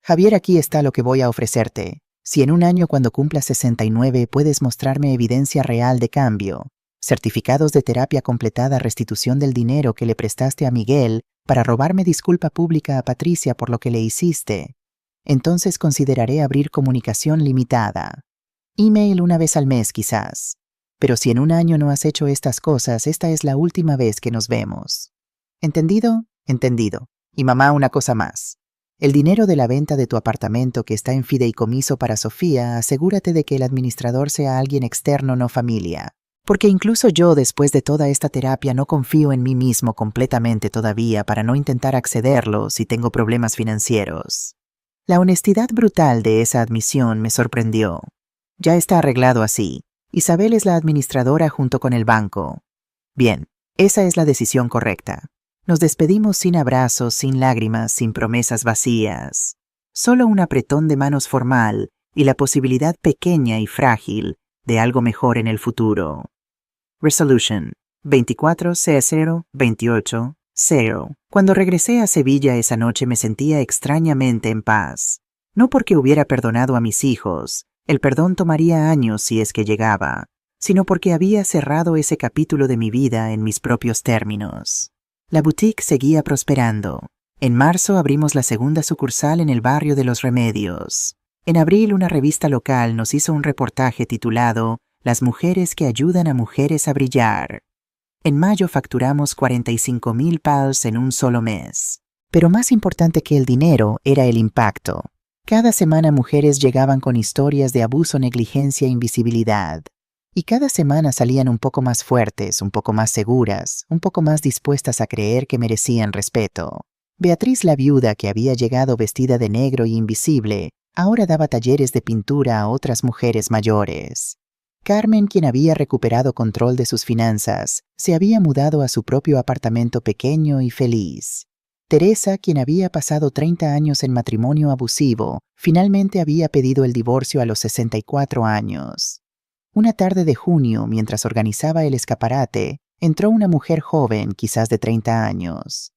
Javier, aquí está lo que voy a ofrecerte. Si en un año, cuando cumplas 69, puedes mostrarme evidencia real de cambio, certificados de terapia completada, restitución del dinero que le prestaste a Miguel para robarme, disculpa pública a Patricia por lo que le hiciste, entonces consideraré abrir comunicación limitada. Email una vez al mes quizás. Pero si en un año no has hecho estas cosas, esta es la última vez que nos vemos. ¿Entendido? Entendido. Y mamá, una cosa más. El dinero de la venta de tu apartamento que está en fideicomiso para Sofía, asegúrate de que el administrador sea alguien externo, no familia. Porque incluso yo, después de toda esta terapia, no confío en mí mismo completamente todavía para no intentar accederlo si tengo problemas financieros. La honestidad brutal de esa admisión me sorprendió. Ya está arreglado así. Isabel es la administradora junto con el banco. Bien, esa es la decisión correcta. Nos despedimos sin abrazos, sin lágrimas, sin promesas vacías. Solo un apretón de manos formal y la posibilidad pequeña y frágil de algo mejor en el futuro. Resolution 24/00/28/0. Cuando regresé a Sevilla esa noche me sentía extrañamente en paz. No porque hubiera perdonado a mis hijos, el perdón tomaría años si es que llegaba, sino porque había cerrado ese capítulo de mi vida en mis propios términos. La boutique seguía prosperando. En marzo abrimos la segunda sucursal en el barrio de Los Remedios. En abril, una revista local nos hizo un reportaje titulado Las mujeres que ayudan a mujeres a brillar. En mayo facturamos 45,000 pounds en un solo mes. Pero más importante que el dinero era el impacto. Cada semana mujeres llegaban con historias de abuso, negligencia, invisibilidad. Y cada semana salían un poco más fuertes, un poco más seguras, un poco más dispuestas a creer que merecían respeto. Beatriz, la viuda que había llegado vestida de negro y invisible, ahora daba talleres de pintura a otras mujeres mayores. Carmen, quien había recuperado control de sus finanzas, se había mudado a su propio apartamento pequeño y feliz. Teresa, quien había pasado 30 años en matrimonio abusivo, finalmente había pedido el divorcio a los 64 años. Una tarde de junio, mientras organizaba el escaparate, entró una mujer joven, quizás de 30 años.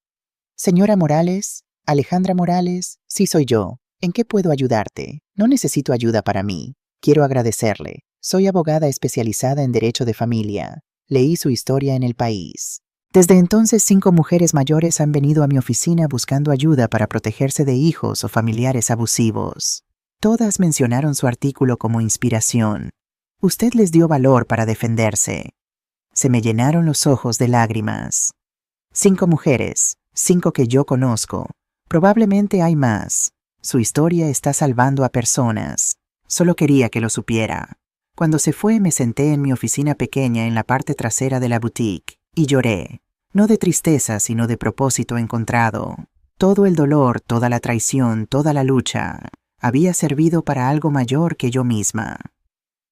«Señora Morales, Alejandra Morales, sí soy yo. ¿En qué puedo ayudarte? No necesito ayuda para mí. Quiero agradecerle. Soy abogada especializada en derecho de familia. Leí su historia en El País. Desde entonces 5 mujeres mayores han venido a mi oficina buscando ayuda para protegerse de hijos o familiares abusivos. Todas mencionaron su artículo como inspiración. Usted les dio valor para defenderse». Se me llenaron los ojos de lágrimas. 5 mujeres, 5 que yo conozco. Probablemente hay más. Su historia está salvando a personas. Solo quería que lo supiera. Cuando se fue me senté en mi oficina pequeña en la parte trasera de la boutique y lloré, no de tristeza sino de propósito encontrado. Todo el dolor, toda la traición, toda la lucha, había servido para algo mayor que yo misma.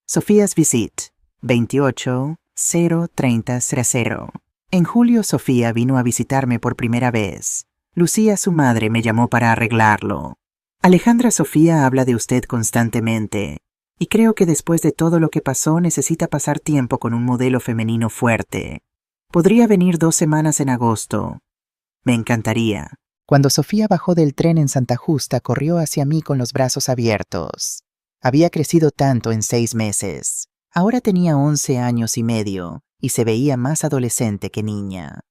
Sofía's Visit, 28-03000. En julio Sofía vino a visitarme por primera vez. Lucía, su madre, me llamó para arreglarlo. Alejandra Sofía habla de usted constantemente, y creo que después de todo lo que pasó necesita pasar tiempo con un modelo femenino fuerte. Podría venir 2 semanas en agosto. Me encantaría. Cuando Sofía bajó del tren en Santa Justa, corrió hacia mí con los brazos abiertos. Había crecido tanto en 6 meses. Ahora tenía 11 años y medio, y se veía más adolescente que niña.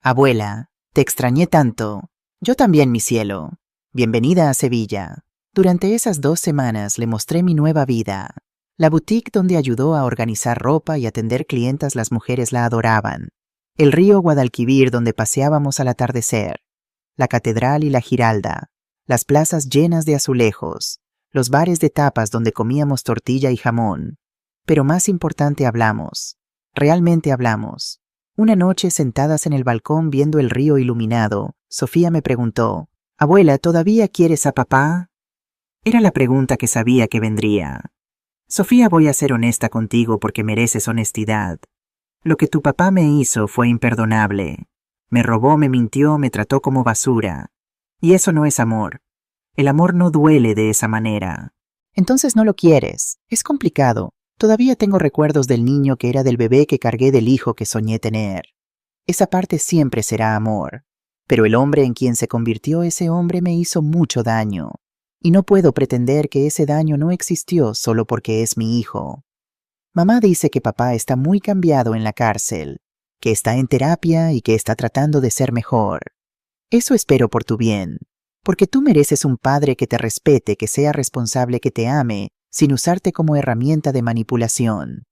Abuela, te extrañé tanto. Yo también, mi cielo. Bienvenida a Sevilla. Durante esas 2 semanas le mostré mi nueva vida. La boutique donde ayudó a organizar ropa y atender clientas, las mujeres la adoraban. El río Guadalquivir donde paseábamos al atardecer. La catedral y la Giralda. Las plazas llenas de azulejos. Los bares de tapas donde comíamos tortilla y jamón. Pero más importante, hablamos. Realmente hablamos. Una noche, sentadas en el balcón viendo el río iluminado, Sofía me preguntó, «Abuela, ¿todavía quieres a papá?» Era la pregunta que sabía que vendría. Sofía, voy a ser honesta contigo porque mereces honestidad. Lo que tu papá me hizo fue imperdonable. Me robó, me mintió, me trató como basura. Y eso no es amor. El amor no duele de esa manera. Entonces no lo quieres. Es complicado. Todavía tengo recuerdos del niño que era, del bebé que cargué, del hijo que soñé tener. Esa parte siempre será amor. Pero el hombre en quien se convirtió ese hombre me hizo mucho daño. Y no puedo pretender que ese daño no existió solo porque es mi hijo. Mamá dice que papá está muy cambiado en la cárcel, que está en terapia y que está tratando de ser mejor. Eso espero por tu bien, porque tú mereces un padre que te respete, que sea responsable, que te ame, sin usarte como herramienta de manipulación.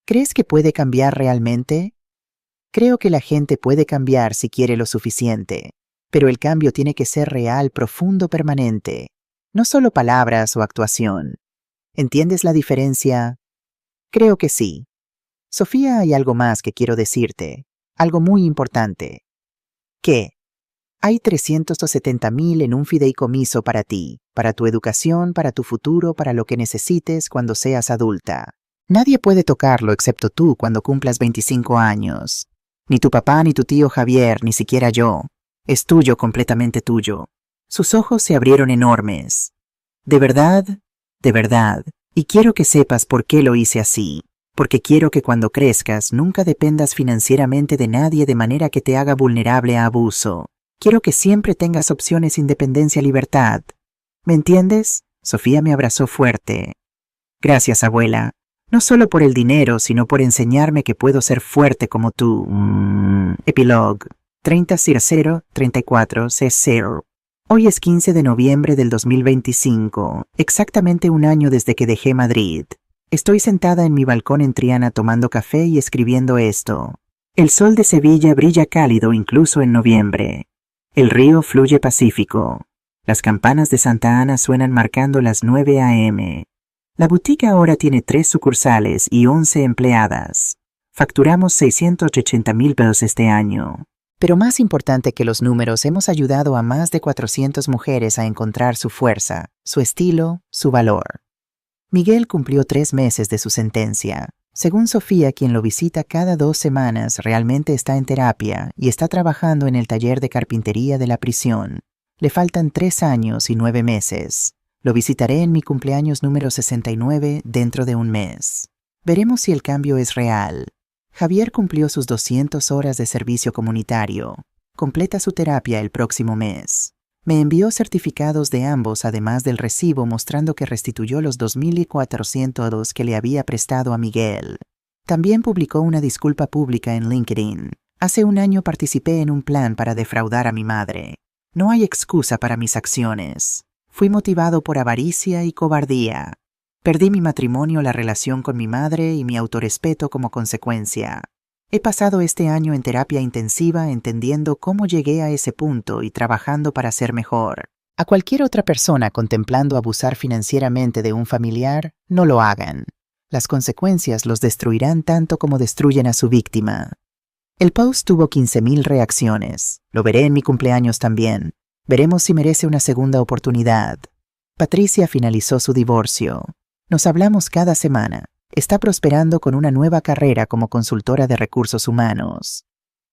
¿Crees que puede cambiar realmente? Creo que la gente puede cambiar si quiere lo suficiente, pero el cambio tiene que ser real, profundo, permanente, no solo palabras o actuación. ¿Entiendes la diferencia? Creo que sí. Sofía, hay algo más que quiero decirte, algo muy importante. ¿Qué? Hay 370,000 en un fideicomiso para ti, para tu educación, para tu futuro, para lo que necesites cuando seas adulta. Nadie puede tocarlo excepto tú cuando cumplas 25 años. Ni tu papá, ni tu tío Javier, ni siquiera yo. Es tuyo, completamente tuyo. Sus ojos se abrieron enormes. ¿De verdad? De verdad. Y quiero que sepas por qué lo hice así. Porque quiero que cuando crezcas nunca dependas financieramente de nadie de manera que te haga vulnerable a abuso. Quiero que siempre tengas opciones, independencia, libertad. ¿Me entiendes? Sofía me abrazó fuerte. Gracias, abuela. No solo por el dinero, sino por enseñarme que puedo ser fuerte como tú. Epílogo. 30-0-34-C0. Hoy es 15 de noviembre del 2025, exactamente un año desde que dejé Madrid. Estoy sentada en mi balcón en Triana tomando café y escribiendo esto. El sol de Sevilla brilla cálido incluso en noviembre. El río fluye pacífico. Las campanas de Santa Ana suenan marcando las 9 a.m. La boutique ahora tiene 3 sucursales y 11 empleadas. Facturamos 680,000 pesos este año. Pero más importante que los números, hemos ayudado a más de 400 mujeres a encontrar su fuerza, su estilo, su valor. Miguel cumplió 3 meses de su sentencia. Según Sofía, quien lo visita cada 2 semanas, realmente está en terapia y está trabajando en el taller de carpintería de la prisión. Le faltan 3 años y 9 meses. Lo visitaré en mi cumpleaños número 69 dentro de un mes. Veremos si el cambio es real. Javier cumplió sus 200 horas de servicio comunitario. Completa su terapia el próximo mes. Me envió certificados de ambos, además del recibo mostrando que restituyó los 2,400 que le había prestado a Miguel. También publicó una disculpa pública en LinkedIn. Hace un año participé en un plan para defraudar a mi madre. No hay excusa para mis acciones. Fui motivado por avaricia y cobardía. Perdí mi matrimonio, la relación con mi madre y mi autorrespeto como consecuencia. He pasado este año en terapia intensiva entendiendo cómo llegué a ese punto y trabajando para ser mejor. A cualquier otra persona contemplando abusar financieramente de un familiar, no lo hagan. Las consecuencias los destruirán tanto como destruyen a su víctima. El post tuvo 15.000 reacciones. Lo veré en mi cumpleaños también. Veremos si merece una segunda oportunidad. Patricia finalizó su divorcio. Nos hablamos cada semana. Está prosperando con una nueva carrera como consultora de recursos humanos.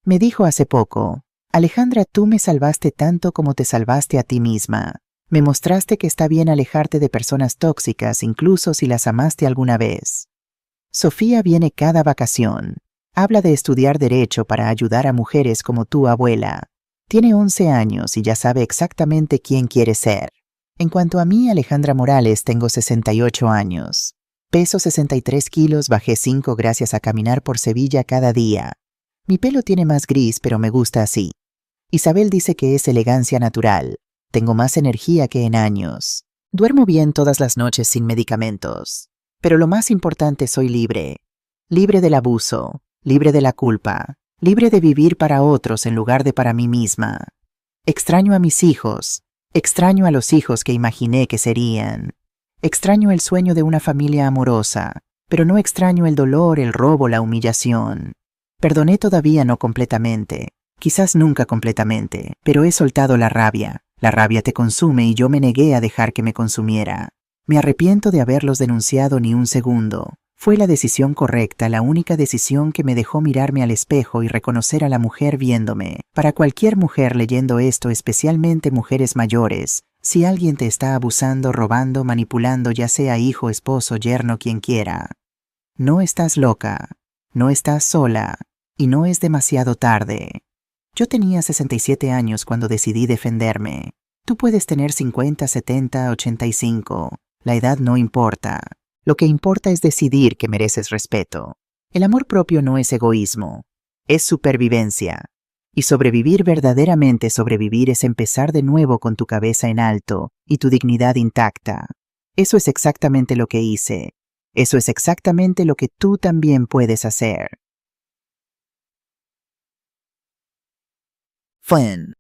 Me dijo hace poco, Alejandra, tú me salvaste tanto como te salvaste a ti misma. Me mostraste que está bien alejarte de personas tóxicas, incluso si las amaste alguna vez. Sofía viene cada vacación. Habla de estudiar derecho para ayudar a mujeres como tu abuela. Tiene 11 años y ya sabe exactamente quién quiere ser. En cuanto a mí, Alejandra Morales, tengo 68 años. Peso 63 kilos, bajé 5 gracias a caminar por Sevilla cada día. Mi pelo tiene más gris, pero me gusta así. Isabel dice que es elegancia natural. Tengo más energía que en años. Duermo bien todas las noches sin medicamentos. Pero lo más importante, soy libre. Libre del abuso, libre de la culpa, libre de vivir para otros en lugar de para mí misma. Extraño a mis hijos, extraño a los hijos que imaginé que serían. Extraño el sueño de una familia amorosa, pero no extraño el dolor, el robo, la humillación. Perdoné todavía no completamente, quizás nunca completamente, pero he soltado la rabia. La rabia te consume y yo me negué a dejar que me consumiera. Me arrepiento de haberlos denunciado ni un segundo. Fue la decisión correcta, la única decisión que me dejó mirarme al espejo y reconocer a la mujer viéndome. Para cualquier mujer leyendo esto, especialmente mujeres mayores, si alguien te está abusando, robando, manipulando, ya sea hijo, esposo, yerno, quien quiera, no estás loca, no estás sola y no es demasiado tarde. Yo tenía 67 años cuando decidí defenderme. Tú puedes tener 50, 70, 85. La edad no importa. Lo que importa es decidir que mereces respeto. El amor propio no es egoísmo, es supervivencia. Y sobrevivir, verdaderamente sobrevivir, es empezar de nuevo con tu cabeza en alto y tu dignidad intacta. Eso es exactamente lo que hice. Eso es exactamente lo que tú también puedes hacer. Fun.